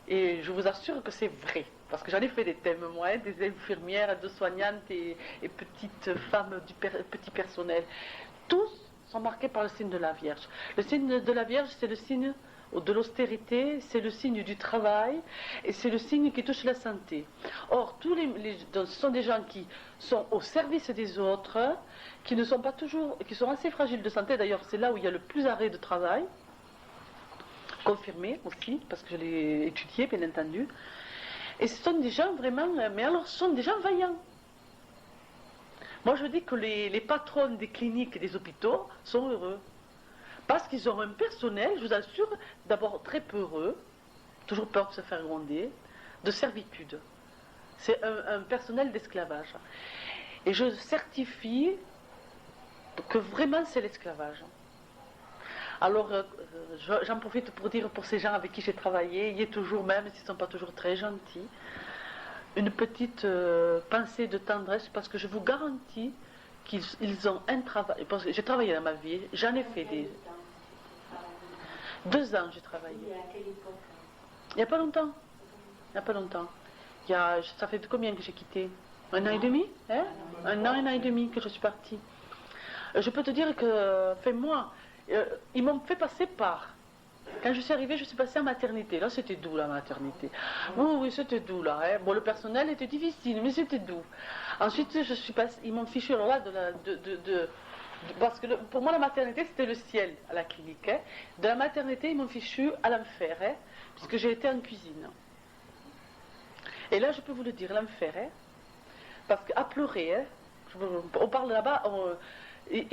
et je vous assure que c'est vrai. Parce que j'en ai fait des thèmes, moi, hein, des infirmières, de soignantes et petites femmes du petit personnel. Tous sont marqués par le signe de la Vierge. Le signe de la Vierge, c'est le signe de l'austérité, c'est le signe du travail et c'est le signe qui touche la santé. Or, ce sont des gens qui sont au service des autres, qui ne sont pas toujours, qui sont assez fragiles de santé. D'ailleurs, c'est là où il y a le plus arrêt de travail, confirmé aussi, parce que je l'ai étudié, bien entendu. Et ce sont des gens vraiment, mais alors, ce sont des gens vaillants. Moi, je dis que les patrons des cliniques et des hôpitaux sont heureux. Parce qu'ils ont un personnel, je vous assure, d'abord très peureux, toujours peur de se faire gronder, de servitude. C'est un personnel d'esclavage. Et je certifie que vraiment c'est l'esclavage. Alors, j'en profite pour dire pour ces gens avec qui j'ai travaillé, il y a toujours, même s'ils ne sont pas toujours très gentils, une petite pensée de tendresse, parce que je vous garantis qu'ils ont un travail. Parce que j'ai travaillé dans ma vie, j'en ai fait des... 2 ans j'ai travaillé. Il n'y a pas longtemps. Il n'y a pas longtemps. Ça fait combien que j'ai quitté? 1 an et demi, hein? 1 an et demi que je suis partie. Je peux te dire que, ils m'ont fait passer par. Quand je suis arrivée, je suis passée en maternité. Là, c'était doux, la maternité. Oui, c'était doux, là. Hein. Bon, le personnel était difficile, mais c'était doux. Ensuite, je suis passée, ils m'ont fichu, alors là, parce que pour moi, la maternité, c'était le ciel à la clinique. Hein. De la maternité, ils m'ont fichu à l'enfer, hein, puisque j'ai été en cuisine. Et là, je peux vous le dire, l'enfer, hein, parce qu'à pleurer, hein, on parle là-bas, et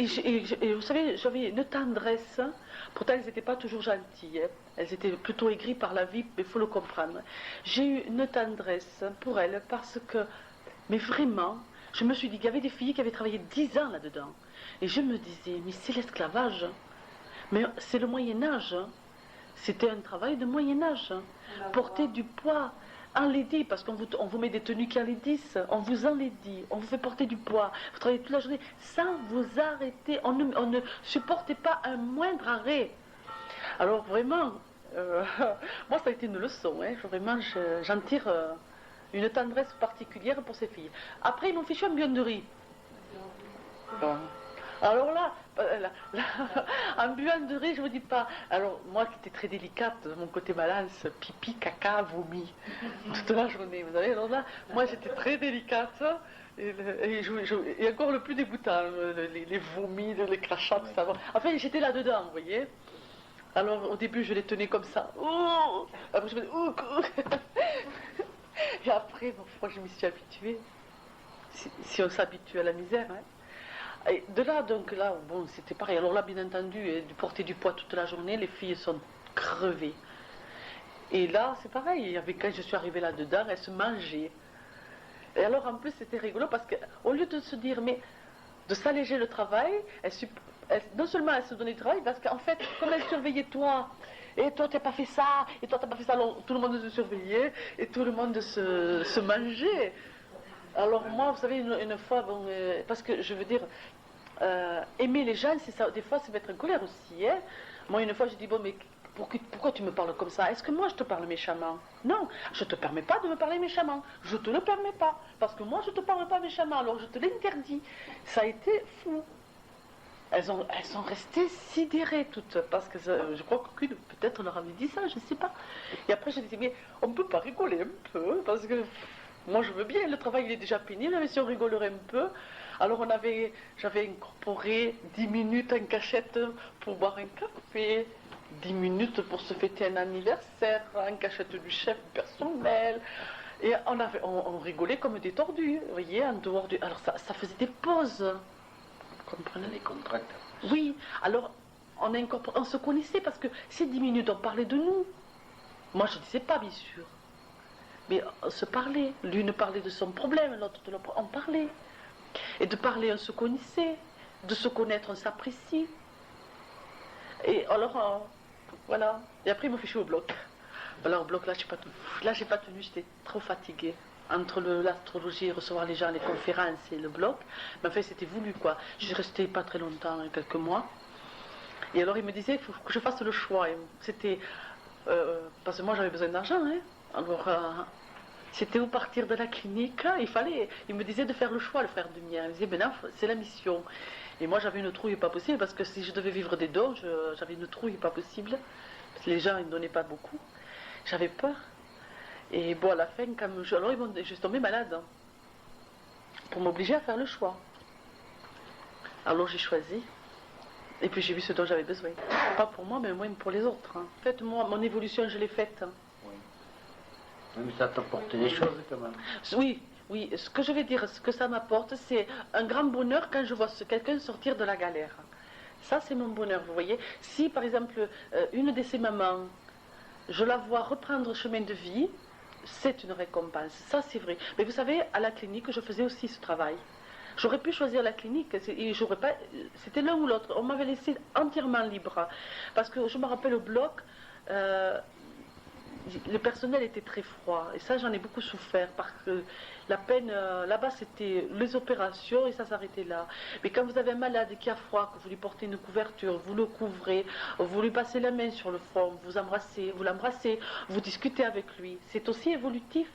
vous savez, j'avais une tendresse, hein, pourtant elles n'étaient pas toujours gentilles, hein, elles étaient plutôt aigries par la vie, mais il faut le comprendre. J'ai eu une tendresse pour elles parce que, mais vraiment, je me suis dit qu'il y avait des filles qui avaient travaillé 10 ans là-dedans. Et je me disais, mais c'est l'esclavage, mais c'est le Moyen-Âge, c'était un travail de Moyen-Âge, porter du poids, enlaidi, parce qu'on vous met des tenues qui enlaidissent, on vous enlaidit, on vous fait porter du poids, vous travaillez toute la journée sans vous arrêter, on ne supportait pas un moindre arrêt. Alors vraiment, moi ça a été une leçon, hein, vraiment j'en tire une tendresse particulière pour ces filles. Après ils m'ont fichu en buanderie. Alors là, en buanderie, je ne vous dis pas. Alors, moi qui étais très délicate, de mon côté balance, pipi, caca, vomi, toute la journée, vous savez. Alors là, moi j'étais très délicate, et encore le plus dégoûtant, les vomis, les crachats, tout ça. Enfin, j'étais là-dedans, vous voyez. Alors, au début, je les tenais comme ça. Ouh, après, je me disais, ouh. Et après, je m'y suis habituée. Si on s'habitue à la misère, hein. Et de là, donc là, bon, c'était pareil. Alors là, bien entendu, de porter du poids toute la journée, les filles sont crevées. Et là, c'est pareil. Quand je suis arrivée là-dedans, elles se mangeaient. Et alors, en plus, c'était rigolo parce qu'au lieu de se dire, mais de s'alléger le travail, non seulement elles se donnaient du travail, parce qu'en fait, comme elles surveillaient toi, et toi, tu n'as pas fait ça, et toi, tu n'as pas fait ça, alors tout le monde se surveillait, et tout le monde se mangeait. Alors moi, vous savez, une fois, bon, parce que je veux dire, aimer les gens, c'est ça, des fois, c'est mettre en colère aussi. Hein. Moi, une fois, je dis, bon, mais pourquoi tu me parles comme ça? Est-ce que moi, je te parle méchamment? Non, je ne te permets pas de me parler méchamment. Je ne te le permets pas. Parce que moi, je ne te parle pas méchamment, alors je te l'interdis. Ça a été fou. Elles sont restées sidérées toutes, parce que je crois qu'aucune, peut-être, leur avait dit ça, je ne sais pas. Et après, je disais, mais on ne peut pas rigoler un peu, parce que... Moi, je veux bien, le travail il est déjà pénible, mais si on rigolerait un peu. Alors, j'avais incorporé 10 minutes en cachette pour boire un café, 10 minutes pour se fêter un anniversaire, en cachette du chef personnel. Et on rigolait comme des tordus, vous voyez, en dehors du... Alors, ça faisait des pauses. Vous comprenez? Les contracts. Oui, alors, on se connaissait parce que ces 10 minutes, on parlait de nous. Moi, je ne disais pas, bien sûr. Mais on se parlait, l'une parlait de son problème, l'autre de l'autre, on parlait. Et de parler, on se connaissait, de se connaître, on s'apprécie. Et alors, voilà. Et après, ils m'ont fichu au bloc. Voilà, au bloc, là, j'ai pas tenu, j'étais trop fatiguée. Entre l'astrologie, recevoir les gens, les conférences et le bloc. Mais en fait, c'était voulu, quoi. Je suis restée pas très longtemps, quelques mois. Et alors, ils me disaient qu'il faut que je fasse le choix. C'était... parce que moi, j'avais besoin d'argent, hein. Alors, c'était où partir de la clinique, il me disait de faire le choix, le frère de mien. Il me disait, ben non, c'est la mission. Et moi, j'avais une trouille pas possible, parce que si je devais vivre des dons, j'avais une trouille pas possible. Parce que les gens, ils ne donnaient pas beaucoup. J'avais peur. Et bon, à la fin, alors je suis tombée malade, hein, pour m'obliger à faire le choix. Alors, j'ai choisi. Et puis, j'ai vu ce dont j'avais besoin. Pas pour moi, mais même pour les autres. Hein. En fait, moi, mon évolution, je l'ai faite. Hein. Oui, mais ça t'apporte des choses quand même. Oui, ce que je vais dire, ce que ça m'apporte, c'est un grand bonheur quand je vois quelqu'un sortir de la galère. Ça, c'est mon bonheur, vous voyez. Si, par exemple, une de ces mamans, je la vois reprendre chemin de vie, c'est une récompense. Ça, c'est vrai. Mais vous savez, à la clinique, je faisais aussi ce travail. J'aurais pu choisir la clinique, et c'était l'un ou l'autre. On m'avait laissé entièrement libre. Parce que je me rappelle au bloc... le personnel était très froid. Et ça, j'en ai beaucoup souffert parce que la peine, là-bas, c'était les opérations et ça s'arrêtait là. Mais quand vous avez un malade qui a froid, que vous lui portez une couverture, vous le couvrez, vous lui passez la main sur le front, vous l'embrassez, vous discutez avec lui, c'est aussi évolutif.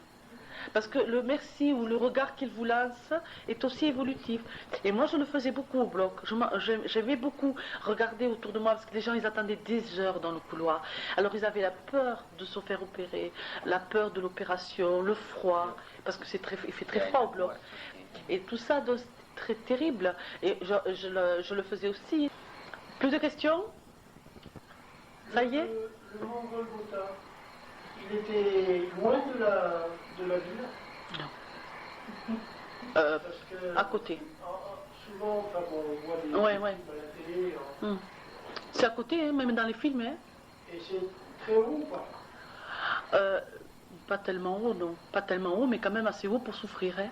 Parce que le merci ou le regard qu'il vous lance est aussi évolutif. Et moi, je le faisais beaucoup au bloc. J'aimais beaucoup regarder autour de moi parce que les gens, ils attendaient des heures dans le couloir. Alors, ils avaient la peur de se faire opérer, la peur de l'opération, le froid, parce que il fait très froid au bloc. Et tout ça, c'est très terrible. Et je le faisais aussi. Plus de questions? Ça y est? Le mont Golgotha, il était loin de la ville? Non. Parce que, à côté. Souvent, enfin, on voit des films à la télé. C'est à côté, hein, même dans les films. Hein. Et c'est très haut ou pas? Pas tellement haut, non. Pas tellement haut, mais quand même assez haut pour souffrir. Hein.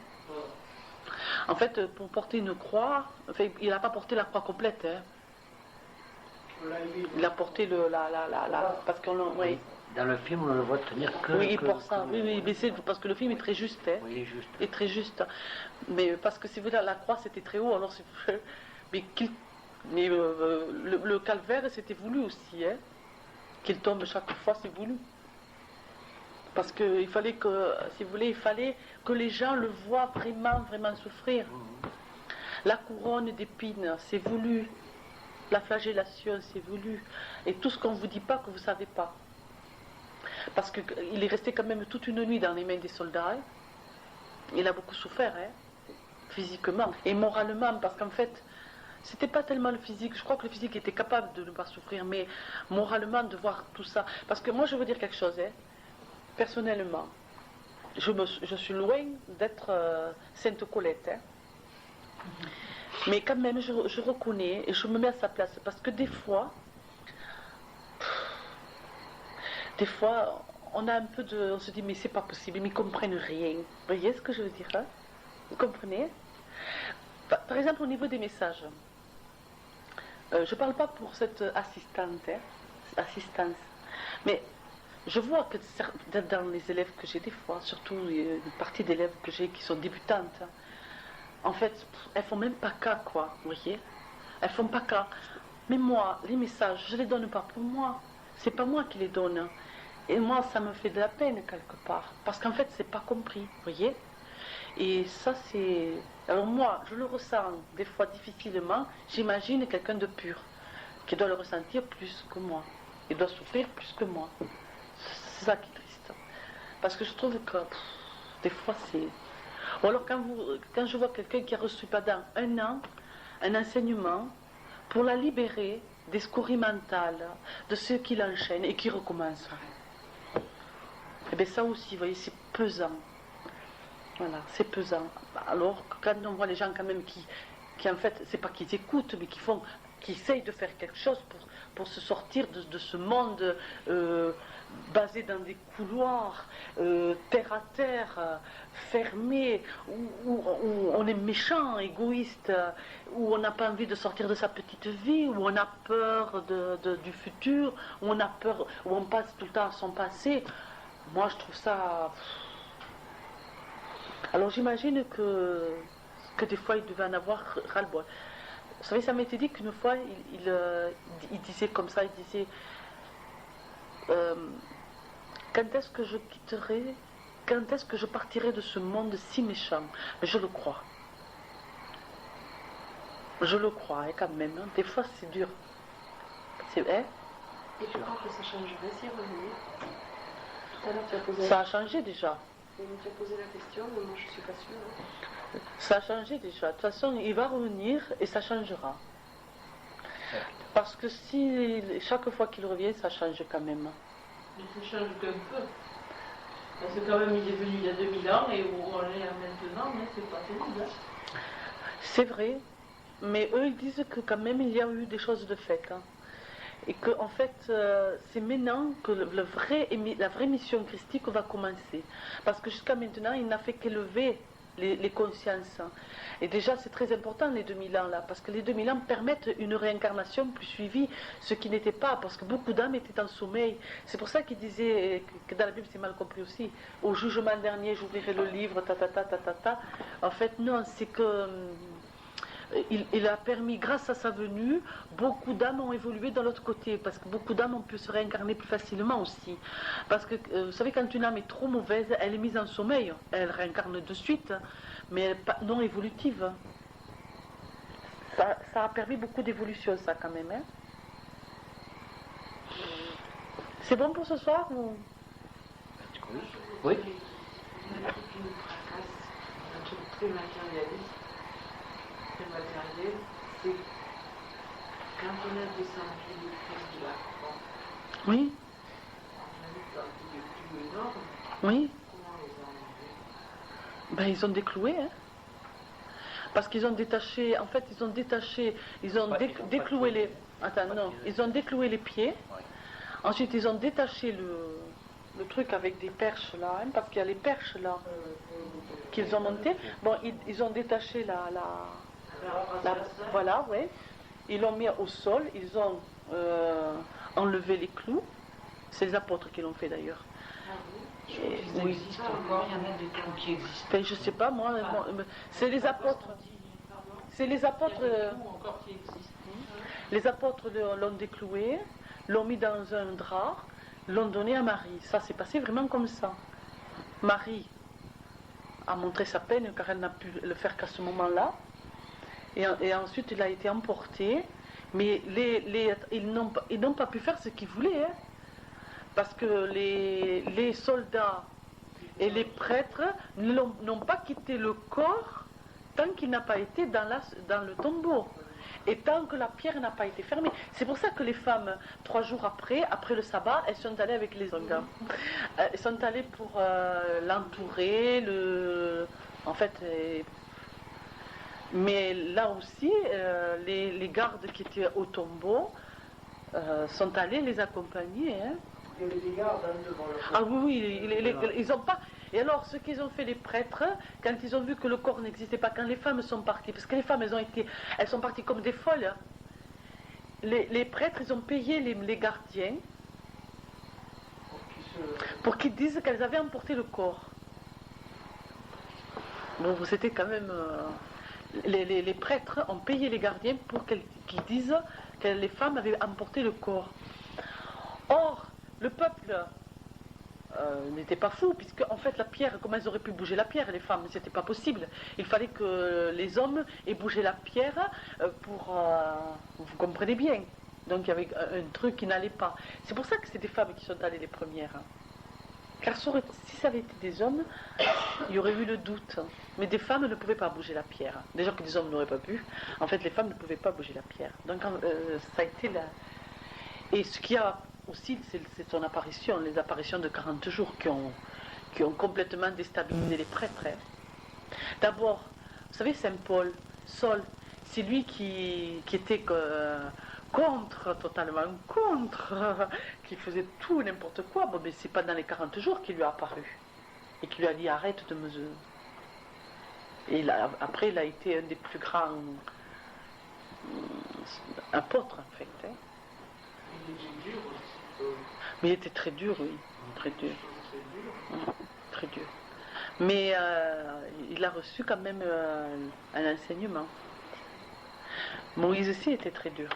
En fait, pour porter une croix, enfin, il n'a pas porté la croix complète. Hein. Il a porté parce qu'on oui. Dans le film, on le voit tenir que... Oui, il porte ça. Oui, mais c'est parce que le film est très juste. Hein. Oui, il est juste. Il est très juste. Mais parce que si vous voulez, la croix, c'était très haut. Alors, mais le calvaire, c'était voulu aussi. Hein. Qu'il tombe chaque fois, c'est voulu. Parce qu'il fallait que, si vous voulez, il fallait que les gens le voient vraiment, vraiment souffrir. La couronne d'épines, c'est voulu. La flagellation, c'est voulu. Et tout ce qu'on ne vous dit pas, que vous ne savez pas. Parce qu'il est resté quand même toute une nuit dans les mains des soldats. Hein. Il a beaucoup souffert, hein, physiquement et moralement, parce qu'en fait, c'était pas tellement le physique. Je crois que le physique était capable de ne pas souffrir, mais moralement, de voir tout ça. Parce que moi, je veux dire quelque chose, hein, personnellement. Je suis loin d'être Sainte Colette. Hein. Mais quand même, je reconnais et je me mets à sa place. Parce que des fois, on a un peu de... On se dit, mais c'est pas possible, mais ils comprennent rien. Vous voyez ce que je veux dire, hein? Vous comprenez? Par exemple, au niveau des messages. Je ne parle pas pour cette assistance. Mais je vois que dans les élèves que j'ai des fois, surtout une partie d'élèves que j'ai qui sont débutantes, en fait, elles font même pas cas, quoi, vous voyez? Elles font pas cas. Mais moi, les messages, je les donne pas pour moi. C'est pas moi qui les donne. Et moi, ça me fait de la peine quelque part. Parce qu'en fait, c'est pas compris, vous voyez? Et ça, c'est... Alors moi, je le ressens des fois difficilement. J'imagine quelqu'un de pur, qui doit le ressentir plus que moi. Il doit souffrir plus que moi. C'est ça qui est triste. Parce que je trouve que, des fois, c'est... Ou alors quand je vois quelqu'un qui a reçu pendant 1 an un enseignement pour la libérer des scories mentales, de ceux qui l'enchaînent et qui recommencent. Et bien ça aussi, vous voyez, c'est pesant. Voilà, c'est pesant. Alors quand on voit les gens quand même qui en fait, c'est pas qu'ils écoutent, mais qui essayent de faire quelque chose pour se sortir de ce monde basé dans des couloirs, terre à terre, fermés, où on est méchant, égoïste, où on n'a pas envie de sortir de sa petite vie, où on a peur du futur, où on a peur, où on passe tout le temps à son passé. Moi, je trouve ça... Alors j'imagine que des fois, il devait en avoir ras-le-bol. Vous savez, ça m'a été dit qu'une fois, il disait comme ça, il disait... quand est-ce que je quitterai, quand est-ce que je partirai de ce monde si méchant? Mais je le crois. Je le crois, hein, quand même. Hein. Des fois, c'est dur. C'est vrai. Et tu crois que ça changerait si revenir? Tout à l'heure, tu as posé... Ça a changé déjà. Tu as posé la question, mais moi, je ne suis pas sûre. Hein. Ça a changé déjà. De toute façon, il va revenir et ça changera. Parce que si chaque fois qu'il revient, ça change quand même. Mais ça change qu'un peu. Parce que quand même, il est venu il y a 2000 ans et où on est maintenant, mais c'est pas terrible. Hein. C'est vrai, mais eux, ils disent que quand même, il y a eu des choses de faites. Hein. Et que, en fait, c'est maintenant que la vraie mission christique va commencer. Parce que jusqu'à maintenant, il n'a fait qu'élever les consciences. Et déjà, c'est très important les 2000 ans là, parce que les 2000 ans permettent une réincarnation plus suivie, ce qui n'était pas, parce que beaucoup d'âmes étaient en sommeil. C'est pour ça qu'il disait, que dans la Bible c'est mal compris aussi, au jugement dernier j'ouvrirai le livre, ta. En fait, non, c'est que il a permis, grâce à sa venue, beaucoup d'âmes ont évolué de l'autre côté, parce que beaucoup d'âmes ont pu se réincarner plus facilement aussi. Parce que, vous savez, quand une âme est trop mauvaise, elle est mise en sommeil, elle réincarne de suite, mais elle n'est pas non évolutive. Ça a permis beaucoup d'évolution, ça, quand même. Hein. C'est bon pour ce soir ou... Oui. On a toute une tracasse, un truc très matérialiste. Très matériel, c'est quand on a descendu le prix de la croix, Oui, on a vu un peu de plus énorme, oui. comment les a enlevés? Ben, ils ont décloué, hein. Parce qu'ils ont détaché, en fait, ils ont décloué les... Attends, non, ils ont décloué les pieds. Ensuite, ils ont détaché le truc avec des perches là, hein, parce qu'il y a les perches là qu'ils ont montées. Bon, ils ont détaché voilà, ouais. Ils l'ont mis au sol, ils ont enlevé les clous. C'est les apôtres qui l'ont fait d'ailleurs. Il existe encore, il y en a des clous qui existent. Ben, je sais pas, moi c'est les apôtres. C'est les apôtres. Les apôtres l'ont décloué, l'ont mis dans un drap, l'ont donné à Marie. Ça s'est passé vraiment comme ça. Marie a montré sa peine car elle n'a pu le faire qu'à ce moment-là. Et ensuite il a été emporté. Mais ils n'ont pas pu faire ce qu'ils voulaient. Hein, parce que les soldats et les prêtres n'ont pas quitté le corps tant qu'il n'a pas été dans le tombeau. Et tant que la pierre n'a pas été fermée. C'est pour ça que les femmes, 3 jours après le sabbat, elles sont allées avec les hommes. Elles sont allées pour l'entourer, en fait. Mais là aussi, les gardes qui étaient au tombeau sont allés les accompagner. Hein. Il y avait des gardes devant le corps. Ah oui, ils n'ont pas... Et alors, ce qu'ils ont fait les prêtres, quand ils ont vu que le corps n'existait pas, quand les femmes sont parties, parce que les femmes, elles sont parties comme des folles, hein. Les prêtres, ils ont payé les gardiens pour qu'ils disent qu'elles avaient emporté le corps. Bon, c'était quand même... les prêtres ont payé les gardiens pour qu'ils disent que les femmes avaient emporté le corps. Or, le peuple... n'était pas fou, puisque en fait la pierre, comment elles auraient pu bouger la pierre, les femmes, c'était pas possible. Il fallait que les hommes aient bougé la pierre pour... vous comprenez bien. Donc il y avait un truc qui n'allait pas. C'est pour ça que c'est des femmes qui sont allées les premières. Car si ça avait été des hommes, il y aurait eu le doute. Mais des femmes ne pouvaient pas bouger la pierre. Déjà que des hommes n'auraient pas pu. En fait, les femmes ne pouvaient pas bouger la pierre. Donc ça a été là. Et ce qui a aussi, c'est son apparition, les apparitions de 40 jours qui ont complètement déstabilisé les prêtres. Hein. D'abord, vous savez, Saint Paul, Saul, c'est lui qui était totalement contre, qui faisait tout, n'importe quoi. Bon, mais c'est pas dans les 40 jours qu'il lui a apparu et qu'il lui a dit arrête de me... Et après, il a été un des plus grands apôtres, en fait. Hein. Il était dur aussi. Mais il était très dur, oui. Très dur. Très dur. Mais il a reçu quand même un enseignement. Moïse aussi était très dur.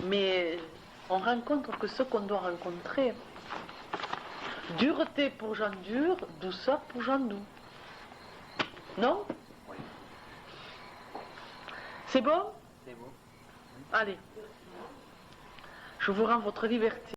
Mais on rencontre que ce qu'on doit rencontrer. Dureté pour gens durs, douceur pour gens doux. Non? Oui. C'est bon? C'est bon. Allez. Je vous rends votre liberté.